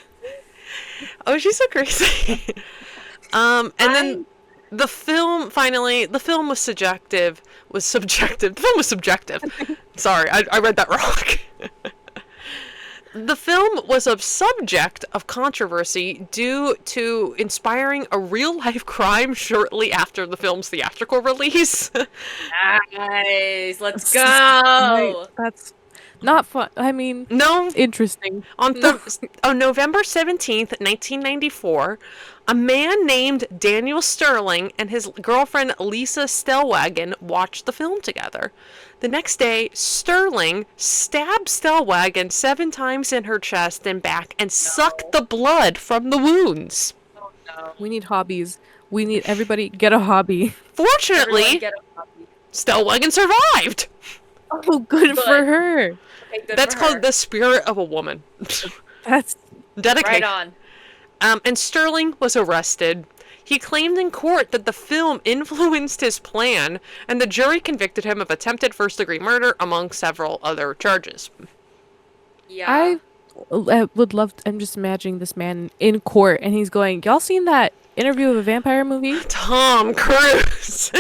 Speaker 1: Oh, she's so crazy. And then the film was subjective. The film was subjective. Sorry, I read that wrong. The film was a subject of controversy due to inspiring a real-life crime shortly after the film's theatrical release.
Speaker 2: Nice. Let's go.
Speaker 3: That's not fun. I mean,
Speaker 1: No,
Speaker 3: interesting.
Speaker 1: on November 17th, 1994, a man named Daniel Sterling and his girlfriend Lisa Stellwagen watched the film together. The next day, Sterling stabbed Stellwagen 7 times in her chest and back and sucked the blood from the wounds.
Speaker 2: Oh, no.
Speaker 3: We need hobbies. We need everybody get a hobby.
Speaker 1: Fortunately,
Speaker 2: Everyone get a copy.
Speaker 1: Stellwagen survived.
Speaker 3: Oh, good for
Speaker 2: Good.
Speaker 3: her.
Speaker 2: Okay, good
Speaker 1: That's
Speaker 2: for
Speaker 1: called
Speaker 2: her.
Speaker 1: the spirit of a woman.
Speaker 3: That's
Speaker 1: Dedication.
Speaker 2: Right on.
Speaker 1: And Sterling was arrested. He claimed in court that the film influenced his plan, and the jury convicted him of attempted first-degree murder, among several other charges.
Speaker 2: Yeah.
Speaker 3: I would love. I'm just imagining this man in court, and he's going, "Y'all seen that interview of a vampire movie?
Speaker 1: Tom Cruise!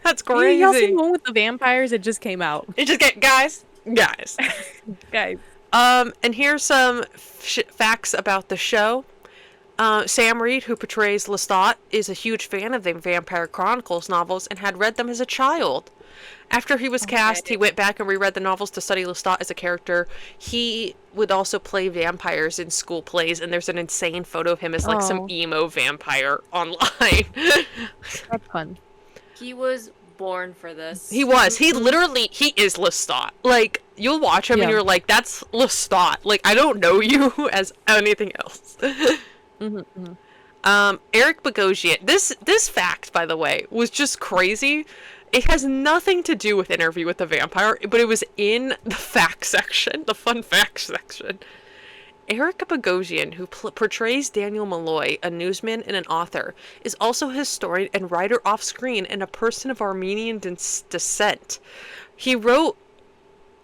Speaker 1: That's
Speaker 3: Y'all
Speaker 1: crazy.
Speaker 3: seen the one with the vampires? It just came out,
Speaker 1: You just get, guys.
Speaker 3: guys."
Speaker 1: And here's some facts about the show. Sam Reed, who portrays Lestat, is a huge fan of the Vampire Chronicles novels and had read them as a child. After he was cast, he went back and reread the novels to study Lestat as a character. He would also play vampires in school plays, and there's an insane photo of him as, like, some
Speaker 3: Oh.
Speaker 1: emo vampire online.
Speaker 3: That's fun.
Speaker 2: He was born for this.
Speaker 1: He was. He is Lestat. Like, you'll watch him and
Speaker 3: Yeah.
Speaker 1: you're like, that's Lestat. Like, I don't know you as anything else. Eric Bogosian. This fact, by the way, was just crazy. It has nothing to do with Interview with the Vampire, but it was in the fact section, the fun facts section. Eric Bogosian, who portrays Daniel Malloy, a newsman and an author, is also a historian and writer off-screen and a person of Armenian descent. He wrote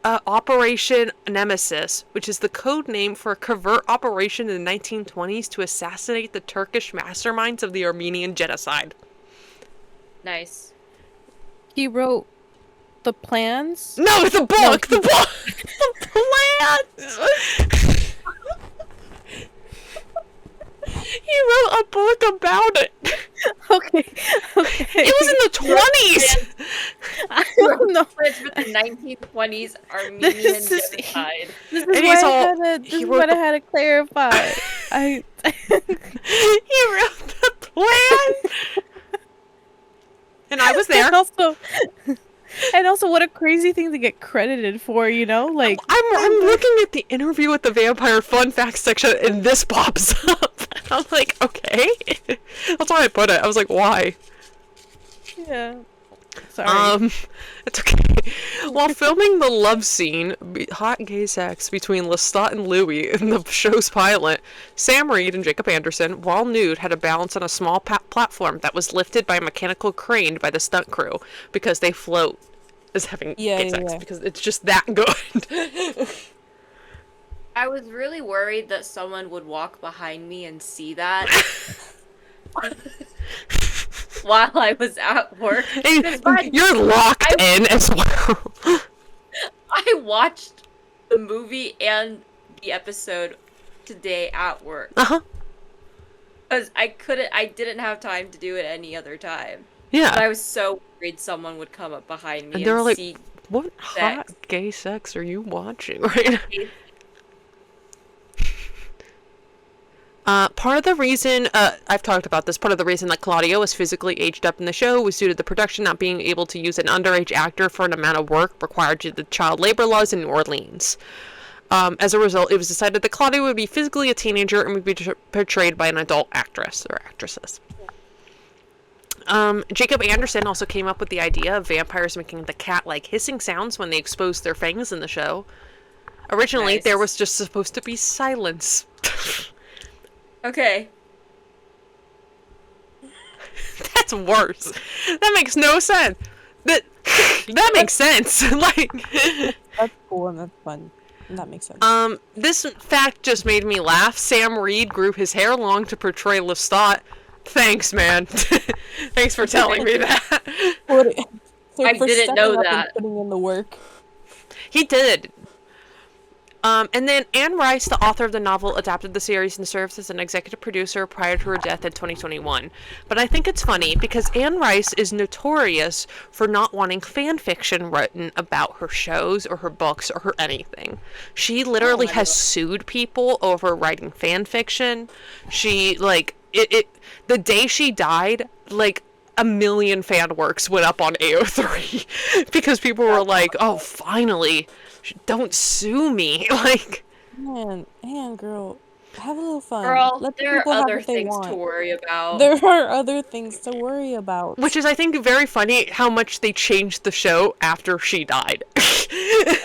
Speaker 1: Operation Nemesis, which is the code name for a covert operation in the 1920s to assassinate the Turkish masterminds of the Armenian genocide.
Speaker 2: Nice.
Speaker 3: He wrote the plans?
Speaker 1: No, the book! The book! The plans! He wrote a book about it.
Speaker 3: Okay.
Speaker 1: It was in the 20s!
Speaker 3: I don't know.
Speaker 2: Plans for the 1920s Armenian
Speaker 3: This is-
Speaker 2: genocide.
Speaker 3: This is
Speaker 1: And
Speaker 3: why
Speaker 1: he's
Speaker 3: I
Speaker 1: all-
Speaker 3: had to,
Speaker 1: he
Speaker 3: this is
Speaker 1: wrote
Speaker 3: what I
Speaker 1: the-
Speaker 3: had to clarify. I
Speaker 1: He wrote the plan! And I was there.
Speaker 3: and also what a crazy thing to get credited for, you know? Like
Speaker 1: I'm looking at the interview with the vampire fun facts section, and this pops up. I'm like, okay. That's why I put it. I was like, why?
Speaker 3: yeah. Sorry.
Speaker 1: It's okay. While filming the love scene, hot gay sex between Lestat and Louis in the show's pilot, Sam Reed and Jacob Anderson, while nude, had to balance on a small platform that was lifted by a mechanical crane by the stunt crew because they float as having gay sex because it's just that good.
Speaker 2: I was really worried that someone would walk behind me and see that while I was at work.
Speaker 1: And you're locked in as well.
Speaker 2: I watched the movie and the episode today at work.
Speaker 1: Uh-huh.
Speaker 2: Because I didn't have time to do it any other time.
Speaker 1: Yeah.
Speaker 2: But I was so worried someone would come up behind me
Speaker 1: And they were
Speaker 2: and
Speaker 1: like,
Speaker 2: see
Speaker 1: what hot gay sex are you watching right now? Part of the reason, I've talked about this, part of the reason that Claudio was physically aged up in the show was due to the production not being able to use an underage actor for an amount of work required due to the child labor laws in New Orleans. As a result, it was decided that Claudio would be physically a teenager and would be portrayed by an adult actress or actresses. Jacob Anderson also came up with the idea of vampires making the cat-like hissing sounds when they exposed their fangs in the show. Originally, there was just supposed to be silence.
Speaker 2: Okay.
Speaker 1: That's worse. That makes no sense. That makes sense. Like,
Speaker 4: that's cool and that's fun. And that makes sense.
Speaker 1: This fact just made me laugh. Sam Reed grew his hair long to portray Lestat. Thanks, man. Thanks for telling me that.
Speaker 2: I didn't know that.
Speaker 4: Putting in the work.
Speaker 1: He did. And then Anne Rice, the author of the novel, adapted the series and serves as an executive producer prior to her death in 2021. But I think it's funny because Anne Rice is notorious for not wanting fan fiction written about her shows or her books or her anything. She literally has sued people over writing fan fiction. She, like, the day she died, like, 1 million fan works went up on AO3 because people were like, oh, finally. Don't sue me. Like,
Speaker 4: man, girl, have a little fun.
Speaker 2: Girl,
Speaker 4: Let the
Speaker 2: there are
Speaker 4: people have
Speaker 2: other
Speaker 4: what they
Speaker 2: things
Speaker 4: want.
Speaker 2: to worry about.
Speaker 4: There are other things to worry about.
Speaker 1: which is, I think, very funny how much they changed the show after she died.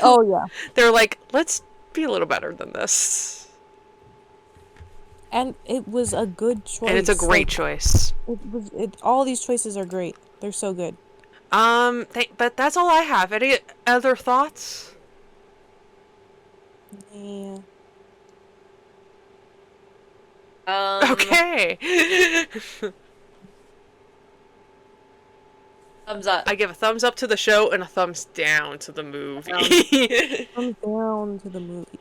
Speaker 4: Oh yeah,
Speaker 1: They're like, let's be a little better than this.
Speaker 4: and it was a good choice.
Speaker 1: And it's a great choice.
Speaker 4: All these choices are great. They're so good.
Speaker 1: But that's all I have. Any other thoughts?
Speaker 4: Yeah.
Speaker 1: Okay.
Speaker 2: Thumbs up.
Speaker 1: I give a thumbs up to the show and a thumbs down to the movie.
Speaker 4: Come down to the movie.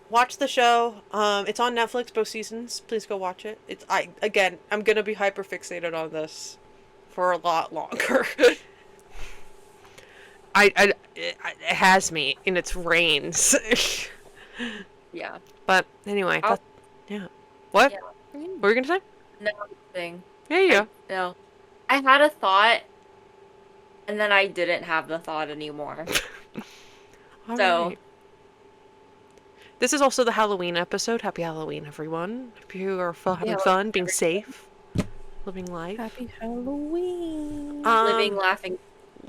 Speaker 1: Watch the show. It's on Netflix, both seasons. Please go watch it. I'm gonna be hyper fixated on this for a lot longer. It has me in its reins.
Speaker 2: Yeah.
Speaker 1: But anyway, yeah. What?
Speaker 2: Yeah.
Speaker 1: What were you gonna say?
Speaker 2: No thing.
Speaker 1: Yeah, yeah.
Speaker 2: No. I had a thought, and then I didn't have the thought anymore.
Speaker 1: All
Speaker 2: So-
Speaker 1: right. This is also the Halloween episode. Happy Halloween, everyone. Hope you are having
Speaker 2: Yeah,
Speaker 1: fun, being safe, living life.
Speaker 4: Happy Halloween.
Speaker 2: Living, laughing.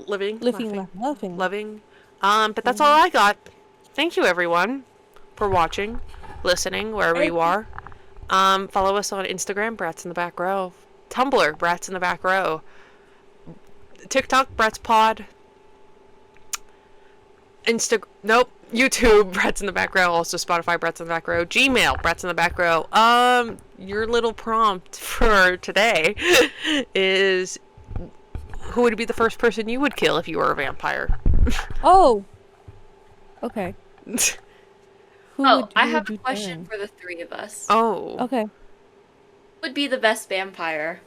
Speaker 1: Living,
Speaker 4: Laughing.
Speaker 1: loving. But that's all I got. Thank you, everyone, for watching, listening, wherever you are. Follow us on Instagram, Brats in the Back Row. Tumblr, Brats in the Back Row. TikTok, Brats Pod. YouTube, Brats in the Back Row. Also Spotify, Brats in the Back Row. Gmail, Brats in the Back Row. Your little prompt for today is, who would be the first person you would kill if you were a vampire?
Speaker 4: Oh. Okay.
Speaker 2: Oh, I
Speaker 4: who
Speaker 2: have
Speaker 4: would
Speaker 2: a
Speaker 4: you
Speaker 2: question
Speaker 4: turn?
Speaker 2: for the three of us.
Speaker 1: Oh,
Speaker 4: Okay.
Speaker 2: Who would be the best vampire?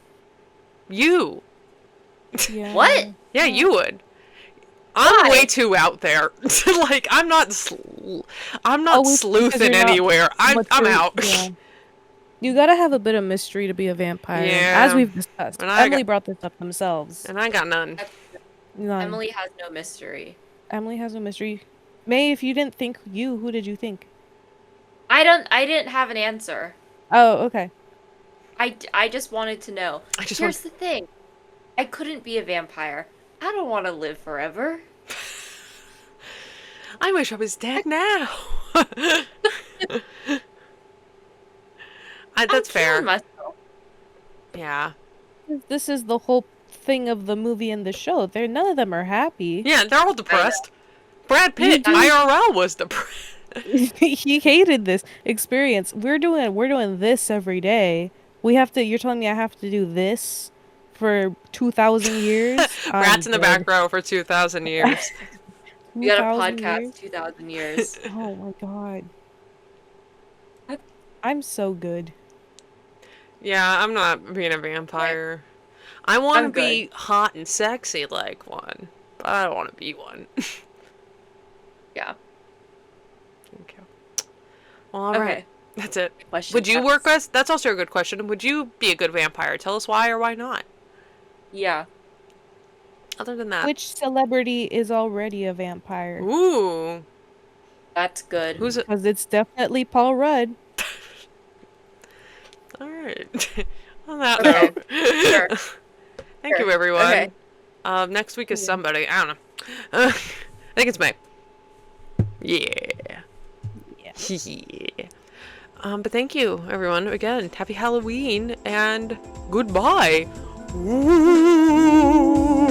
Speaker 1: you.
Speaker 4: Yeah.
Speaker 2: What?
Speaker 1: Yeah, you would. I'm
Speaker 2: Why?
Speaker 1: way too out there. Like, I'm not
Speaker 4: Oh, because
Speaker 1: sleuthing
Speaker 4: you're not
Speaker 1: anywhere. I'm
Speaker 4: mature.
Speaker 1: out.
Speaker 4: Yeah. You gotta have a bit of mystery to be a vampire. And as
Speaker 1: Yeah.
Speaker 4: we've discussed,
Speaker 1: And I
Speaker 4: Emily
Speaker 1: got
Speaker 4: brought this up themselves.
Speaker 1: and I got none.
Speaker 2: That's-
Speaker 4: None.
Speaker 2: Emily has no mystery.
Speaker 4: Emily has no mystery. May, if you didn't think who did you think?
Speaker 2: I didn't have an answer.
Speaker 4: Oh, okay.
Speaker 2: I just wanted to know.
Speaker 1: I just
Speaker 2: Here's the thing. I couldn't be a vampire. I don't want to live forever.
Speaker 1: I wish I was dead now. That's
Speaker 2: I'm
Speaker 1: fair.
Speaker 2: killing myself.
Speaker 1: Yeah.
Speaker 4: This is the whole thing of the movie and the show. None of them are happy.
Speaker 1: Yeah, they're all depressed. Brad Pitt,
Speaker 2: do-
Speaker 1: IRL, was depressed.
Speaker 4: He hated this experience. We're doing this every day. You're telling me I have to do this for 2,000 years?
Speaker 1: Rats in the
Speaker 4: I'm
Speaker 1: back
Speaker 4: dead.
Speaker 1: row for 2,000 years.
Speaker 2: We got a
Speaker 4: 2,000
Speaker 2: podcast
Speaker 4: years?
Speaker 2: 2,000 years.
Speaker 4: Oh my god. I'm so good.
Speaker 1: Yeah, I'm not being a vampire. I want to
Speaker 2: I'm
Speaker 1: be hot and sexy like one, but I don't want to be one.
Speaker 2: Yeah.
Speaker 1: Okay. Well, all right.
Speaker 2: Okay.
Speaker 1: That's it.
Speaker 2: Question
Speaker 1: Would you
Speaker 2: asked.
Speaker 1: work as? That's also a good question. Would you be a good vampire? Tell us why or why not.
Speaker 2: Yeah.
Speaker 1: Other than that.
Speaker 4: Which celebrity is already a vampire?
Speaker 1: Ooh.
Speaker 2: That's good.
Speaker 1: Who's it?
Speaker 4: Because it's definitely Paul Rudd.
Speaker 1: All right. On that
Speaker 2: Okay.
Speaker 1: note.
Speaker 2: Sure.
Speaker 1: Thank you,
Speaker 2: Sure.
Speaker 1: everyone.
Speaker 2: Okay.
Speaker 1: Next week is
Speaker 4: Yeah.
Speaker 1: somebody. I don't know. I think it's May. Yeah.
Speaker 4: Yeah.
Speaker 1: But thank you, everyone. Again, happy Halloween and goodbye. Ooh.